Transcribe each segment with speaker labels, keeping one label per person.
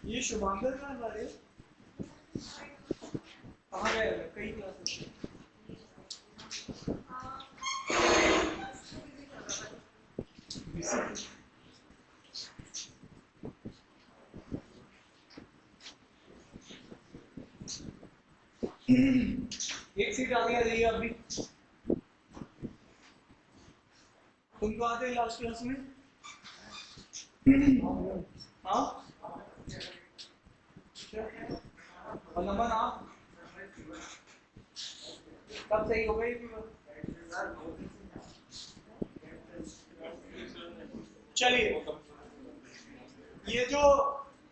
Speaker 1: ये शुभांकर कहाँ जा रहे हो? कहाँ गए? कई क्लासेस। एक सीट आगे आ जाइए आप भी। तुम तो आते लास्ट क्लास में। हाँ, और नंबर आप कब सही हो गई? चलिए, ये जो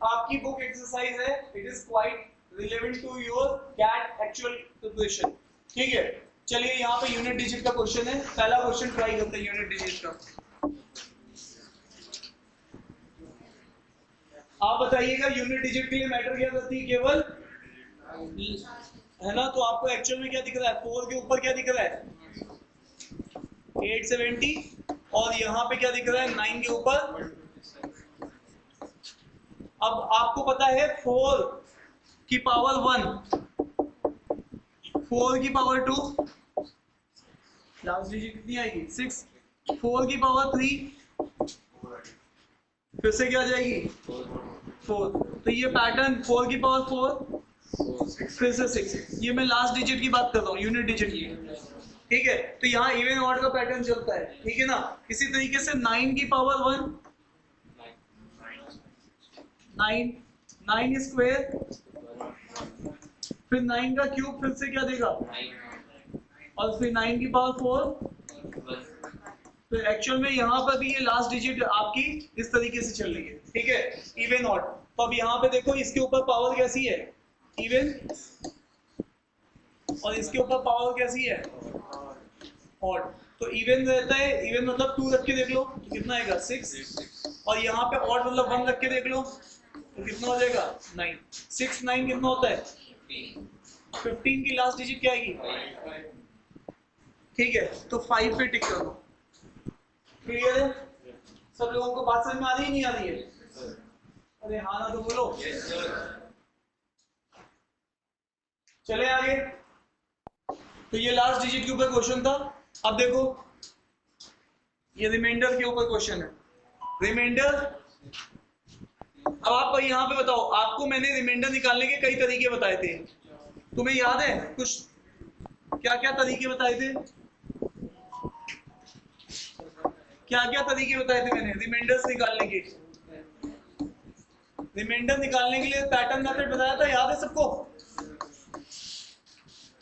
Speaker 1: आपकी बुक एक्सरसाइज है, it is quite relevant to your CAT actual preparation. ठीक है, चलिए यहाँ पे यूनिट डिजिट का क्वेश्चन है। पहला क्वेश्चन ट्राई करते हैं यूनिट डिजिट का। आप बताइएगा यूनिट डिजिट के लिए मैटर क्या करती है? केवल, है ना? तो आपको एक्चुअल में क्या दिख रहा है? 4 के ऊपर क्या दिख रहा है? 870। और यहाँ पे क्या दिख रहा है? 9 के ऊपर। अब आपको पता है 4 की पावर 1, 4 की पावर 2, लास्ट डिजिट कितनी आएगी? 6, 4 की पावर 3, फिर से क्या आ जाएगी? 4। तो ये पैटर्न 4 की पावर 4, फिर से 6। ये मैं लास्ट डिजिट की बात कर रहा हूँ, यूनिट डिजिट की। ठीक है, तो यहाँ इवन ऑड का पैटर्न चलता है। ठीक है ना? इसी तरीके से 9 की पावर 1, 9 स्क्वायर, फिर 9 का क्यूब, फिर से क्या देगा? और फिर 9 की पावर 4। तो एक्चुअल में यहाँ पर भी ये लास्ट डिजिट आपकी इस तरीके से चल रही है। ठीक है, इवन ऑड। तो अब यहाँ पे देखो, इसके ऊपर पावर कैसी है? इवन। और इसके ऊपर पावर कैसी है? ऑड। तो इवन रहता है, इवन मतलब 2 रख के देख लो तो कितना आएगा? 6। और यहाँ पे ऑड मतलब 1 रख के देख लो तो कितना हो जाएगा? 9। 6 9 कितना होता है? 15 की लास्ट डिजिट क्या आएगी? ठीक है, तो 5 पे टिक कर दो। क्लियर है? सब लोगों को बात समझ में आ रही है नहीं आ रही है? अरे हाँ ना तो बोलो। चले आगे। तो ये लास्ट डिजिट के ऊपर क्वेश्चन था। अब देखो, ये रिमाइंडर के ऊपर क्वेश्चन है। रिमाइंडर, अब आप यहाँ पे बताओ, आपको मैंने रिमाइंडर निकालने के कई तरीके बताए थे। तुम्हें याद है कुछ क्या क्या तरीके बताए थे? क्या क्या तरीके बताए थे मैंने रिमाइंडर्स निकालने के? रिमाइंडर निकालने के लिए पैटर्न मेथड बताया था, याद है सबको?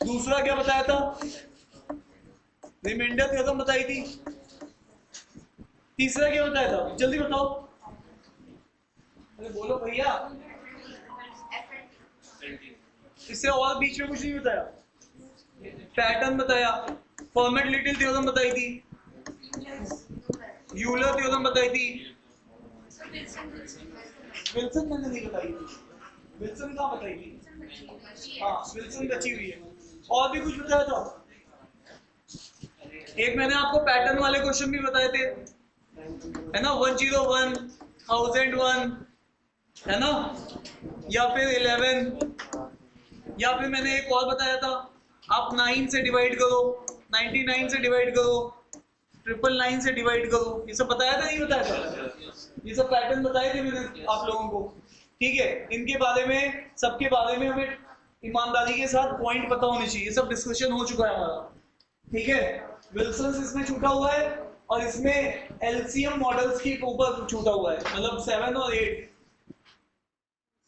Speaker 1: दूसरा क्या बताया था? रिमाइंडर थ्योरम बताई थी। तीसरा क्या बताया था? जल्दी बताओ। अरे बोलो भैया। इससे और बीच में कुछ नहीं बताया? पैटर्न बताया, फॉर्मेट लिटिल थ्योरम बताई थी, यूलर थ्योरम बताई थी। विल्सन मैंने नहीं बताई थी। विल्सन कहाँ बताई थी? हाँ, विल्सन बची हुई है। और भी कुछ बताया था? एक मैंने आपको पैटर्न वाले क्वेश्चन भी बताए थे, है ना? 101, 1001, है ना? या फिर 11, या फिर मैंने एक और बताया था, आप 9 से डिवाइड करो, 99 से डिवाइड करो, 999 से डिवाइड करो। ये सब बताया था नहीं बताया था? ये सब पैटर्न बताए थे मैंने आप लोगों को। ठीक है, इनके बारे में, सबके बारे में हमें ईमानदारी के साथ पॉइंट पता होने चाहिए। ये सब डिस्कशन हो चुका है हमारा। ठीक है, विल्सन इसमें छूटा हुआ है और इसमें एलसीएम मॉडल्स के ऊपर छूटा हुआ है, मतलब 7 और 8।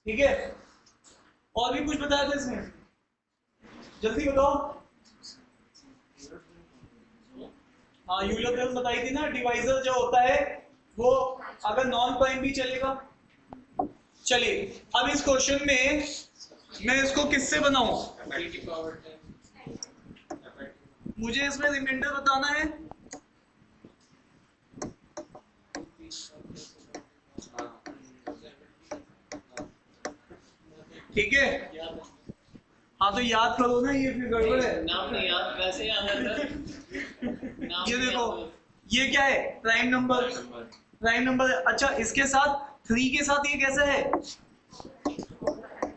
Speaker 1: ठीक है, और भी कुछ बताया था इसमें? जल्दी बताओ। हाँ, यूलर थ्योरम बताई थी ना। डिवाइजर जो होता है वो अगर नॉन प्राइम भी चलेगा। चलिए, अब इस क्वेश्चन में मैं इसको किससे बनाऊं? मुझे इसमें रिमाइंडर बताना है। ठीक है, हाँ तो याद करो ना, ये फिर गड़बड़ है।
Speaker 2: नाम नहीं याद, वैसे याद है
Speaker 1: ये देखो, ये क्या है, प्राइम नंबर, प्राइम नंबर है। अच्छा इसके साथ 3 के साथ ये कैसा है,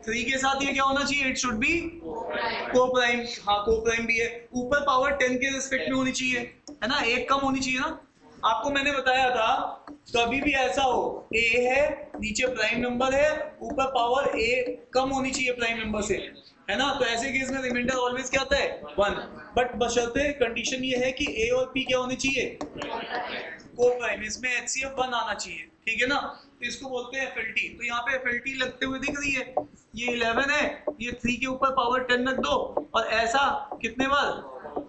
Speaker 1: 3 के साथ ये क्या होना चाहिए, इट शुड बी को प्राइम, हाँ को प्राइम भी है। ऊपर पावर 10 के रिस्पेक्ट में होनी चाहिए, है ना, एक कम होनी चाहिए ना। आपको मैंने बताया था कभी भी ऐसा हो, ए है नीचे प्राइम नंबर है, ऊपर पावर ए कम होनी चाहिए प्राइम नंबर से, है ना, तो ऐसे केस में रिमाइंडर ऑलवेज क्या आता है 1। बट बशर्ते कंडीशन ये है कि ए और पी क्या होने चाहिए, को प्राइम, इसमें HCF 1 आना चाहिए, ठीक है ना। तो इसको बोलते हैं FLT। तो यहाँ पे FLT लगते हुए दिख रही है, ये 11 है, ये 3 के ऊपर पावर 10 रख दो, और ऐसा कितने बार,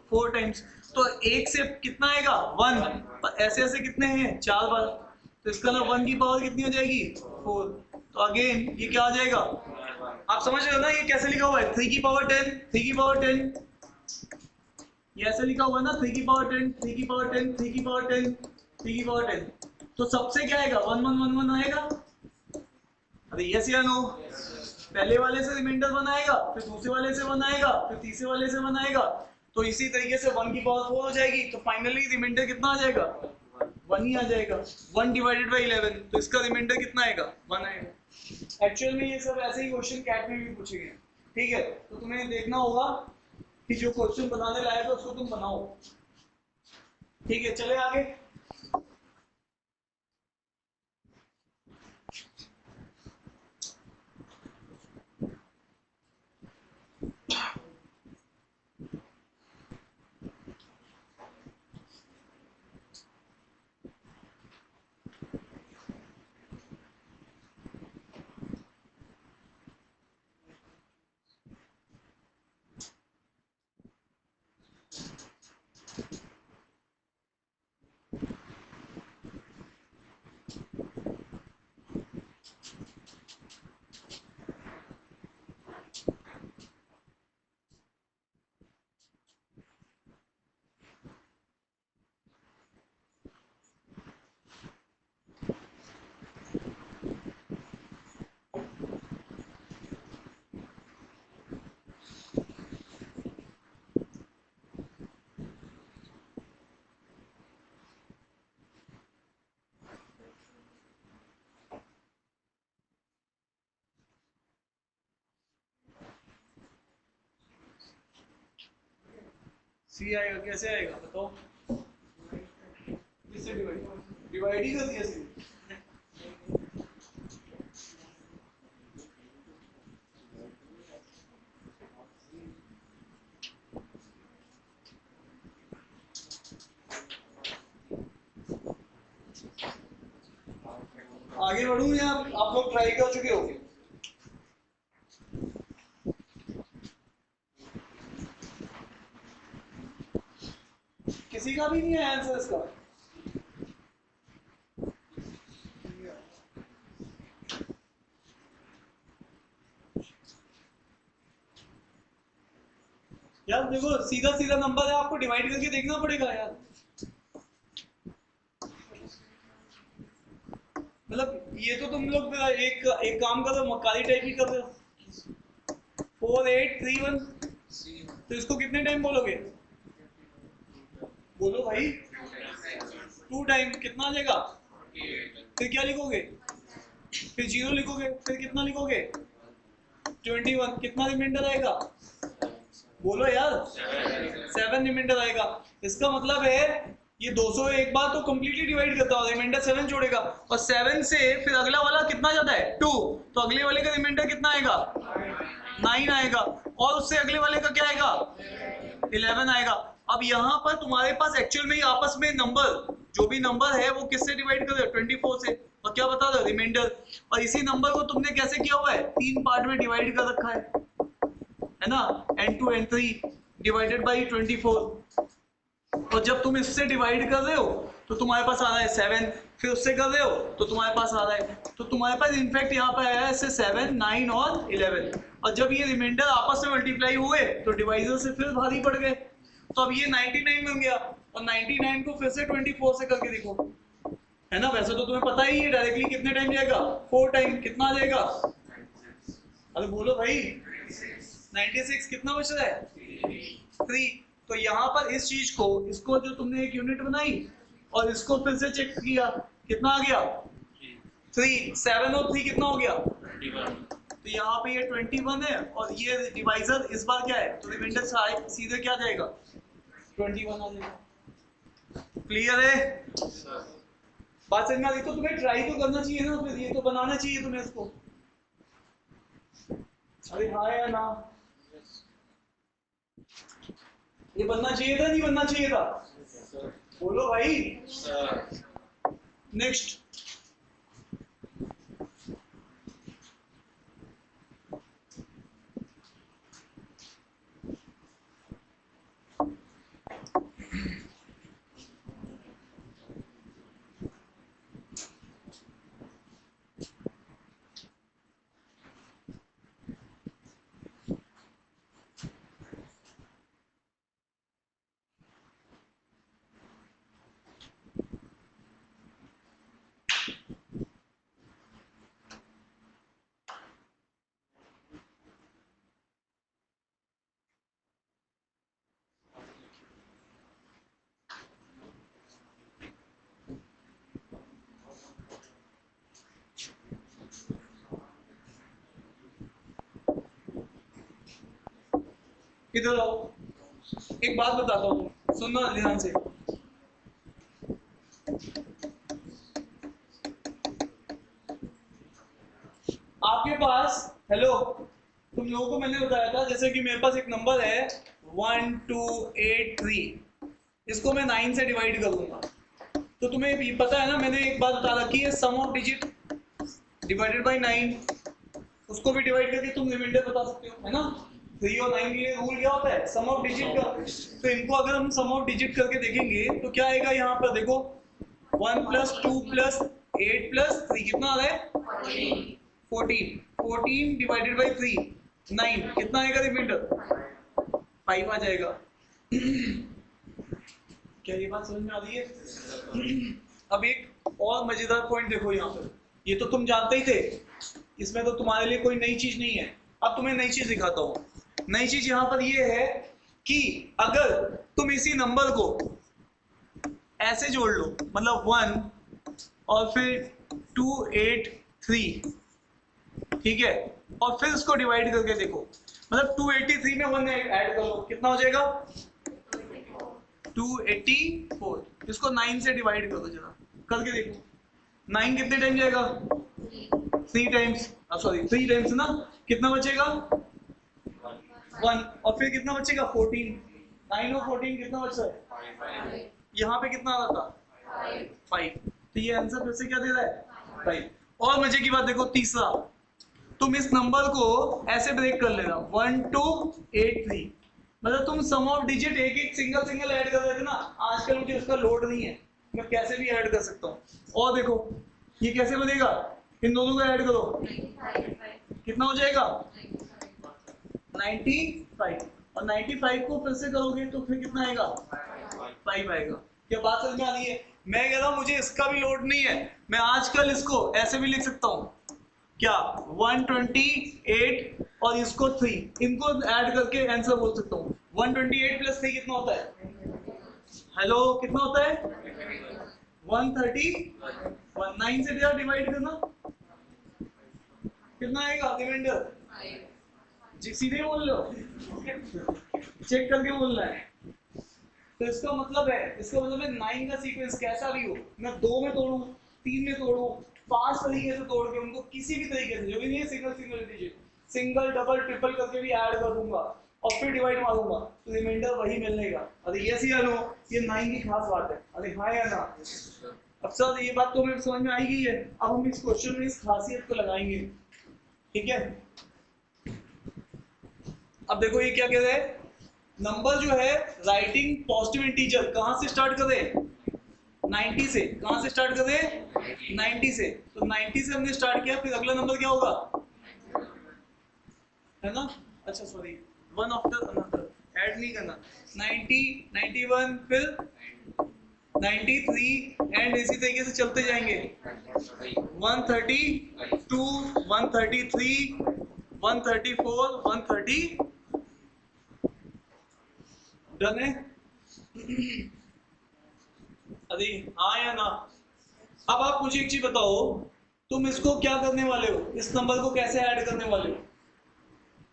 Speaker 1: 4 टाइम्स। तो एक से कितना आएगा 1, और ऐसे ऐसे कितने हैं 4 बार, तो इसका ना 1 की पावर कितनी हो जाएगी 4। तो अगेन ये क्या आ जाएगा, आप समझ रहे हो ना ये कैसे लिखा हुआ है, 3 की पावर 10, 3 की पावर 10, ये ऐसे लिखा हुआ है ना, 3 की पावर 10, 3 की पावर 10, 3 की पावर 10, 3 की पावर 10। तो सबसे क्या आएगा 1 1 1 1 आएगा। अरे यस या नो, पहले वाले से रिमाइंडर 1 आएगा, फिर दूसरे वाले से 1 आएगा, फिर तीसरे वाले से 1 आएगा, तो इसी तरीके से 1 की पावर 4 हो जाएगी। तो फाइनली रिमाइंडर कितना आ जाएगा, 1 ही आ जाएगा, 1 डिवाइडेड बाई 11। तो इसका रिमाइंडर कितना आएगा, 1 आएगा। एक्चुअल में ये सब ऐसे ही क्वेश्चन कैट में भी पूछे गए, ठीक है। तो तुम्हें देखना होगा कि जो क्वेश्चन बनाने लायक है उसको तुम बनाओ, ठीक है। चले आगे, सी आएगा, कैसे आएगा बताओ, किससे डिवाइड, डिवाइड ही कर दिया सी। आगे बढ़ूं या आप लोग ट्राई कर चुके हो, किसी का भी नहीं है आंसर इसका, यार देखो सीधा सीधा नंबर है, आपको डिवाइड करके देखना पड़ेगा यार। मतलब ये तो तुम लोग एक एक काम करो, मक्कारी टाइप ही कर रहे हो, 4 8 3 1। तो इसको कितने टाइम बोलोगे, बोलो भाई 2 टाइम, कितना आ जाएगा, फिर क्या लिखोगे, फिर 0 लिखोगे, फिर कितना लिखोगे 21, कितना रिमाइंडर आएगा, बोलो यार 7 रिमाइंडर आएगा। इसका मतलब है ये 200 एक बार तो कंप्लीटली डिवाइड करता है, रिमाइंडर 7 छोड़ेगा, और 7 से फिर अगला वाला कितना जाता है 2, तो अगले वाले का रिमाइंडर कितना आएगा 9 आएगा, और उससे अगले वाले का क्या आएगा 11 आएगा। अब यहाँ पर तुम्हारे पास एक्चुअल में आपस में नंबर, जो भी नंबर है वो किससे डिवाइड कर रहे हो 24 से, और क्या बता रहे हो रिमाइंडर, और इसी नंबर को तुमने कैसे किया हुआ है 3 पार्ट में डिवाइड कर रखा है ना, n2 n3 डिवाइडेड बाई 24। और जब तुम इससे डिवाइड कर रहे हो तो तुम्हारे पास आ रहा है 7, फिर उससे कर रहे हो तो तुम्हारे पास आ रहा है, तो तुम्हारे पास इनफैक्ट यहाँ पर आया है 7 9 और 11, और जब ये रिमाइंडर आपस में मल्टीप्लाई हुए तो डिवाइजर से फिर भारी पड़ गए, तो अब ये 99 बन गया, और 99 को फिर से 24 से करके देखो, है ना। वैसे तो तुम्हें पता ही है डायरेक्टली कितने टाइम जाएगा, 4 टाइम। कितना आ जाएगा, अरे बोलो भाई, 96। कितना बच रहा है, 3। तो यहाँ पर इस चीज को, इसको जो तुमने एक यूनिट बनाई और इसको फिर से चेक किया, कितना आ गया 3। 7 और 3 कितना हो गया, तो यहाँ पे ये 21 है और ये डिवाइजर इस बार क्या है, तो रिमाइंडर सीधे क्या जाएगा, 21 आ जाएगा। क्लियर है, बात समझ में आ गई। तो तुम्हें ट्राई तो करना चाहिए ना, फिर ये तो बनाना चाहिए तुम्हें इसको। अरे हाँ या ना, ये बनना चाहिए था, नहीं बनना चाहिए था, बोलो भाई। नेक्स्ट, इधर आओ, एक बात बताता हूँ, सुनना ध्यान से। आपके पास, हेलो, तुम लोगों को मैंने बताया था जैसे कि मेरे पास एक नंबर है 1283, इसको मैं 9 से डिवाइड कर दूंगा। तो तुम्हें भी पता है ना, मैंने एक बात बता रखी है, सम ऑफ डिजिट डिवाइडेड बाय 9, उसको भी डिवाइड करके तुम रिमाइंडर बता सकते हो, है ना। 3 और 9 के लिए रूल क्या होता है, सम ऑफ डिजिट का। तो इनको अगर हम सम ऑफ डिजिट करके देखेंगे तो क्या आएगा, यहाँ पर देखो 1 + 2 + 8 + 3 कितना आ रहा है, 14। 14 डिवाइडेड बाई 3 9, कितना आएगा रिमाइंडर, 5 आ जाएगा। क्या ये बात समझ में आ रही है। अब एक और मजेदार पॉइंट देखो यहाँ पर, ये तो तुम जानते ही थे, इसमें तो तुम्हारे लिए कोई नई चीज नहीं है। अब तुम्हें नई चीज दिखाता हूँ। नई चीज यहाँ पर ये है कि अगर तुम इसी नंबर को ऐसे जोड़ लो, मतलब 1 और फिर 283, ठीक है, और फिर उसको डिवाइड करके देखो, मतलब 283 में 1 ऐड कर लो, कितना हो जाएगा 284। इसको 9 से डिवाइड करो, जरा करके देखो, 9 कितने टाइम जाएगा, 3 टाइम्स, सॉरी 3 टाइम्स ना, कितना बचेगा 1, और फिर कितना बचेगा 14। 9 और 14 कितना बच रहा है, यहाँ पे कितना आ रहा था 5। तो ये आंसर फिर से क्या दे रहा है 5। और मजे की बात देखो, तीसरा, तुम इस नंबर को ऐसे ब्रेक कर लेना 1283, मतलब तुम सम ऑफ डिजिट एक एक सिंगल ऐड कर रहे थे ना, आजकल मुझे उसका लोड नहीं है, मैं कैसे भी ऐड कर सकता हूँ। और देखो ये कैसे बनेगा, इन दोनों को ऐड करो, कितना हो जाएगा 95, और 95 को फिर से करोगे तो फिर कितना आएगा 5 आएगा। क्या बात समझ में आ रही है। मैं कह रहा हूँ मुझे इसका भी लोड नहीं है, मैं आजकल इसको ऐसे भी लिख सकता हूँ, क्या 128 और इसको 3, इनको ऐड करके आंसर बोल सकता हूँ। 128 + 3 कितना होता है, हेलो कितना होता है 130। 9 से डिवाइड करना, कितना आएगा रिमाइंडर, जी सीधे बोल लो, चेक करके बोलना है। तो इसका मतलब है 9 का सीक्वेंस कैसा भी हो, मैं 2 में तोड़ू, 3 में तोड़ू, 5 तरीके से तोड़ के उनको किसी भी तरीके से, जो भी नहीं है single digit, single double triple करके भी ऐड कर दूंगा और फिर डिवाइड मारूंगा, तो रिमाइंडर वही मिलने का। अरे यस या नो, ये 9 की खास बात है। अरे हाँ या ना। अब सर ये बात तो हमें समझ में आई गई है, अब हम इस क्वेश्चन में इस खासियत को लगाएंगे, ठीक है। अब देखो ये क्या कह रहे हैं, नंबर जो है राइटिंग पॉजिटिव इंटीजर कहां से स्टार्ट करें, 90 से। कहां से स्टार्ट करें 90 से। तो 90 से हमने स्टार्ट किया, फिर अगला नंबर क्या होगा, है ना, अच्छा sorry, one after another, add नहीं करना, 90 91 फिर 93 एंड इसी तरीके से चलते जाएंगे 132 133 134 130 डन है। अरे हाँ या ना। अब आप मुझे एक चीज बताओ, तुम इसको क्या करने वाले हो, इस नंबर को कैसे ऐड करने वाले हो?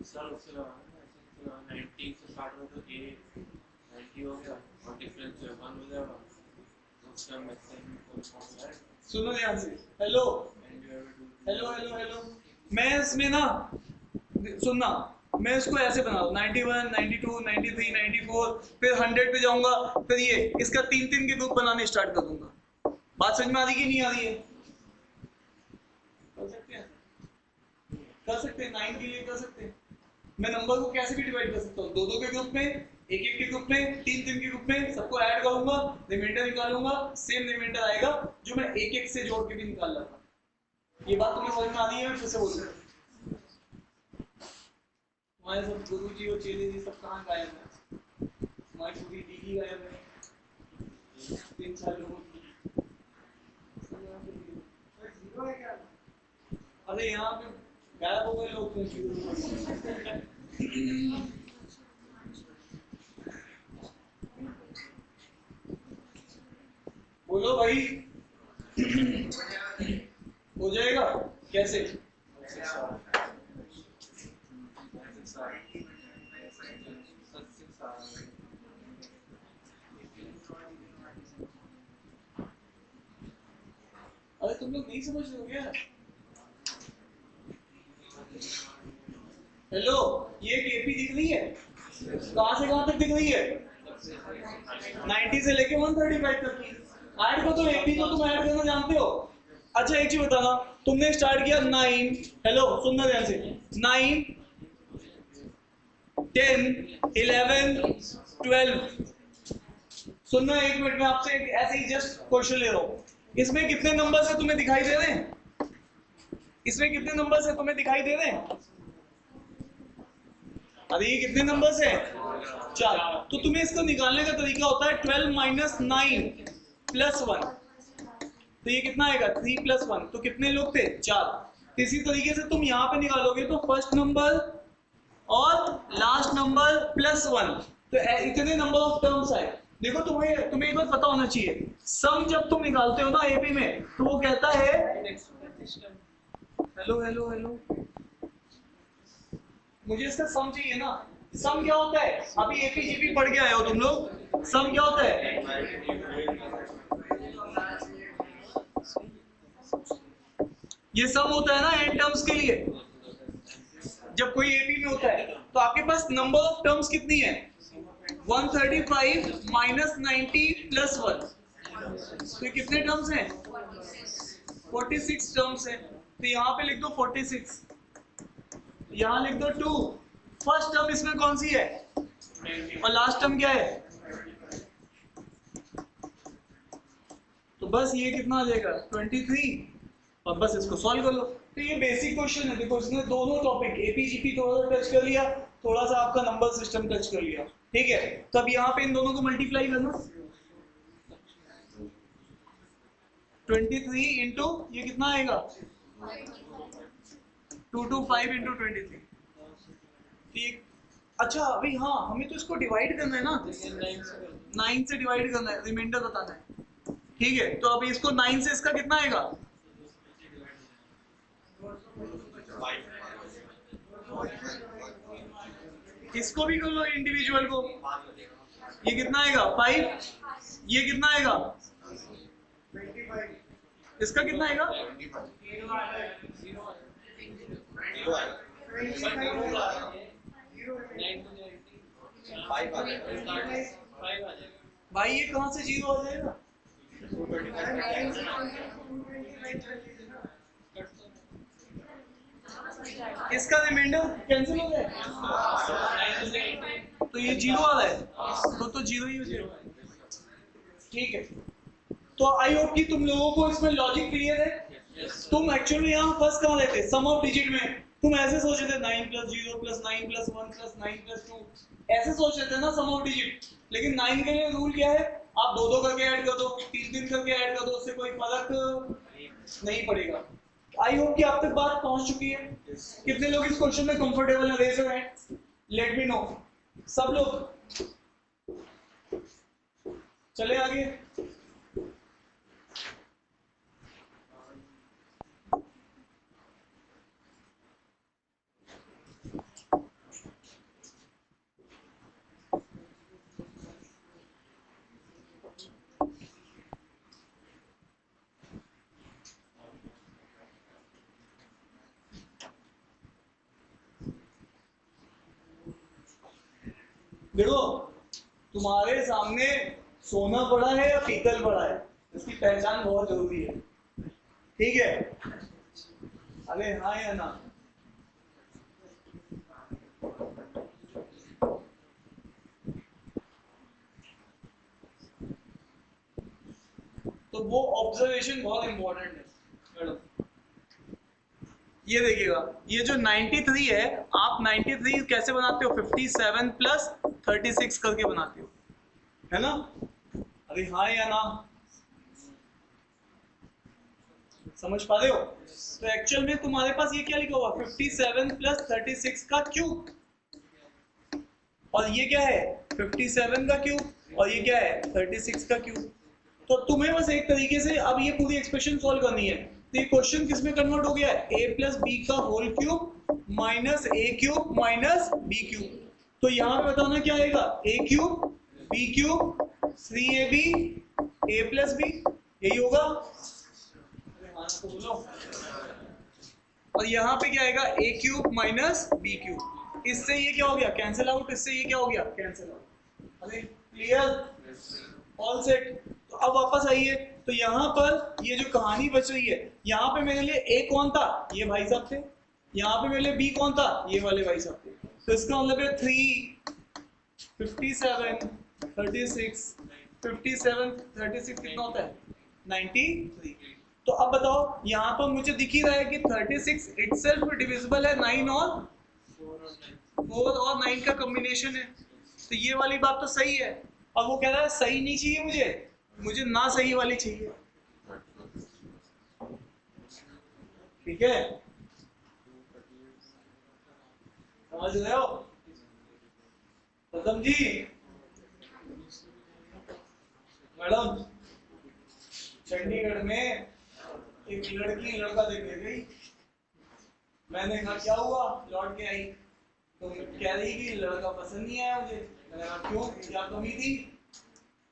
Speaker 2: सर उससे 90 से 60 में तो ए 90 हो गया और डिफरेंस 1 हो जाएगा, उसका मैक्सिमम।
Speaker 1: सुनो ध्यान से, हेलो हेलो हेलो हेलो, मैं इसमें ना सुनना, मैं इसको ऐसे बना दूं 91 92 93 94 फिर 100 पे जाऊंगा, फिर ये इसका 3 के ग्रुप बनाने स्टार्ट कर दूंगा। बात समझ में आ रही कि नहीं आ रही है? कर सकते हैं, कर सकते हैं, 9 के लिए कर सकते हैं। मैं नंबर को कैसे भी डिवाइड कर सकता हूँ, 2 के ग्रुप में, 1 के ग्रुप में, 3 के ग्रुप में, सबको ऐड करूंगा, रिमाइंडर निकालूंगा, सेम रिमाइंडर आएगा जो मैं 1 से जोड़ के भी निकाल रहा था। ये बात तुम्हें समझ में आ रही है? फिर से बोल रहे हमारे सब गुरु जी और चेले जी सब कहाँ गायब है? हमारी पूरी टीवी गायब है 3-4 लोगों की। अरे यहाँ पे गायब हो गए लोग। बोलो भाई, हो जाएगा कैसे? अरे तुम लोग नहीं समझ रहे हो क्या? हेलो, ये एक एपी दिख रही है, कहां से कहां तक दिख रही है? 90 से लेके 135 तक की। ऐड को तो एपी को तुम ऐड करना जानते हो। अच्छा एक चीज बताना, तुमने स्टार्ट किया 9, हेलो सुनना ध्यान से, 9 10 11 12। सुनना एक मिनट में आपसे एक ऐसे ही जस्ट क्वेश्चन ले रहा हूं, इसमें कितने नंबर से तुम्हें दिखाई दे रहे हैं? इसमें कितने नंबर से तुम्हें दिखाई दे रहे हैं? अरे ये कितने नंबर से? 4। तो तुम्हें इसको निकालने का तरीका होता है 12 माइनस 9 प्लस 1। तो ये कितना आएगा? 3 प्लस 1। तो कितने लोग थे? 4। तो इसी तरीके से तुम यहाँ पे निकालोगे तो फर्स्ट नंबर और लास्ट नंबर प्लस 1, तो इतने नंबर ऑफ टर्म्स आए। देखो तुम्हें एक बात पता होना चाहिए, सम जब तुम निकालते हो ना एपी में, तो वो कहता है हेलो हेलो हेलो, मुझे इसका सम चाहिए ना। सम क्या होता है? अभी एपीजीपी पढ़ के आए हो तुम लोग, सम क्या होता है? ये सम होता है ना एन टर्म्स के लिए, जब कोई एपी में होता है तो आपके पास नंबर ऑफ टर्म्स कितनी है? 135 माइनस 90 प्लस 1। तो ये कितने टर्म्स हैं? 46 टर्म्स हैं। तो यहाँ पे लिख दो 46, यहाँ लिख दो 2। फर्स्ट टर्म इसमें कौन सी है और लास्ट टर्म क्या है? तो बस ये कितना आ जाएगा? 23। और बस इसको सॉल्व कर लो। तो ये बेसिक क्वेश्चन है। देखो इसने दोनों टॉपिक एपीजीपी थोड़ा सा टच कर लिया, थोड़ा सा आपका नंबर सिस्टम टच कर लिया, ठीक है। तो अब यहाँ पे इन दोनों को मल्टीप्लाई करना, 23 इंटू ये कितना आएगा? 225 इंटू 23। ठीक। अच्छा अभी हाँ, हमें तो इसको डिवाइड करना है ना, 9 से डिवाइड करना है, रिमाइंडर बताना है, ठीक है। तो अभी इसको 9 से इसका कितना आएगा? इसको भी कर लो इंडिविजुअल को, ये कितना आएगा? 5। ये कितना आएगा? इसका कितना आएगा? 5। भाई ये कहां से 0 आ जाएगा? इसका रिमाइंडर कैंसिल हो जाए तो ये 0 आ रहा है, तो 0 ही हो जाएगा, ठीक है। तो आई होप कि तुम लोगों को इसमें लॉजिक क्लियर है। तुम एक्चुअली यहाँ फर्स्ट कहाँ लेते? सम ऑफ डिजिट में, तुम ऐसे सोच रहे थे 9 + 0 + 9 + 1 + 9 + 2, ऐसे सोच रहे थे ना सम ऑफ डिजिट। लेकिन 9 के लिए रूल क्या है, आप दो दो करके ऐड कर दो, तीन तीन करके ऐड कर दो, उससे कोई फर्क नहीं पड़ेगा। आई होप कि आप तक बात पहुंच चुकी है। कितने लोग इस क्वेश्चन में कंफर्टेबल है, raise your hand, let me know. सब लोग चले आगे। देखो, तुम्हारे सामने सोना पड़ा है या पीतल पड़ा है, इसकी पहचान बहुत जरूरी है। ठीक है, अरे हाँ या ना। तो वो ऑब्जर्वेशन बहुत इंपॉर्टेंट है मैडम। ये देखिएगा, ये जो 93 है, आप 93 कैसे बनाते हो, 57 + 36 करके बनाते हो, है ना। अरे हाँ या ना, समझ पा रहे हो। तो एक्चुअल में तुम्हारे पास ये क्या लिखा हुआ, 57 + 36 का क्यूब, और ये क्या है 57 का क्यूब, और ये क्या है 36 का क्यूब। तो तुम्हें बस एक तरीके से अब ये पूरी एक्सप्रेशन सॉल्व करनी है। तो ये क्वेश्चन किस में कन्वर्ट हो गया है, a + b का whole cube minus a cube minus b cube. तो यहाँ पे बताना क्या आएगा, a cube b cube 3ab a + b, यही होगा। तो बोलो, और यहाँ पे क्या आएगा, a cube minus b cube. इससे ये क्या हो गया, कैंसिल आउट, इससे ये क्या हो गया, कैंसिल आउट। अरे क्लियर, ऑल सेट। तो अब वापस आइए, तो यहाँ पर ये जो कहानी बच रही है, यहाँ पे मेरे लिए a कौन था, ये भाई साहब थे। यहाँ पे मेरे लिए b कौन था, ये वाले भाई साहब थे। तो इसका मतलब है 3 57 36 57 36 कितना होता है, 93। तो अब बताओ, यहाँ पर मुझे दिख ही रहा है कि 36 इटसेल्फ डिविजिबल है 9 और 4 और 9 का कॉम्बिनेशन है। तो ये वाली बात तो सही है। और वो कह रहा है सही नहीं चाहिए मुझे, मुझे ना सही वाली चाहिए। ठीक है, समझ रहे हो प्रथम जी। मैडम, चंडीगढ़ में एक लड़की लड़का देखने गई, मैंने कहा क्या हुआ, लौट के आई तो कह रही कि लड़का पसंद नहीं आया मुझे। मैंने कहा क्यों, क्या कमी थी।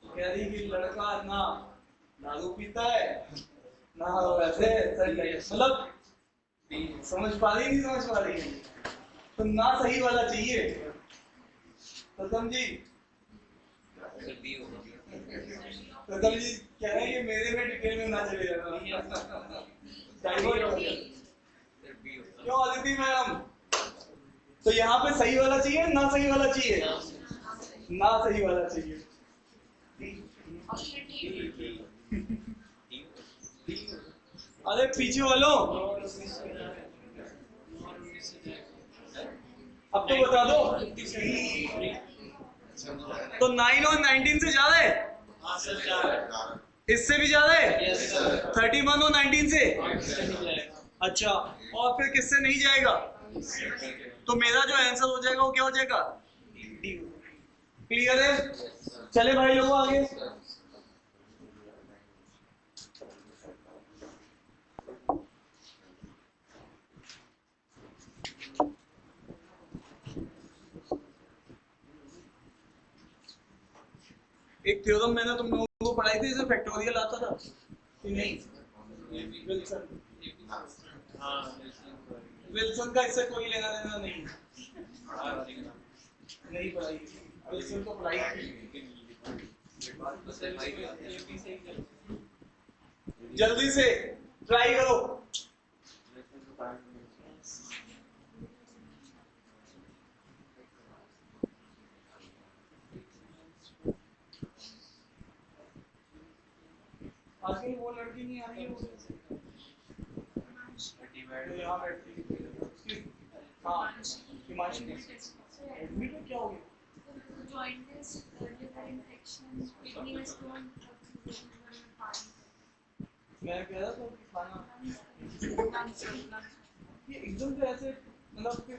Speaker 1: तो कह रही कि लड़का ना दारू पीता है, ना वैसे मतलब, समझ पा रही नहीं समझ पा रही, तो ना सही वाला चाहिए। प्रथम जी, प्रथम जी कह रहे हैं कि मेरे में डिटेल में ना चले जाना, डाइवर्ट हो गया। क्यों अदिति मैम, तो यहाँ पे सही वाला चाहिए ना सही वाला चाहिए, ना सही वाला चाहिए। अरे पीछे वालों, अब तो बता दो। तो 9 और 19 से ज्यादा है, इससे भी ज्यादा है 31 और 19 से। अच्छा, और फिर किससे नहीं जाएगा, तो मेरा जो आंसर हो जाएगा वो क्या हो जाएगा, डी। क्लियर है, चले भाई लोगों आगे। एक थ्योरम मैंने तुम लोगों को पढ़ाई थी, जिसे फैक्टोरियल आता था कि नहीं, विल्सन। विल्सन का इससे कोई लेना देना नहीं, नहीं पढ़ाई, विल्सन को पढ़ाई जल्दी से ट्राई करो। आजकल वो लड़की नहीं आ रही है, वो यहाँ बैठती है। हाँ हिमांशु एडमिट में क्या हो गया?
Speaker 3: Jaundice, liver infection, kidney stone,
Speaker 1: मैं कह रहा था कि खाना ये एकदम से ऐसे मतलब कि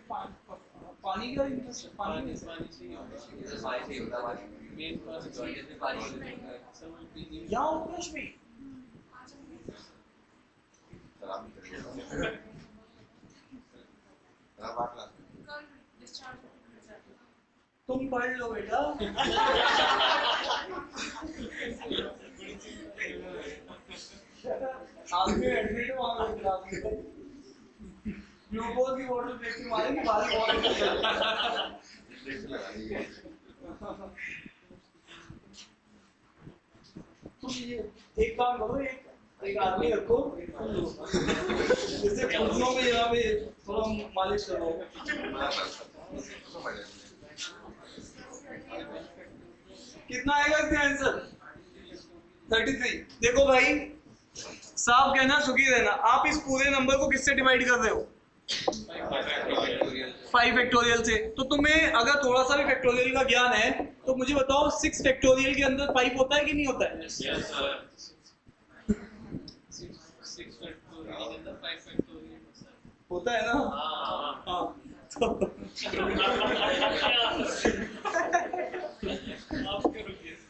Speaker 1: पानी का इंटरेस्ट पानी
Speaker 2: से ही होगा मेन कॉज
Speaker 1: यहाँ उत्कर्ष भी तुम पढ़ लो बेटा आदमी एडमिट हो ग्लूकोज की बोतल देख के मारेंगे भारी बहुत तुम ये एक काम करो एक आदमी रखो जैसे घुटनों में यहाँ पे थोड़ा मालिश करो कितना आएगा इसका आंसर 33। देखो भाई साफ कहना सुखी रहना आप इस पूरे नंबर को किससे डिवाइड कर रहे हो 5 फैक्टोरियल से। तो तुम्हें अगर थोड़ा सा भी फैक्टोरियल का ज्ञान है तो मुझे बताओ 6 फैक्टोरियल के अंदर 5 होता है कि नहीं होता है?
Speaker 2: Yes, sir. 6 फैक्टोरियल के अंदर 5 फैक्टोरियल
Speaker 1: होता है ना? हाँ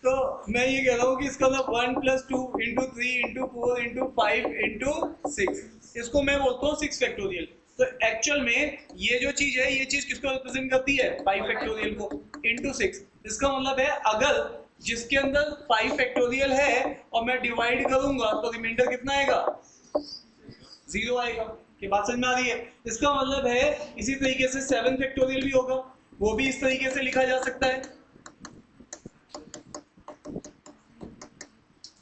Speaker 1: तो मैं ये कह रहा हूँ कि इसका मतलब 1 + 2 × 3 × 4 × 5 × 6 इसको मैं बोलता हूँ 6 फैक्टोरियल। तो एक्चुअल में ये जो चीज है ये चीज किसको रिप्रेजेंट करती है 5 फैक्टोरियल को × 6। इसका मतलब है अगर जिसके अंदर 5 फैक्टोरियल है और मैं डिवाइड करूंगा तो रिमाइंडर कितना आएगा 0 आएगा। की बात समझ में आ रही है? इसका मतलब है इसी तरीके से 7 फैक्टोरियल भी होगा वो भी इस तरीके से लिखा जा सकता है।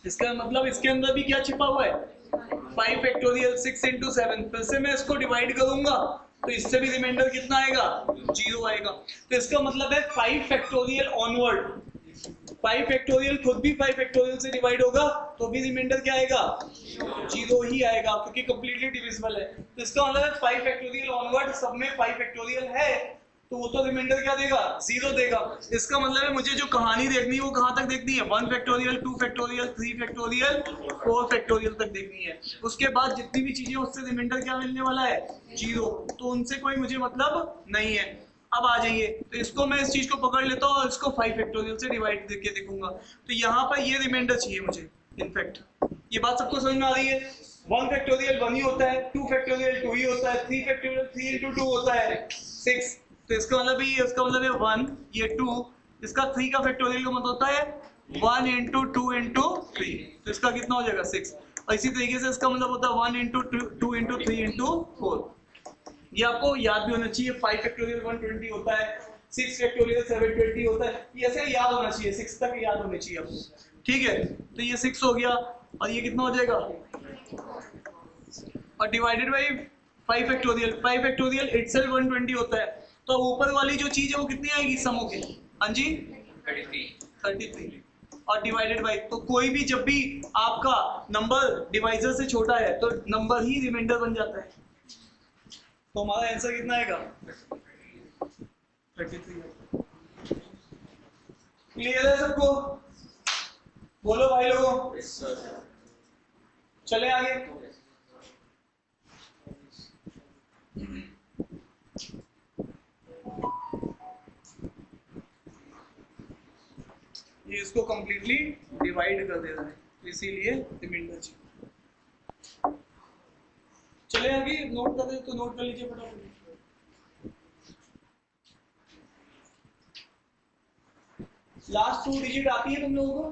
Speaker 1: इसका मतलब इसके अंदर भी क्या छिपा हुआ है 5 फैक्टोरियल 6 × 7। फिर से मैं इसको डिवाइड करूंगा तो इससे भी रिमाइंडर कितना आएगा 0 आएगा। तो इसका मतलब है 5 फैक्टोरियल ऑनवर्ड 5 फैक्टोरियल खुद भी 5 फैक्टोरियल से डिवाइड होगा तो भी रिमाइंडर क्या आएगा 0 ही आएगा क्योंकि कंप्लीटली डिविजिबल है। तो इसका मतलब है 5 फैक्टोरियल ऑनवर्ड सब में 5 फैक्टोरियल है तो वो तो रिमाइंडर क्या देगा 0 देगा। इसका मतलब है मुझे जो कहानी देखनी है वो कहाँ तक देखनी है 1 फैक्टोरियल 2 फैक्टोरियल 3 फैक्टोरियल 4 फैक्टोरियल तक देखनी है। उसके बाद जितनी भी चीजें उससे रिमाइंडर क्या मिलने वाला है 0। तो उनसे कोई मुझे मतलब नहीं है। अब आ जाइए तो इसको मैं इस चीज को पकड़ लेता हूँ और इसको 5 फैक्टोरियल से डिवाइड करके देखूंगा तो यहाँ पर ये रिमाइंडर चाहिए मुझे। इनफैक्ट ये बात सबको समझ में आ रही है 1 फैक्टोरियल 1 ही होता है 2 फैक्टोरियल 2 ही होता है 3 फैक्टोरियल 3 × 2 होता है 6। तो इसका मतलब है 1 ये 2 इसका 3 का फैक्टोरियल का मतलब होता है 1 × 2 × 3 तो इसका कितना हो जाएगा 6। और इसी तरीके से इसका मतलब होता है 1 × 2 × 3 × 4। ये आपको याद भी होना चाहिए 5 फैक्टोरियल 120 होता है 6 फैक्टोरियल 720 होता है। ये ऐसे याद होना चाहिए 6 तक याद होने चाहिए आपको। ठीक है तो ये 6 हो गया और ये कितना हो जाएगा और डिवाइडेड बाई 5 फैक्टोरियल इटसेल्फ 120 होता है। तो ऊपर वाली जो चीज है वो कितनी आएगी सम होके हाँ जी 33 और डिवाइडेड बाई तो कोई भी जब भी आपका नंबर डिवाइजर से छोटा है तो नंबर ही रिमाइंडर बन जाता है। तो हमारा आंसर कितना आएगा 33। क्लियर है सबको? बोलो भाई लोगों चले आगे। ये इसको कंप्लीटली डिवाइड कर दे रहा है तो इसीलिए रिमाइंडर चाहिए। चले आगे नोट कर दे तो नोट कर लीजिए फटाफट। लास्ट 2 डिजिट आती है तुम लोगों को?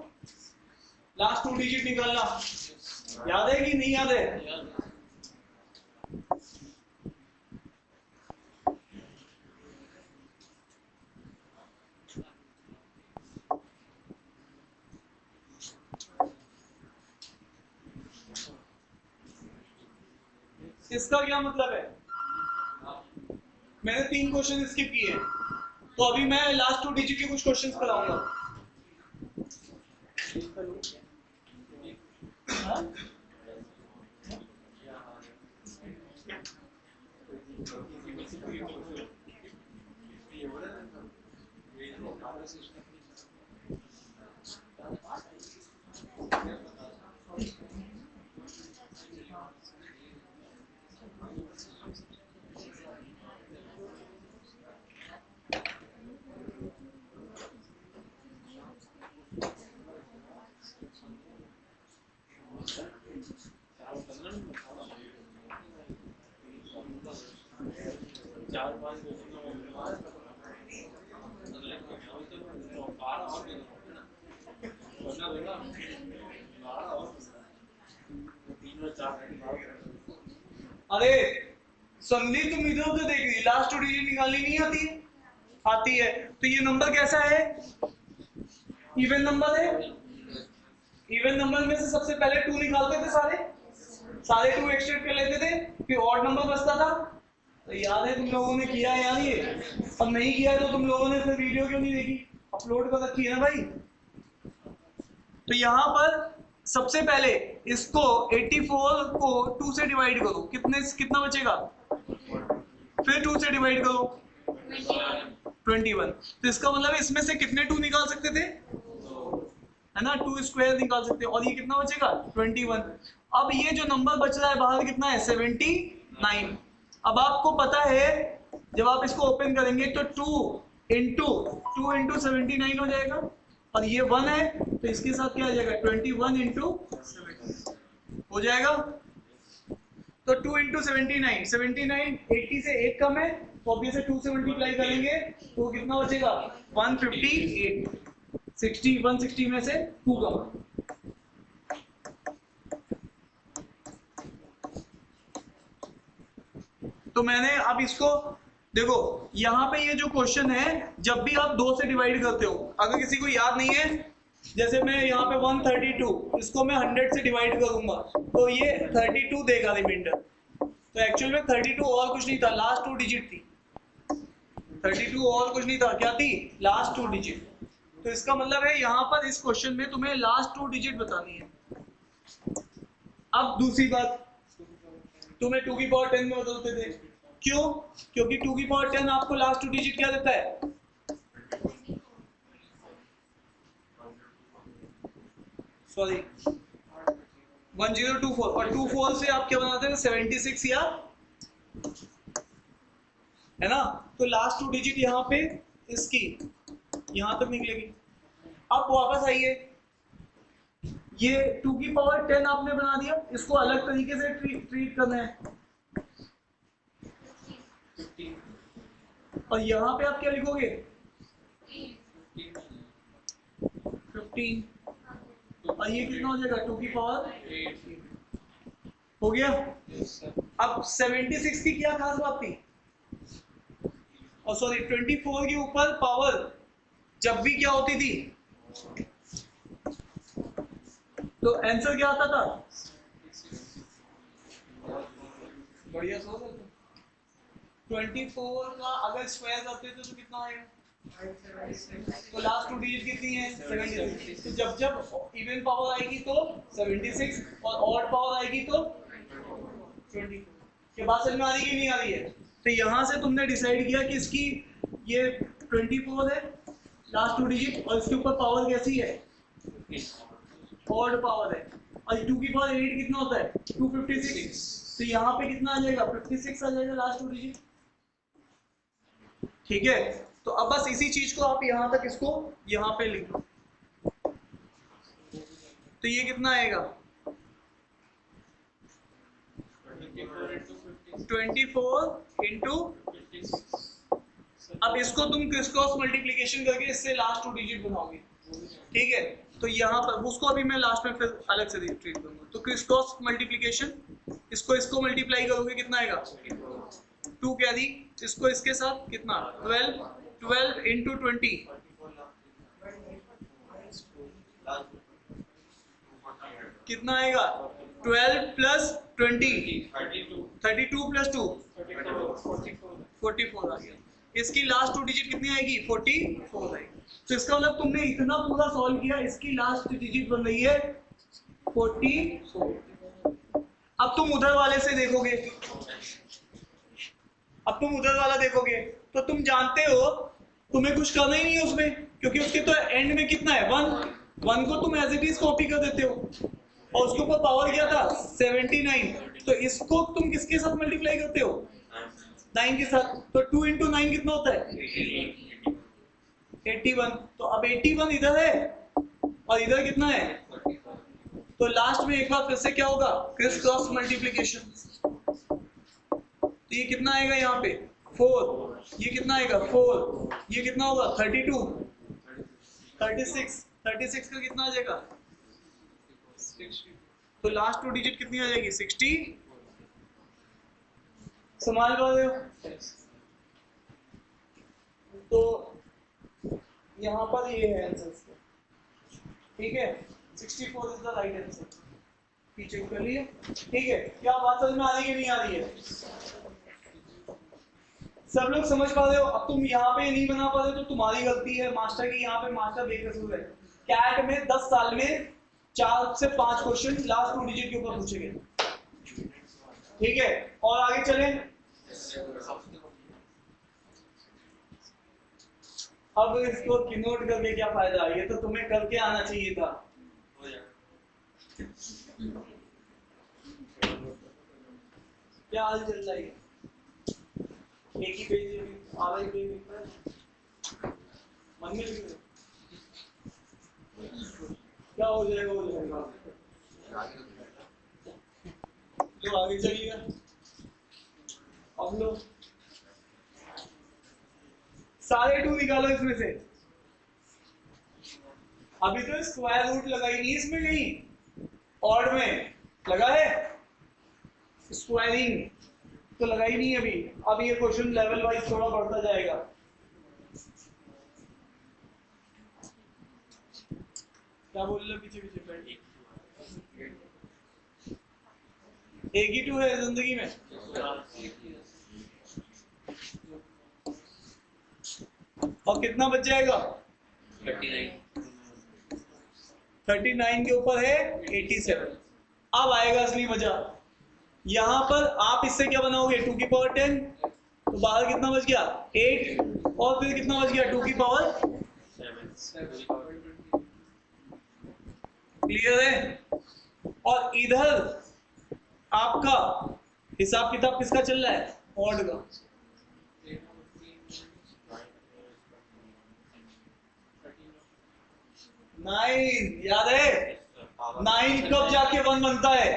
Speaker 1: लास्ट 2 डिजिट निकालना याद है कि नहीं याद है? इसका क्या मतलब है मैंने 3 क्वेश्चन स्किप किए तो अभी मैं लास्ट 2 डिजिट के कुछ क्वेश्चंस कराऊंगा। अरे सन्नी तुम इधर उधर देख रही, लास्ट टू डिजिट निकालनी नहीं आती है? आती है। तो ये नंबर कैसा है? इवन नंबर है। इवन नंबर में से सबसे पहले 2 निकालते थे, सारे 2 एक्सट्रैक्ट कर लेते थे, फिर ऑड नंबर बचता था। तो याद है तुम लोगों ने किया है यार ये? अब नहीं किया है तो तुम लोगों ने फिर वीडियो क्यों नहीं देखी? अपलोड कर रखी है ना भाई। तो यहाँ पर सबसे पहले इसको 84 को 2 से डिवाइड करो, कितना बचेगा? फिर 2 से डिवाइड करो 21। तो इसका मतलब इसमें से कितने 2 निकाल सकते थे? है ना, 2 स्क्वायर निकाल सकते हैं। और ये कितना बचेगा? 21। अब ये जो नंबर बच रहा है बाहर कितना है? 79। अब आपको पता है जब आप इसको ओपन करेंगे तो 2 इंटू 79 हो जाएगा, और ये 1 है तो इसके साथ क्या आ जाएगा? 21 इंटू 7 हो जाएगा। तो 2 इंटू 79 80 से 1 कम है, तो ऑब्वियसली 2 से मल्टीप्लाई करेंगे तो कितना बचेगा? 158। 160 में से 2 कम। तो मैंने अब इसको देखो, यहाँ पे ये जो क्वेश्चन है, जब भी आप 2 से डिवाइड करते हो, अगर किसी को याद नहीं है, जैसे मैं यहाँ पे 132 इसको मैं 100 से डिवाइड करूंगा तो ये 32 देगा रिमाइंडर। तो एक्चुअल में 32 और कुछ नहीं था, लास्ट 2 डिजिट थी। 32 और कुछ नहीं था, क्या थी? Last 2 digit. तो इसका मतलब है यहाँ पर इस क्वेश्चन में तुम्हें लास्ट 2 डिजिट बतानी है। अब दूसरी बात, तुम्हें 2 की पावर 10 में बदलते थे, क्यों? क्योंकि 2 की पावर 10 आपको लास्ट 2 डिजिट क्या देता है? सॉरी 1024, और 24 से आप क्या बनाते हैं? 76 या, है ना? तो लास्ट 2 डिजिट यहाँ पे इसकी यहाँ तक निकलेगी। अब वापस आइए, ये 2 की पावर 10 आपने बना दिया, इसको अलग तरीके से ट्रीट करना है। और यहाँ पे आप क्या लिखोगे? 15। और ये कितना हो जाएगा? 2 की पावर 8 हो गया। अब 76 की क्या खास बात थी? और सॉरी 24 के ऊपर पावर जब भी क्या होती थी तो आंसर क्या आता था? बढ़िया सोच। 24 का अगर स्क्वायर करते थे तो कितना आएगा? तो लास्ट 2 डिजिट कितनी है? 76। तो जब इवन पावर आएगी तो 76 और ऑड पावर आएगी तो 24। ये बात समझ में आ रही कि नहीं आ रही है? तो यहाँ से तुमने डिसाइड किया कि इसकी ये 24 है लास्ट 2 डिजिट, और इसके ऊपर पावर कैसी है? ऑड पावर है। और 2 की पावर 8 कितना होता है? 256। तो यहाँ पे कितना आ जाएगा? 56 आ जाएगा लास्ट 2 डिजिट। ठीक है, तो अब बस इसी चीज को आप यहाँ तक इसको यहाँ पे लिख लो। तो ये कितना आएगा? 24 इंटू। अब इसको तुम क्रिस क्रॉस मल्टीप्लीकेशन करके इससे लास्ट 2 डिजिट बनाओगे। ठीक है, तो यहाँ पर उसको अभी मैं लास्ट में फिर अलग से ट्रीट करूंगा। तो क्रिस क्रॉस मल्टीप्लीकेशन, इसको मल्टीप्लाई करोगे कितना आएगा? 2 कैरी, इसको इसके साथ कितना? 12 इंटू 20 कितना आएगा? 12 प्लस 20 32 प्लस 2 44 आ गया। इसकी लास्ट 2 डिजिट कितनी आएगी? 44 आएगी। तो इसका मतलब तुमने इतना पूरा सॉल्व किया, इसकी लास्ट डिजिट बन रही है 44। अब तुम उधर वाले से देखोगे, अब तुम उधर वाला देखोगे तो तुम जानते हो तुम्हें कुछ करना ही नहीं है उसमें, क्योंकि उसके तो एंड में कितना है 1 को तुम एज इट इज कॉपी कर देते हो और उसके ऊपर पावर क्या था 79, तो इसको तुम किसके साथ मल्टीप्लाई करते हो 9 के साथ, तो 2 into 9 कितना होता है 81। तो अब 81 इधर है और इधर कितना है, तो लास्ट में एक बार फिर से क्या होगा क्रिस क्रॉस मल्टीप्लिकेशन। तो ये कितना आएगा यहाँ पे 4, ये कितना आएगा 4, ये कितना होगा 32, 36 का कितना आ जाएगा, तो लास्ट 2 डिजिट कितनी आ जाएगी 60। संभाल पा रहे हो? तो यहाँ पर ये है आंसर, ठीक है 64 इज द राइट आंसर। पीछे कर लिए, ठीक है। क्या बात समझ में आ रही है नहीं आ रही है? सब लोग समझ पा रहे हो? अब तुम यहाँ पे नहीं बना पा रहे तो तुम्हारी गलती है, मास्टर की यहाँ पे मास्टर बेकसूर है। कैट में 10 साल में 4 से 5 क्वेश्चन लास्ट 2 डिजिट के ऊपर पूछे गए, ठीक है। और आगे चलें। अब इसको नोट करके क्या फायदा, ये तो तुम्हें करके आना चाहिए था। क्या हाल चल रहा है? एक ही पेज आधा ही पेज लिखता है, मन में लिख क्या हो जाएगा तो आगे चलिएगा। अब लो सारे 2 निकालो इसमें से। अभी तो स्क्वायर रूट लगाई नहीं इसमें, नहीं ऑड में लगा है, स्क्वायरिंग तो लगाई नहीं अभी। अब ये क्वेश्चन लेवल वाइज थोड़ा बढ़ता जाएगा। क्या बोल रहे पीछे पीछे फ्रेंड? एक ही 2 है जिंदगी में। और कितना बच जाएगा 39 के ऊपर है 87। अब आएगा असली मजा। यहां पर आप इससे क्या बनाओगे 2 की पावर 10, तो बाहर कितना बच गया 8, और फिर कितना बच गया 2 की पावर 7। क्लियर है? और इधर आपका हिसाब किताब किसका चल रहा है ऑड का। 9 याद है? 9 कब जाके 1 बनता है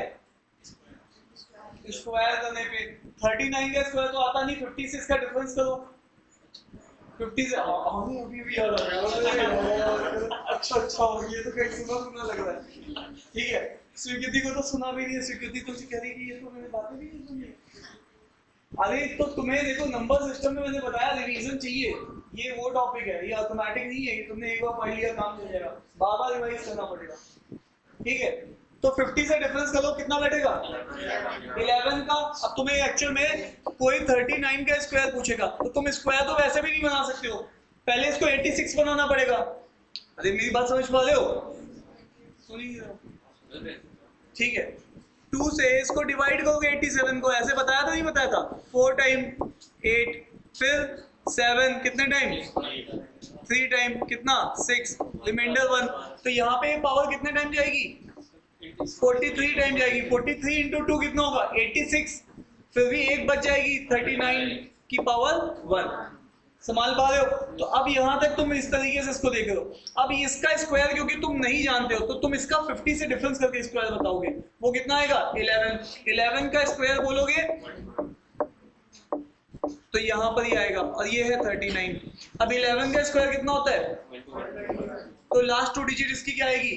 Speaker 1: स्क्वायर करने पे। 39 का स्क्वायर तो आता नहीं, 56 का डिफरेंस करो 50 से। अभी भी याद आ रहा है। अच्छा ये तो कहीं सुना लग रहा है, ठीक है। स्वीकृति को तो सुना भी नहीं है, स्वीकृति तो कह रही कि ये तो मैंने बातें भी नहीं सुनी। अरे तो तुम्हें देखो नंबर सिस्टम में मैंने बताया रिवीजन चाहिए, ये वो टॉपिक है, ये ऑटोमेटिक नहीं है कि तुमने एक बार पढ़ लिया काम चल जाएगा, बार-बार रिवाइज करना पड़ेगा, ठीक है। तो 50 से डिफरेंस करो कितना बैठेगा 11 का। अब तुम्हें एक्चुअल में कोई 39 का स्क्वायर पूछेगा तो तुम स्क्वायर तो वैसे भी नहीं बना सकते हो, पहले इसको 86 बनाना पड़ेगा। अरे मेरी बात समझ पा रहे हो? सुनिए, ठीक है। 2 से इसको डिवाइड करोगे 87 को, ऐसे बताया था नहीं बताया था 4 टाइम 8 फिर 7 कितने टाइम 3 टाइम कितना 6 रिमाइंडर 1। तो यहाँ पे पावर कितने टाइम जाएगी 43 टाइम जाएगी। 43 इंटू 2 कितना होगा 86, फिर भी एक बच जाएगी 39 की पावर 1। संभाल पा रहे हो? तो अब यहाँ तक तुम इस तरीके से इसको देख रहे हो। अब इसका स्क्वायर क्योंकि तुम नहीं जानते हो तो तुम इसका 50 से डिफरेंस करके स्क्वायर बताओगे, वो कितना आएगा 11 का स्क्वायर बोलोगे तो यहाँ पर ही आएगा, और ये है 39। अब 11 का स्क्वायर कितना होता है, तो लास्ट 2 डिजिट इसकी क्या आएगी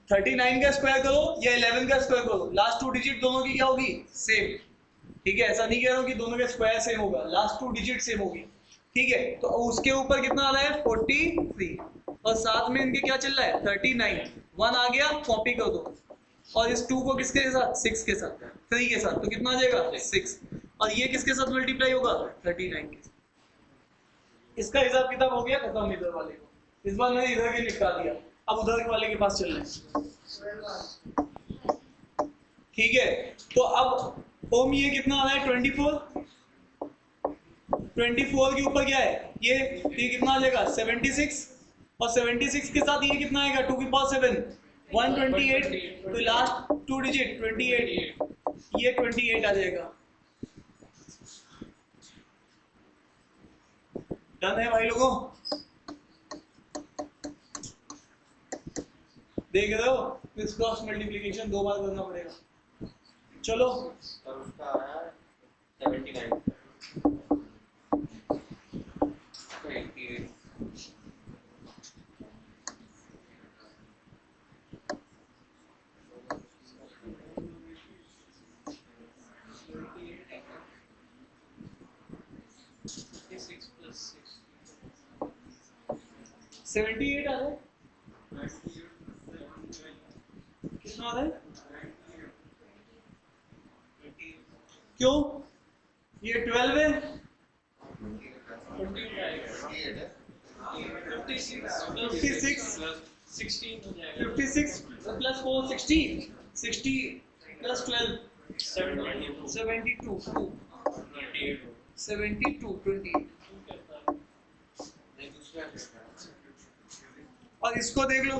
Speaker 1: 39 का स्क्वायर करो या 11 का स्क्वायर करो, लास्ट 2 डिजिट दोनों की क्या होगी सेम, ठीक है। ऐसा नहीं कह रहा हूँ कि दोनों का स्क्वायर सेम होगा, लास्ट 2 डिजिट सेम होगी, ठीक है। तो उसके ऊपर कितना आ रहा है 43 और साथ में इनके क्या चल रहा है 39, 1 आ गया कॉपी कर दो, और इस 2 को किसके साथ 6 के साथ 3 के साथ, तो कितना आ जाएगा 6, और ये किसके साथ मल्टीप्लाई होगा 39 के साथ। इसका हिसाब किताब हो गया खत्म इधर वाले को, इस बार मैंने इधर के निपटा दिया, अब उधर वाले के पास चल रहे हैं, ठीक है। तो अब ओम ये कितना आ रहा है 24, 24 के ऊपर क्या है ये कितना आ जाएगा 76, और 76 के साथ ये कितना आएगा 2 की पावर 7 128, तो लास्ट 2 डिजिट 28, ये 28 आ जाएगा। डन है भाई लोगों, देख रहे हो इस क्रॉस मल्टीप्लिकेशन 2 बार करना पड़ेगा। चलो
Speaker 2: और उसका आया 79 28
Speaker 1: 78 आ रहा है, कितना आ रहा है, क्यों ये 12 है, 56 प्लस 4 60, 60 प्लस 12 72 72 28, और इसको देख लो,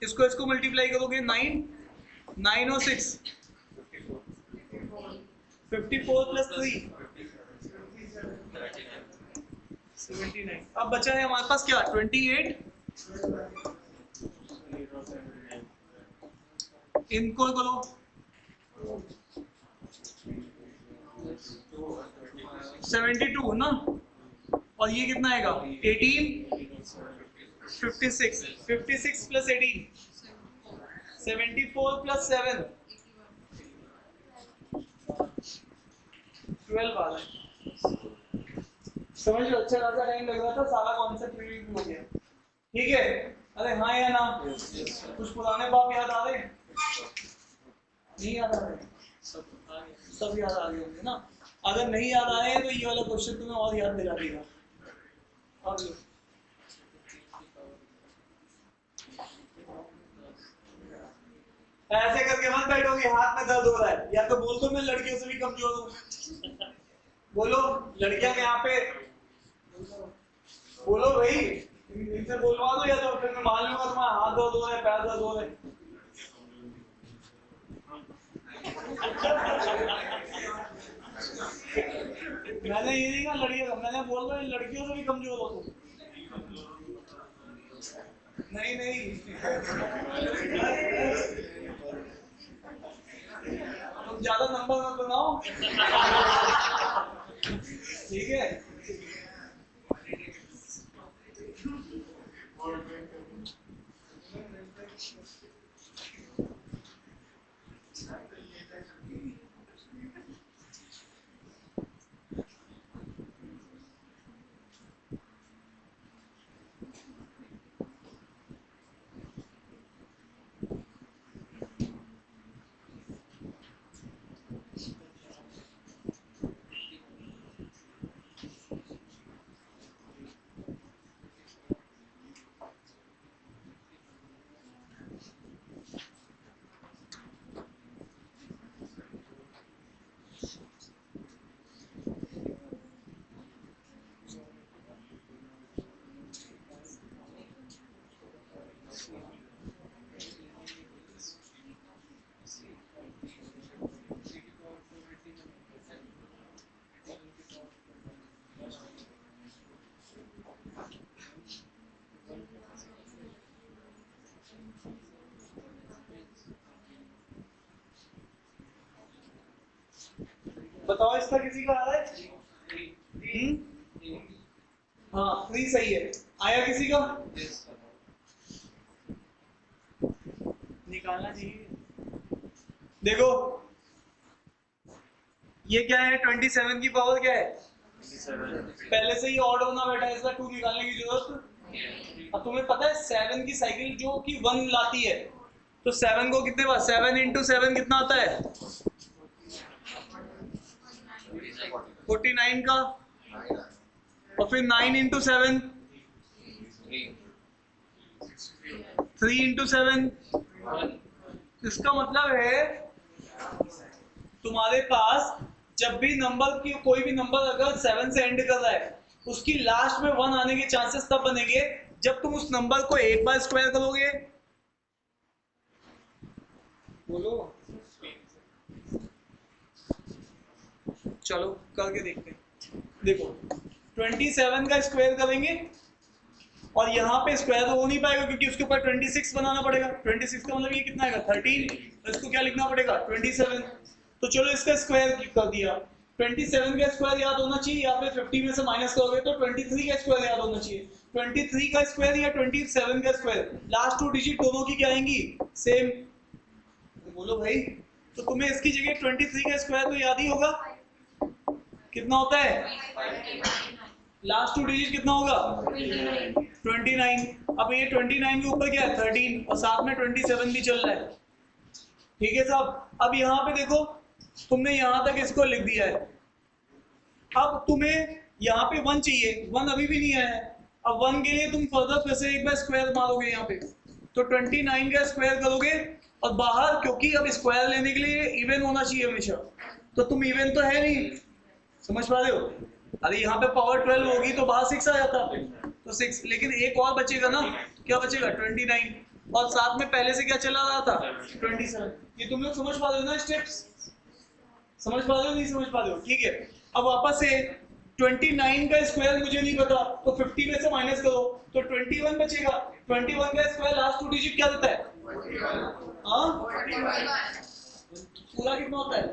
Speaker 1: इसको मल्टीप्लाई करोगे 9 और 6 54 प्लस 3 79। अब बचा है हमारे पास क्या 28, इनको करो 72 ना, और ये कितना आएगा 18 56 प्लस 18 74 प्लस 7 12 आ रहा है। समझ लो, अच्छा खासा टाइम लग रहा था, सारा कॉन्सेप्ट रिवील हो गया। ठीक है, अरे हाँ या ना, कुछ पुराने बाप याद आ रहे, नहीं याद आ रहे, सब याद आ गए होंगे ना। अगर नहीं याद आ रहे हैं तो ये वाला क्वेश्चन तुम्हें और याद दिला देगा। और ऐसे करके मत बैठोगे, हाथ में दर्द हो रहा है, या तो बोल दो मैं लड़कियों से भी कमजोर हूँ, बोलो लड़कियां यहाँ पे, बोलो भाई, इनसे बोलवा दो, या तो फिर मैं मान लूंगा तुम्हारा हाथ दर्द हो रहा है, पैर दर्द हो रहा है। मैंने ये नहीं कहा लड़कियों, मैंने बोल रहा लड़कियों से भी कमजोर हो तुम। नहीं तुम ज्यादा नंबर मत बनाओ, ठीक है। बताओ इसका किसी का आ रहा है? हाँ 3 सही है, आया किसी का? निकालना चाहिए। देखो ये क्या है, 27 की पावर क्या है, पहले से ही ऑड होना बैठा है, इसका 2 निकालने की जरूरत। अब तुम्हें पता है 7 की साइकिल जो कि 1 लाती है, तो 7 को कितने बार, 7 into 7 कितना आता है 49 का, और फिर 9 into 7 3 into 7, इसका मतलब है तुम्हारे पास जब भी नंबर की कोई भी नंबर अगर 7 से एंड कर रहा है, उसकी लास्ट में 1 आने के चांसेस तब बनेंगे जब तुम उस नंबर को एक बार स्क्वायर करोगे। बोलो, चलो करके देखते हैं। देखो 27 का स्क्वायर करेंगे और यहाँ पे स्क्वायर तो हो नहीं पाएगा क्योंकि उसके ऊपर 26 बनाना पड़ेगा। 26 का मतलब ये कितना आएगा 13, तो इसको क्या लिखना पड़ेगा 27। तो चलो इसका स्क्वायर कर दिया। 27 का स्क्वायर याद होना चाहिए, या फिर 50 में से माइनस करोगे तो 23 का स्क्वायर याद होना चाहिए। 23 का स्क्वायर या 27 का स्क्वायर, लास्ट 2 डिजिट दोनों की क्या आएंगी सेम। तो बोलो भाई, तो तुम्हें इसकी जगह 23 का स्क्वायर तो याद ही होगा, कितना होता है लास्ट 2 डिजिट कितना होगा 29। अब ये 29 के ऊपर क्या है 13 और साथ में 27 भी चल रहा है। ठीक है साहब, अब यहाँ पे देखो तुमने यहाँ तक इसको लिख दिया है। अब तुम्हें यहाँ पे 1 चाहिए, 1 अभी भी नहीं आया है। अब 1 के लिए तुम फर्दर फिर से एक बार स्क्वायर मारोगे यहाँ पे, तो 29 का स्क्वायर करोगे और बाहर, क्योंकि अब स्क्वायर लेने के लिए इवन होना चाहिए हमेशा, तो तुम इवन तो है नहीं, समझ पा रहे हो। अरे यहाँ पे पावर 12 होगी तो बाहर 6 आ जाता, तो 6, लेकिन एक और बचेगा ना, क्या बचेगा 29, और साथ में पहले से क्या चला रहा था 27। ये तुम लोग समझ पा रहे हो ना स्टेप्स, समझ पा रहे हो नहीं समझ पा रहे हो। ठीक है, अब वापस से 29 का स्क्वायर मुझे नहीं पता, तो 50 में से माइनस करो तो 21 बचेगा। 21 का स्क्वायर लास्ट 2 डिजिट क्या देता है, हाँ पूरा कितना होता है।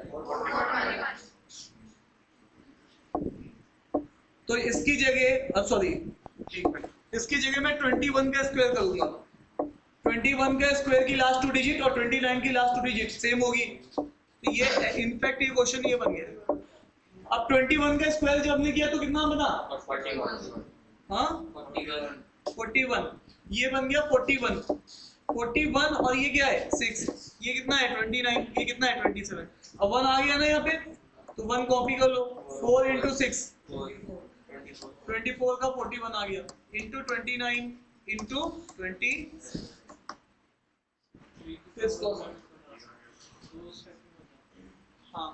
Speaker 1: तो इसकी जगह सॉरी इसकी जगह मैं 21 का स्क्वायर करूंगा। 21 का स्क्वायर की लास्ट 2 डिजिट और 29 की लास्ट 2 डिजिट सेम होगी, तो ये इनफैक्ट ये क्वेश्चन ये बन गया। अब 21 का स्क्वायर जब हमने किया तो कितना बना, हाँ 41, ये बन गया 41 और ये क्या है 6, ये कितना है 29, ये कितना है 27। अब 1 आ गया ना यहाँ पे, तो 1 कॉपी कर लो, 4 into 6 24 का 41 आ गया, इंटू 29 इंटू 20। हाँ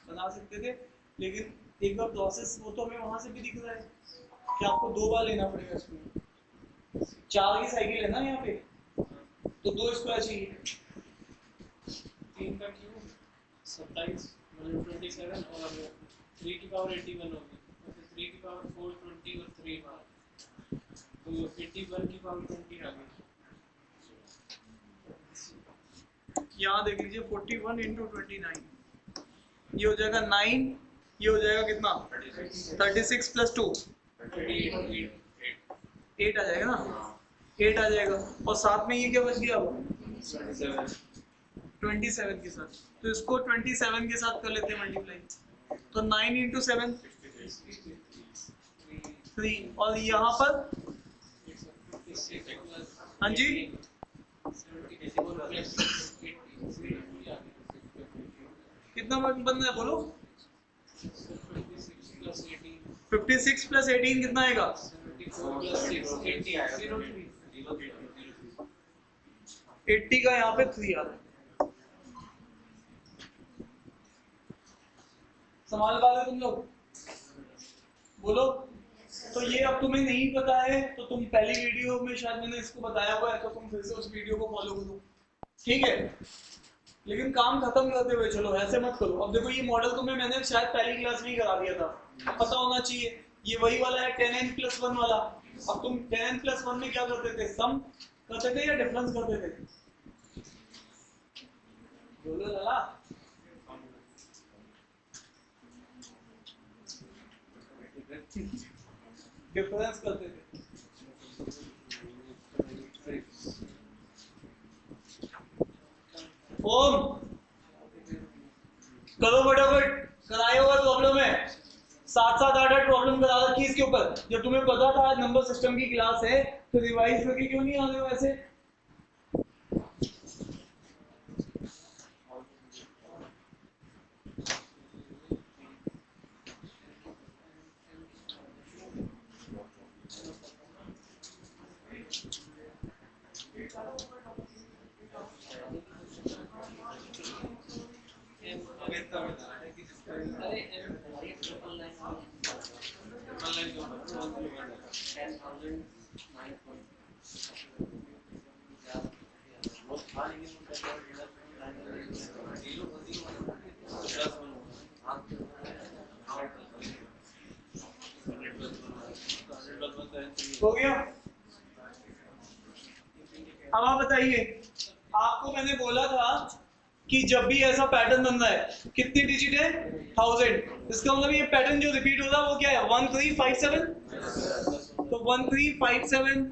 Speaker 1: बना सकते थे, लेकिन एक बार प्रोसेस वो तो हमें वहां से भी दिख रहा है कि आपको 2 बार लेना पड़ेगा इसमें। 4 की साइकिल है ना यहाँ पे, तो 2 स्क्वायर चाहिए।
Speaker 2: 3 का क्यूब 27 मतलब 27 और 3 की पावर 81 होगी, तो फिर 3 की पावर 420 और 3 बार, तो 81 की पावर 20 आ गई।
Speaker 1: यहाँ देख लीजिए 41 इंटू 29, ये हो जाएगा 9, ये हो जाएगा कितना 36 प्लस 2 8 आ जाएगा ना, 8 आ जाएगा, और साथ में ये क्या बच गया अब 27 के साथ, तो इसको 27 के साथ कर लेते हैं मल्टीप्लाई, तो 9 इंटू 7 3, और यहाँ पर हाँ जी कितना बन रहा है बोलो, 56 प्लस 18 कितना आएगा 80 का यहाँ पे 3 आ रहा है। संभाल पा रहे तुम लोग, बोलो। तो ये अब तुम्हें नहीं पता है तो तुम पहली वीडियो में शायद मैंने इसको बताया हुआ है, तो तुम फिर से उस वीडियो को फॉलो करो, ठीक है। लेकिन काम खत्म करते हुए चलो, ऐसे मत करो। अब देखो ये मॉडल तुम्हें मैंने शायद पहली क्लास में ही करा दिया था, पता होना चाहिए। ये वही वाला है 10n+1 वाला। अब तुम 10n+1 में क्या करते थे, सम करते थे या डिफरेंस करते थे, बोलो लाला। डिफरेंस करते थे। ओम करो फटाफट, कराए हुआ प्रॉब्लम है, 7-8 प्रॉब्लम करा रखी इसके ऊपर। जब तुम्हें पता था आज नंबर सिस्टम की क्लास है तो रिवाइज करके क्यों नहीं आ रहे हो ऐसे।
Speaker 2: अरे ट्रिपल लाइन के ऊपर 10,000 माइनस 1
Speaker 1: हो गया। अब आप बताइए, आपको मैंने बोला था कि जब भी ऐसा पैटर्न बन रहा है, कितनी डिजिट है 1000, इसका मतलब ये पैटर्न जो रिपीट हो रहा है वो क्या है 1357। तो 1357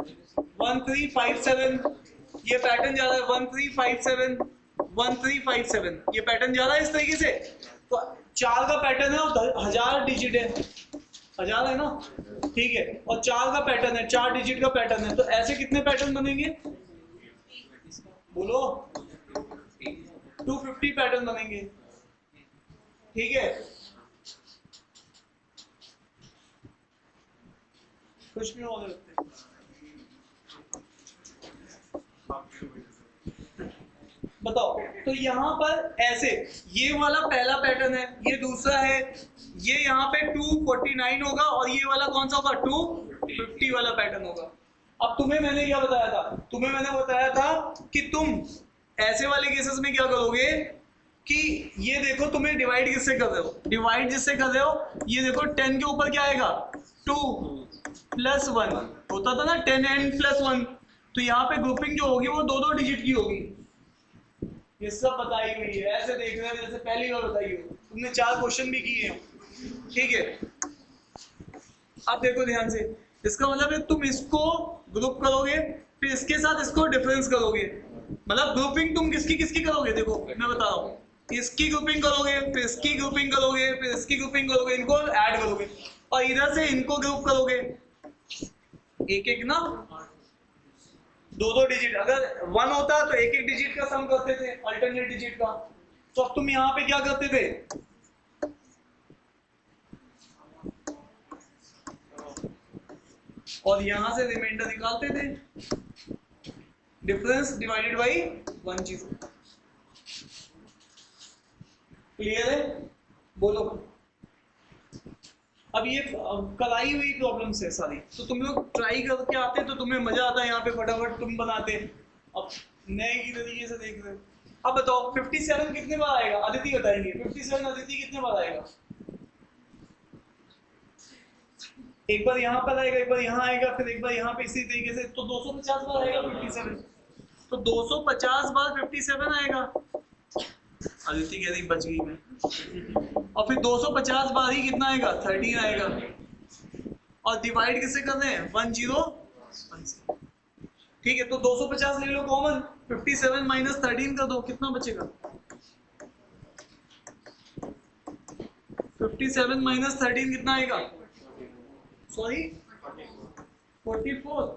Speaker 1: 1357 ये पैटर्न जा रहा है 1357 1357 ये पैटर्न जा रहा है इस तरीके से। तो 4 का पैटर्न है और 1000 डिजिट है, 1000 है ना, ठीक है, और 4 का पैटर्न है, 4 डिजिट का पैटर्न है। तो ऐसे कितने पैटर्न बनेंगे बोलो? 250 पैटर्न बनेंगे, ठीक है। कुछ नहीं होने लगते। बताओ, तो यहाँ पर ऐसे ये वाला पहला पैटर्न है, ये दूसरा है, ये यहाँ पे 249 होगा और ये वाला कौन सा होगा 250 वाला पैटर्न होगा। अब तुम्हें मैंने क्या बताया था? तुम्हें मैंने बताया था कि तुम ऐसे वाले केसेस में क्या करोगे कि ये देखो तुम्हें डिवाइड किससे कर रहे हो, डिवाइड जिससे कर रहे हो, ये देखो 10 के ऊपर क्या आएगा 2 + 1 होता था ना, 10n + 1। तो यहाँ पे ग्रुपिंग जो होगी वो 2-2 डिजिट की होगी। ये सब बताई हुई है, ऐसे देख रहे हो जैसे पहली बार बताई हो, तुमने 4 क्वेश्चन भी किए हैं, ठीक है। अब देखो ध्यान से, इसका मतलब है तुम इसको ग्रुप करोगे, फिर इसके साथ इसको डिफरेंस करोगे। मतलब ग्रुपिंग तुम किसकी किसकी करोगे, देखो मैं बता रहा हूँ, इसकी ग्रुपिंग करोगे, फिर इसकी ग्रुपिंग करोगे, फिर इसकी ग्रुपिंग करोगे, इनको ऐड करोगे और इधर से इनको ग्रुप करोगे, एक एक ना 2-2 डिजिट। अगर 1 होता तो एक एक डिजिट का सम करते थे, अल्टरनेट डिजिट का। तो अब तुम यहाँ पे क्या करते थे, और यहां से रिमाइंडर निकालते थे, डिफरेंस डिवाइडेड बाई 10। क्लियर है? बोलो। अब ये कराई हुई प्रॉब्लम्स है सारी, तो तुम लोग ट्राई करके आते तो तुम्हें मजा आता है, यहाँ पे फटाफट तुम बनाते। अब नए की तरीके से देख रहे हो। अब बताओ 57 कितने बार आएगा, अदिति बताएंगे 57 अदिति कितने बार आएगा? एक बार यहाँ पर आएगा, एक बार यहाँ आएगा, फिर एक बार यहाँ पे इसी तरीके से, तो 250 बार आएगा 57। तो 250 बार 57 आएगा। अदिति कह रही बच गई मैं। और फिर 250 बार ही कितना आएगा 13 आएगा। और डिवाइड किससे कर रहे हैं 101 से, ठीक है। तो 250 ले लो कॉमन, 57 - 13 कर दो, कितना बचेगा 57 - 13 कितना आएगा, सॉरी 44,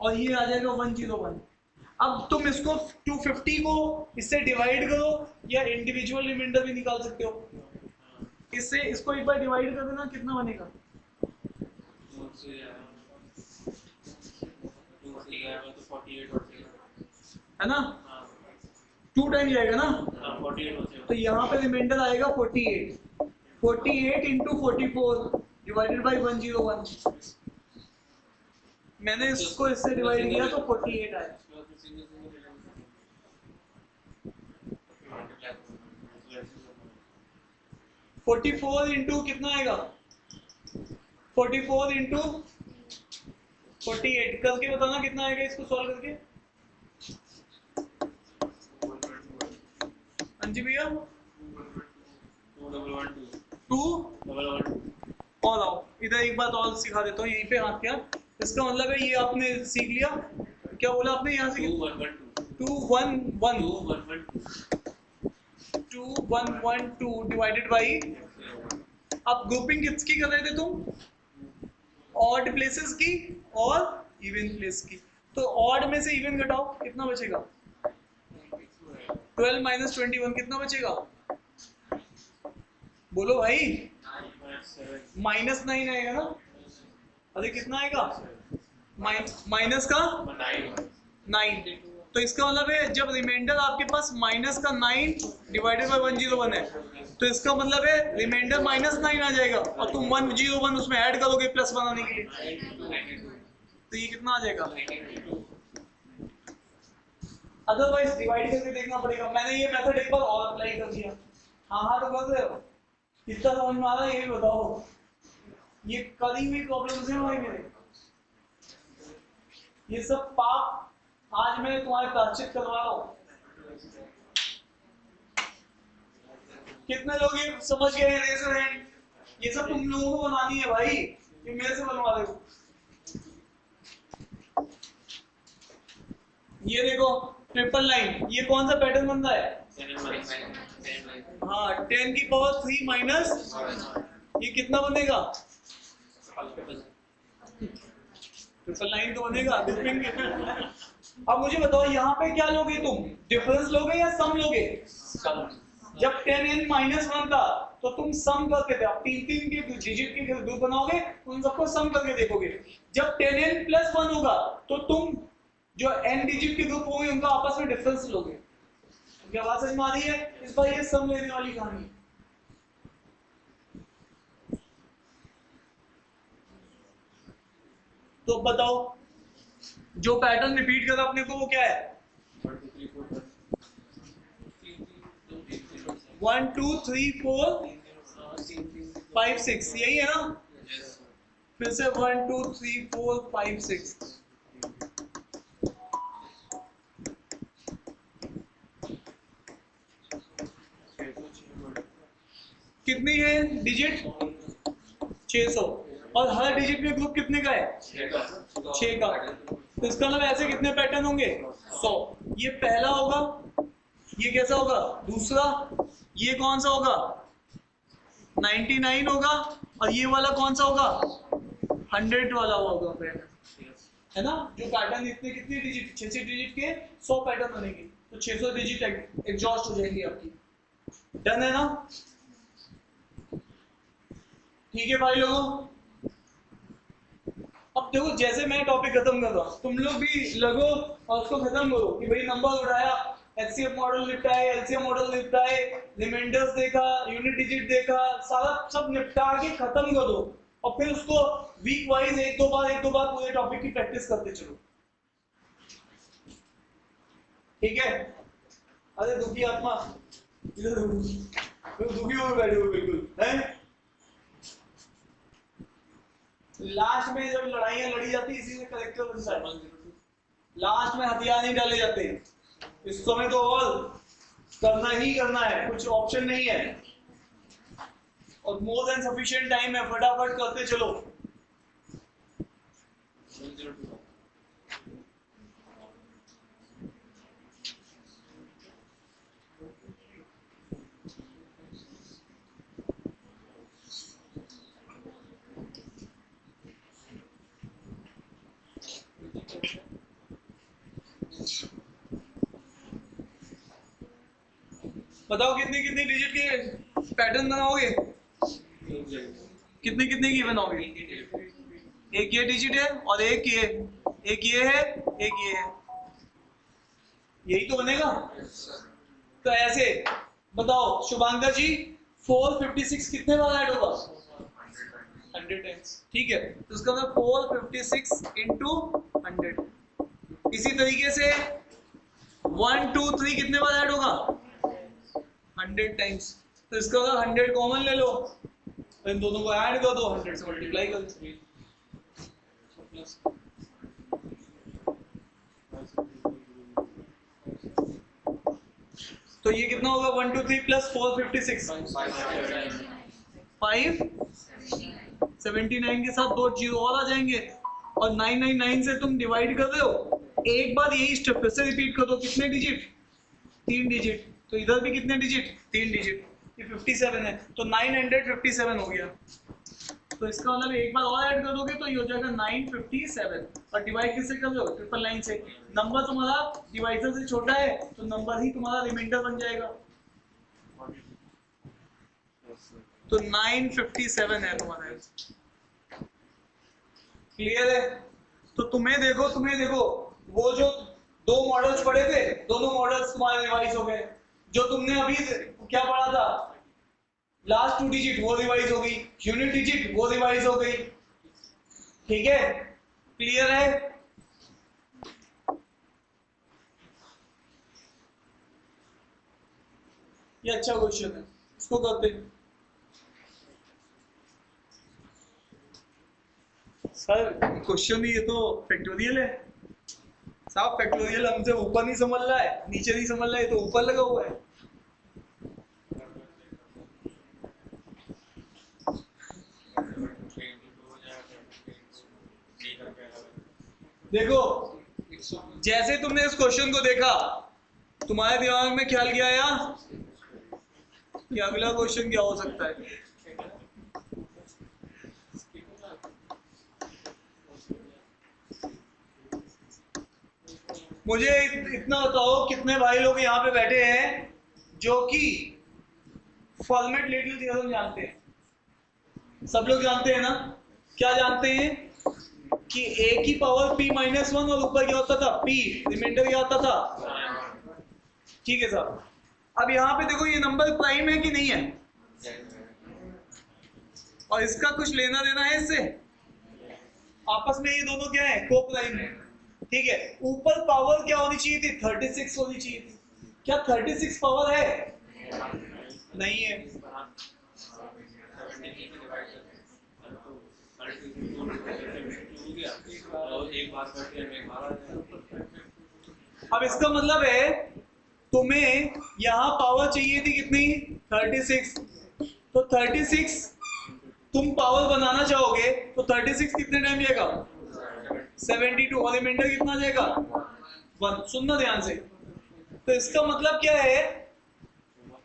Speaker 1: और ये आ जाएगा 101। अब तुम इसको 250 को इससे डिवाइड करो या इंडिविजुअल रिमाइंडर भी निकाल सकते हो। इससे इसको एक बार डिवाइड कर देना, कितना बनेगा, है ना, 2 टाइम जाएगा ना, तो यहाँ पे रिमाइंडर आएगा 48 × 44 डिवाइडेड बाई 101। मैंने इसको इससे डिवाइड किया तो 48 आया। 44 इंटू कितना आएगा, 44 इंटू 48 करके बताना कितना आएगा इसको सॉल्व करके। हाँ जी भैया 2 और आओ इधर, एक बात और सिखा देता हूँ यहीं पे हाथ क्या। इसका मतलब है ये आपने सीख लिया, क्या बोला आपने यहाँ से 2112 डिवाइडेड बाई। अब ग्रुपिंग किसकी कर रहे थे तुम, ऑड प्लेसेस की और इवन प्लेस की। तो ऑड में से इवन घटाओ, कितना बचेगा 12 - 21 कितना बचेगा, बोलो भाई, -9 आएगा ना। अरे कितना आएगा माइनस का 9, तो इसका मतलब है जब रिमाइंडर आपके पास माइनस का 9 डिवाइडेड बाय 101 है, तो इसका मतलब है रिमाइंडर -9 आ जाएगा और तुम 101 उसमें ऐड करोगे प्लस बनाने के लिए, तो ये कितना आ जाएगा? अदरवाइज डिवाइड करके देखना पड़ेगा। मैंने ये मेथड एक बार और अप्लाई कर दिया। हाँ तो कर रहे हो, कितना समझ में आ रहा है ये भी बताओ। ये करी हुई प्रॉब्लम्स हैं भाई मेरे, ये सब पाप आज मैं तुम्हारे प्राश्चित करवा रहा हूँ। कितने लोग ये समझ गए हैं? Raise your hand. ये सब तुम लोगों को बनानी है भाई, ये मेरे से बनवा रहे हो। ये देखो ट्रिपल लाइन, ये कौन सा पैटर्न बन रहा है? हाँ 10 की पावर 3 माइनस, ये कितना बनेगा? ट्रिपल लाइन तो बनेगा। अब मुझे बताओ यहाँ पे क्या लोगे तुम? डिफरेंस लोगे या सम लोगे? जब 10n -1 था तो तुम सम करके थे, अब 3 के डिजिट के ग्रुप बनाओगे, उन सबको सम करके देखोगे। जब 10n + 1 होगा तो तुम जो n डिजिट के ग्रुप होंगे उनका आपस में डिफरेंस लोगे। क्या बात समझ में आ रही है? इस बार ये सम लेने वाली कहानी है। तो बताओ जो पैटर्न रिपीट कर अपने को वो क्या है? 1 2 3 4 5 6, यही है ना? फिर से 1 2 3 4 5 6। कितनी है डिजिट? 600। और हर डिजिट में ग्रुप कितने का है? 6 का। तो इसका मतलब ऐसे कितने पैटर्न होंगे? 100। ये पहला होगा, ये कैसा होगा? दूसरा, ये कौन सा होगा? 99 होगा, और ये वाला कौन सा होगा? 100 वाला होगा पैटर्न, है ना? जो पैटर्न इतने कितने डिजिट, 6 डिजिट के 100 पैटर्न बनेंगे, तो 600 डिजिट एग्जॉस्ट हो जाएंगी आपकी। डन है ना? ठीक है भाई लोगों। अब देखो जैसे मैं टॉपिक खत्म कर रहा हूं, तुम लोग भी लगो और उसको खत्म करो कि भाई नंबर उठाया, एचसीएफ मॉडल निपटाए, एलसीएम मॉडल निपटाए, रिमाइंडर्स देखा, यूनिट डिजिट देखा, सारा सब निपटा के खत्म कर दो और फिर उसको वीक वाइज एक दो बार पूरे टॉपिक की प्रैक्टिस करते चलो। ठीक है? अरे दुखी आत्मा इधर दुखी हो बैठे हो बिल्कुल है। लास्ट में जब लड़ाइयां लड़ी जाती इसी से करेक्टर बनता है। लास्ट में हथियार नहीं डाले जाते। इस समय तो और करना ही करना है, कुछ ऑप्शन नहीं है और मोर देन सफिशिएंट टाइम है, फटाफट करते चलो। बताओ कितने कितने डिजिट के पैटर्न बनाओगे? कितने कितने की बनाओगे? एक ये डिजिट है और एक ये है, एक ये है, यही तो बनेगा। तो ऐसे बताओ शुभांकर जी 456 कितने बार ऐड होगा? 100 टाइम्स। ठीक है, तो उसका मतलब 456 into 100। इसी तरीके से 1 2 3 कितने बार ऐड होगा? 100 टाइम्स। तो इसका अगर 100 कॉमन ले लो, तो इन दोनों को ऐड कर दो, 100 से मल्टीप्लाई कर दो। तो ये कितना होगा? 1 2 3 प्लस 456 579 के साथ 2 जीरो और आ जाएंगे और 999 से तुम डिवाइड कर रहे हो। एक बार यही स्टेप फिर से रिपीट कर दो। कितने डिजिट? 3 डिजिट। तो इधर भी कितने डिजिट? 3 डिजिट। ये 57 है, तो 957 हो गया। तो इसका मतलब एक बार और ऐड कर दोगे तो ये हो जाएगा 957। और डिवाइड किससे कर दो? ट्रिपल लाइन से। नंबर तुम्हारा डिवाइजर से छोटा है तो नंबर ही तुम्हारा रिमाइंडर बन जाएगा। तो 957 है तुम्हारा। क्लियर है? तो तुम्हें देखो वो जो दो मॉडल्स पढ़े थे, दोनों मॉडल्स तुम्हारे रिवाइज हो गए। जो तुमने अभी क्या पढ़ा था, लास्ट 2 डिजिट वो रिवाइज हो गई, यूनिट डिजिट वो रिवाइज हो गई। ठीक है, क्लियर है? ये अच्छा क्वेश्चन है, इसको करते हैं। सर क्वेश्चन भी ये तो फैक्टोरियल है साहब, फैक्टोरियल हमसे ऊपर नहीं समझ रहा है, नीचे नहीं समझ रहा है, तो ऊपर लगा हुआ है। देखो जैसे तुमने इस क्वेश्चन को देखा, तुम्हारे दिमाग में ख्याल क्या आया कि अगला क्वेश्चन क्या हो सकता है? मुझे इतना बताओ, कितने भाई लोग यहाँ पे बैठे हैं जो कि फॉर्मेट लिटिल थ्योरम जानते हैं? सब लोग जानते हैं ना? क्या जानते हैं कि a की पावर p माइनस 1 और ऊपर क्या होता था p, रिमाइंडर क्या होता था? ठीक है साहब, अब यहाँ पे देखो ये नंबर प्राइम है कि नहीं है, और इसका कुछ लेना देना है इससे, आपस में ये दोनों क्या है, को प्राइम है। ठीक है, ऊपर पावर क्या होनी चाहिए थी, 36 होनी चाहिए थी। क्या 36 पावर है? नहीं है। अब इसका मतलब है तुम्हें यहाँ पावर चाहिए थी कितनी, 36। तो 36 तुम पावर बनाना चाहोगे तो 36 कितने टाइम जाएगा, 72, और रिमाइंडर कितना जाएगा, 1। सुनना ध्यान से, तो इसका मतलब क्या है,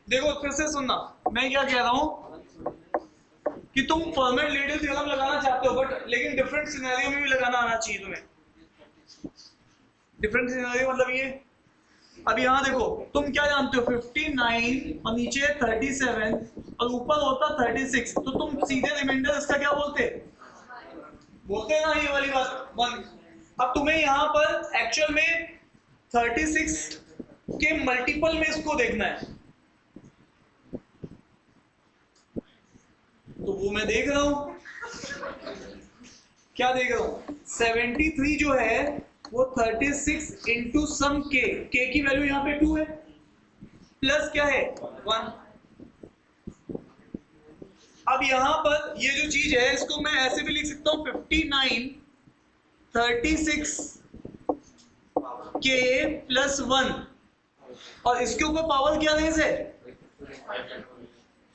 Speaker 1: देखो फिर से सुनना, मैं क्या कह रहा हूं कि तुम फॉर्मेट लिटिल थ्योरम लगाना चाहते हो, बट लेकिन डिफरेंट सिनेरियो में भी लगाना आना चाहिए तुम्हें। डिफरेंट सिनेरियो मतलब ये, अब यहाँ देखो तुम क्या जानते हो, 59 और नीचे 37 और ऊपर होता 36, तो तुम सीधे रिमाइंडर इसका क्या बोलते बोलते ना, ये वाली बात 1। अब तुम्हें यहाँ पर एक्चुअल में 36 के मल्टीपल में इसको देखना है, तो वो मैं देख रहा हूं। क्या देख रहा हूं, 73 जो है वो 36 इंटू सम के की वैल्यू यहाँ पे 2 है, प्लस क्या है 1। अब यहाँ पर ये जो चीज है इसको मैं ऐसे भी लिख सकता हूँ, 59 36 के प्लस 1, और इसके ऊपर पावर क्या रेज है,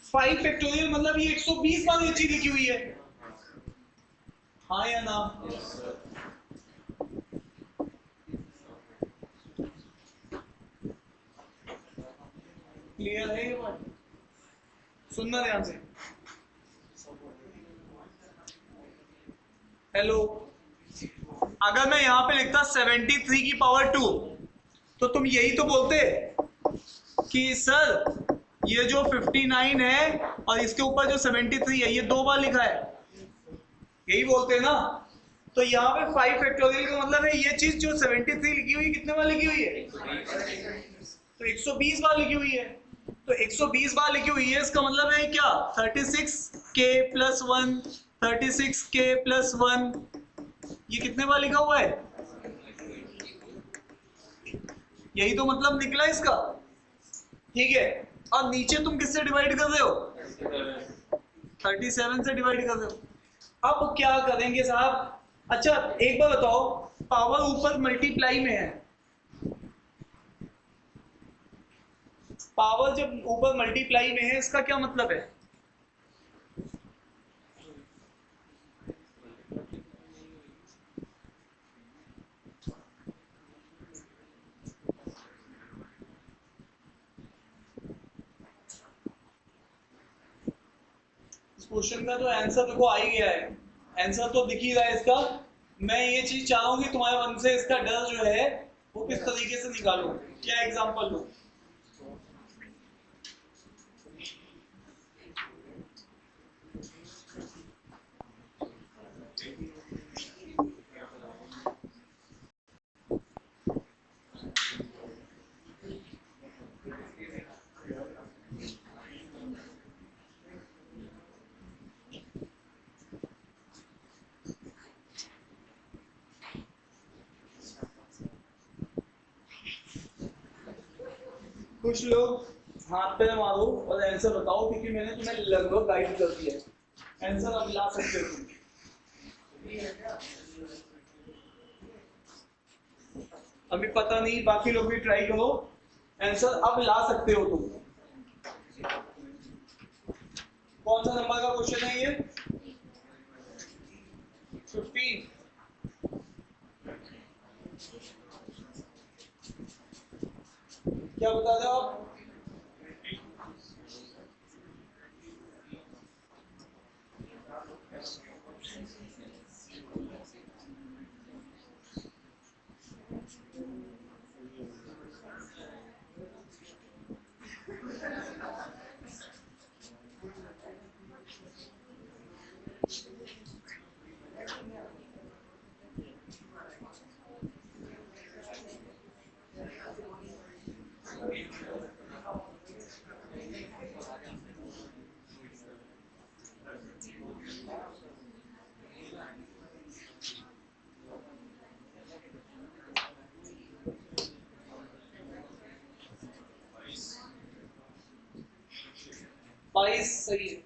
Speaker 1: 5 फैक्टोरियल, मतलब ये 120 बार ये चीज लिखी हुई है, हाँ या ना? क्लियर है ये बात? सुनना ध्यान से। हेलो, अगर मैं यहाँ पे लिखता 73 की पावर 2, तो तुम यही तो बोलते कि सर ये जो 59 है और इसके ऊपर जो 73 है ये 2 बार लिखा है, यही बोलते ना? तो यहाँ पे 5 फैक्टोरियल का मतलब है ये चीज जो 73 लिखी हुई कितने बार लिखी हुई है, तो 120 बार लिखी हुई है। तो 120 बार लिखी हुई है, इसका मतलब है क्या, 36 के प्लस 1, 36 के प्लस 1, ये कितने बार लिखा हुआ है, यही तो मतलब निकला इसका। ठीक है, और नीचे तुम किससे डिवाइड कर रहे हो, 37 से डिवाइड कर रहे हो। अब क्या करेंगे साहब, अच्छा एक बार बताओ, पावर ऊपर मल्टीप्लाई में है, पावर जब ऊपर मल्टीप्लाई में है इसका क्या मतलब है, क्वेश्चन का तो आंसर देखो आ ही गया है, आंसर तो दिख ही रहा है इसका। मैं ये चीज चाह रहा हूँ कि तुम्हारे मन से इसका डर जो है वो किस तरीके से निकालो। क्या एग्जांपल लो, कुछ लोग हाथ पे मारो और आंसर बताओ, क्योंकि मैंने तुम्हें लगभग गाइड कर दिया है। आंसर अब ला सकते हो तुम। अभी पता नहीं, बाकी लोग भी ट्राई करो, आंसर अब ला सकते हो तुम। कौन सा नंबर का क्वेश्चन है ये? 15। क्या बता रहे हो आप? बाईस सही है।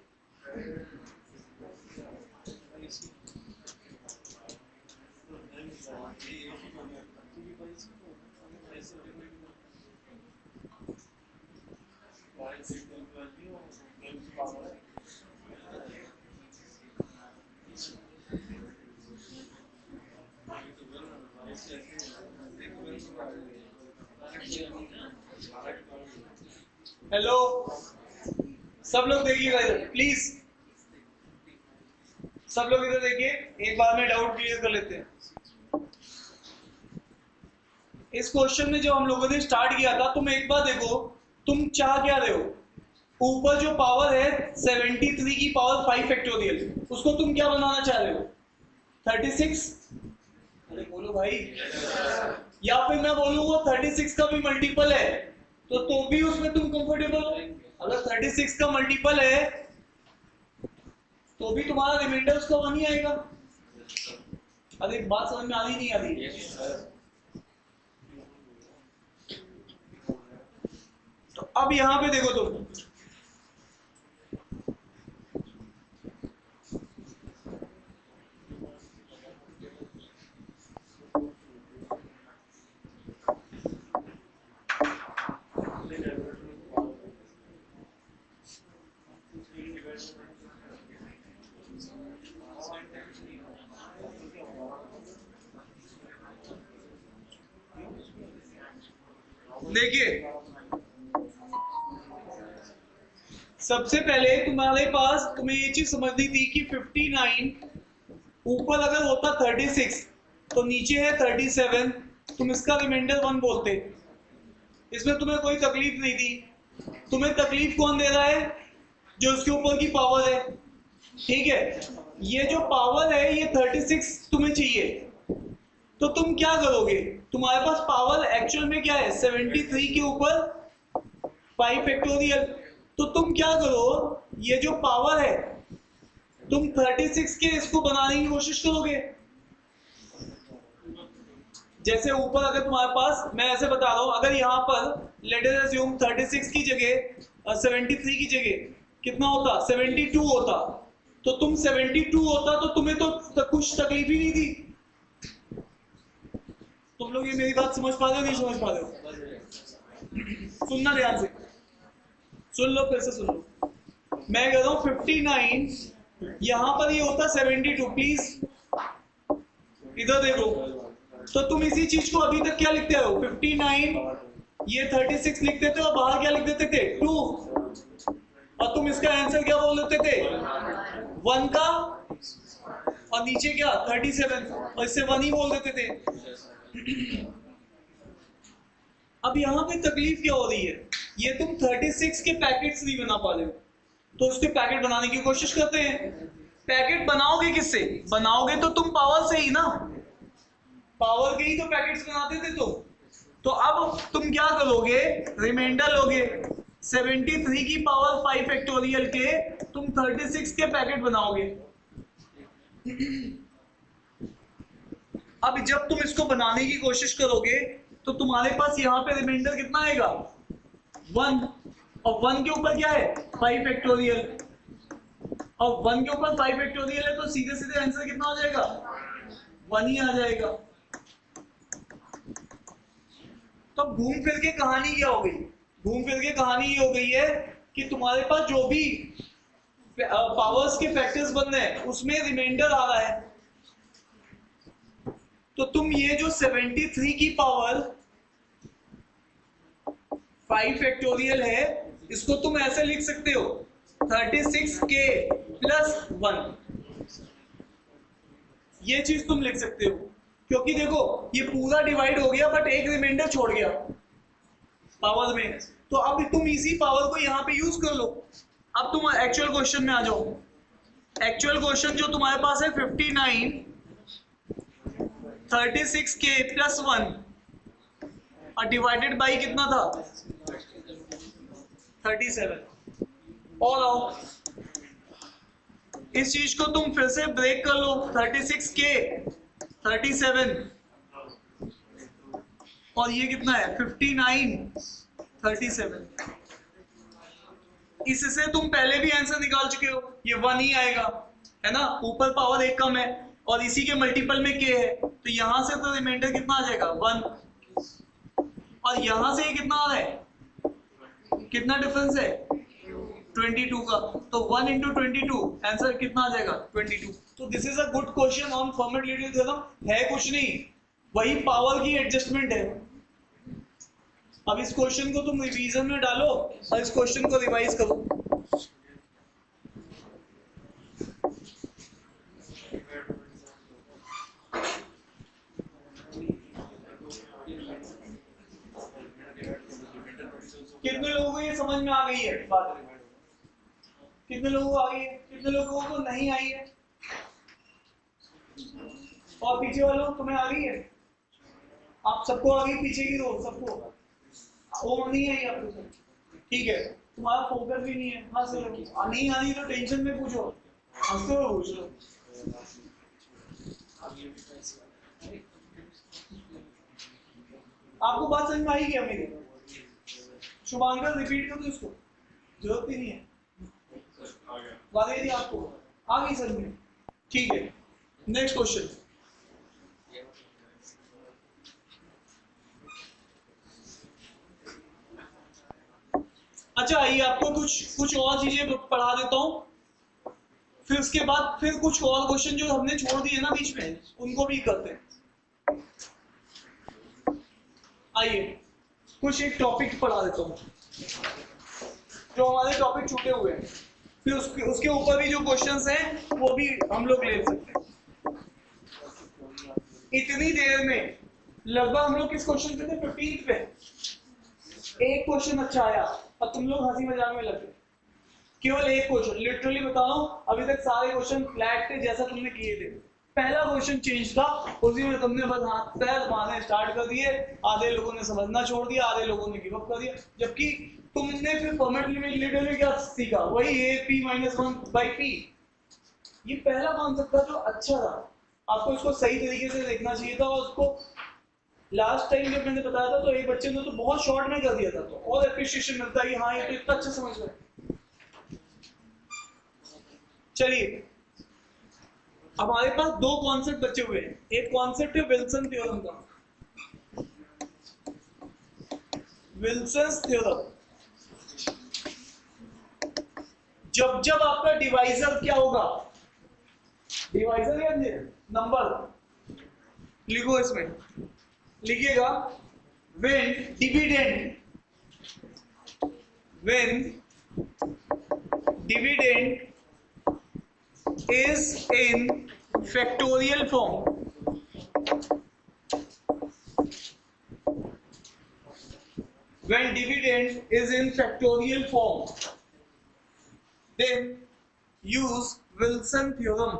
Speaker 1: हेलो, सब लोग देखिएगा इधर प्लीज, सब लोग इधर देखिए, एक बार में डाउट क्लियर कर लेते हैं। इस क्वेश्चन में जो हम लोगों ने स्टार्ट किया था, तुम एक बार देखो, तुम चाह क्या रहे हो? ऊपर जो पावर है 73 की पावर 5 फैक्टोरियल, उसको तुम क्या बनाना चाह रहे हो? 36? अरे बोलो भाई। या फिर मैं बोलूँ वो 36 का भी मल्टीपल है, तो भी उसमें तुम कंफर्टेबल हो? अगर 36 का मल्टीपल है तो भी तुम्हारा रिमाइंडर उसका 1 ही आएगा। अरे बात समझ में आ रही नहीं आ रही? तो अब यहां पे देखो तुम, देखिए सबसे पहले तुम्हारे पास, तुम्हें ये चीज समझनी थी कि 59 ऊपर अगर होता 36 तो नीचे है 37, तुम इसका रिमाइंडर 1 बोलते, इसमें तुम्हें कोई तकलीफ नहीं थी। तुम्हें तकलीफ कौन दे रहा है? जो उसके ऊपर की पावर है, ठीक है? ये जो पावर है ये 36 तुम्हें चाहिए, तो तुम क्या करोगे? तुम्हारे पास पावर एक्चुअल में क्या है? 73 के ऊपर 5 फैक्टोरियल। तो तुम क्या करो, ये जो पावर है तुम 36 के इसको बनाने की कोशिश करोगे। जैसे ऊपर अगर तुम्हारे पास, मैं ऐसे बता रहा हूं, अगर यहाँ पर लेट अस अज्यूम 36 की जगह 73 की जगह कितना होता? 72 होता। तो तुम 72 होता तो तुम्हें तो कुछ तकलीफ ही नहीं थी। तुम लोग ये मेरी बात समझ पा रहे हो नहीं समझ पा रहे हो? सुनना ध्यान से, सुन लो, फिर से सुन लो। मैं कह रहा हूं 59, यहां पर ये होता 72। प्लीज इधर देखो, तो तुम इसी चीज को अभी तक क्या लिखते हो? 59, ये 36 लिख देते हो, बाहर क्या लिख देते थे? 2। और तुम इसका आंसर क्या बोल देते थे? 1 का, और नीचे क्या? 37, और इससे 1 ही बोल देते थे। अब यहां पे तकलीफ क्या हो रही है? ये तुम 36 के पैकेट्स नहीं बना पा रहे हो, तो उसके पैकेट बनाने की कोशिश करते हैं। पैकेट बनाओगे किससे? बनाओगे तो तुम पावर से ही ना, पावर के ही तो पैकेट्स बनाते थे। तो अब तुम क्या करोगे? रिमाइंडर लोगे 73 की पावर 5 फैक्टोरियल के, तुम 36 के पैकेट बनाओगे। अब जब तुम इसको बनाने की कोशिश करोगे तो तुम्हारे पास यहाँ पे रिमाइंडर कितना आएगा? 1, और 1 के ऊपर क्या है 5 फैक्टोरियल, और 1 के ऊपर 5 फैक्टोरियल है तो सीधे सीधे आंसर कितना हो जाएगा 1 ही आ जाएगा। तो घूम फिर के कहानी क्या हो गई, घूम फिर के कहानी ये हो गई है कि तुम्हारे पास जो भी पावर्स के फैक्टर्स बन रहे हैं उसमें रिमाइंडर आ रहा है, तो तुम ये जो 73 की पावर 5 फैक्टोरियल है इसको तुम ऐसे लिख सकते हो 36k प्लस 1, ये चीज तुम लिख सकते हो, क्योंकि देखो ये पूरा डिवाइड हो गया बट एक रिमाइंडर छोड़ गया पावर में, तो अब तुम इसी पावर को यहाँ पे यूज कर लो। अब तुम एक्चुअल क्वेश्चन में आ जाओ। एक्चुअल क्वेश्चन जो तुम्हारे पास है 59 36k प्लस 1 और डिवाइडेड बाई कितना था 37। और आओ इस चीज को तुम फिर से ब्रेक कर लो 36k 37 और ये कितना है 59 37। इससे तुम पहले भी आंसर निकाल चुके हो, ये 1 ही आएगा है ना, ऊपर पावर एक कम है और इसी के मल्टीपल में k है, तो यहां से तो रिमाइंडर कितना आ जाएगा 1, और यहां से ये कितना आ रहा है, कितना डिफरेंस है 22 का, तो 1 into 22 आंसर कितना आ जाएगा 22। तो this is a good question on format-little theorem, है कुछ नहीं वही पावर की एडजस्टमेंट है। अब इस क्वेश्चन को तुम रिवीजन में डालो और इस क्वेश्चन को रिवाइज करो। कितने लोगों को ये समझ में आ गई है बात, कितने लोगों को आ गई है, कितने लोगों को नहीं आई है, और पीछे वालों तुम्हें आ गई है, आप सबको आ गई पीछे की रो सबको, वो नहीं आई आपको, ठीक है तुम्हारा फोकस भी नहीं है, हंस लो, नहीं आ रही तो टेंशन में पूछो, हंसते हुए पूछ लो। आपको बात समझ में आई क्या मेरी, शुभांकर रिपीट कर दो इसको, जरूरत ही नहीं है, बात यही आपको आ गई समझ में, ठीक है। नेक्स्ट क्वेश्चन, अच्छा आइए आपको कुछ और चीजें पढ़ा देता हूं, फिर उसके बाद फिर कुछ और क्वेश्चन जो हमने छोड़ दिए ना बीच में उनको भी करते हैं। आइए कुछ एक टॉपिक पढ़ा देता हूं जो हमारे टॉपिक छूटे हुए हैं, फिर उसके ऊपर भी जो क्वेश्चंस हैं वो भी हम लोग ले सकते हैं। इतनी देर में लगभग हम लोग किस क्वेश्चन पे थे 15 पे, एक क्वेश्चन अच्छा आया और तुम लोग हंसी मजाक में लगे, केवल एक क्वेश्चन, लिटरली बता रहा हूं अभी तक सारे क्वेश्चन फ्लैट थे जैसा तुमने किए थे, पहला क्वेश्चन चेंज था उसी में तुमने बस हाथ पैर मारने स्टार्ट कर दिए, आधे लोगों ने समझना छोड़ दिया, आधे लोगों ने गिव अप कर दिया, जबकि तुमने फिर फॉर्मेट में क्या सीखा, वही a p - 1 by p, ये पहला कॉन्सेप्ट था जो अच्छा था, आपको इसको सही तरीके से देखना चाहिए था, और उसको लास्ट टाइम जब मैंने बताया था तो एक बच्चे ने तो बहुत शॉर्ट में कर दिया था, तो और एप्रिशिएशन मिलता है कि हाँ ये तो इतना अच्छा समझ रहा है। चलिए हमारे पास दो कॉन्सेप्ट बचे हुए हैं, एक कॉन्सेप्ट है विल्सन थ्योरम का, विल्सन थ्योरम, जब जब आपका डिवाइजर क्या होगा, डिवाइजर या नंबर लिखो, इसमें लिखिएगा when dividend is in factorial form, when dividend is in factorial form, then use Wilson theorem,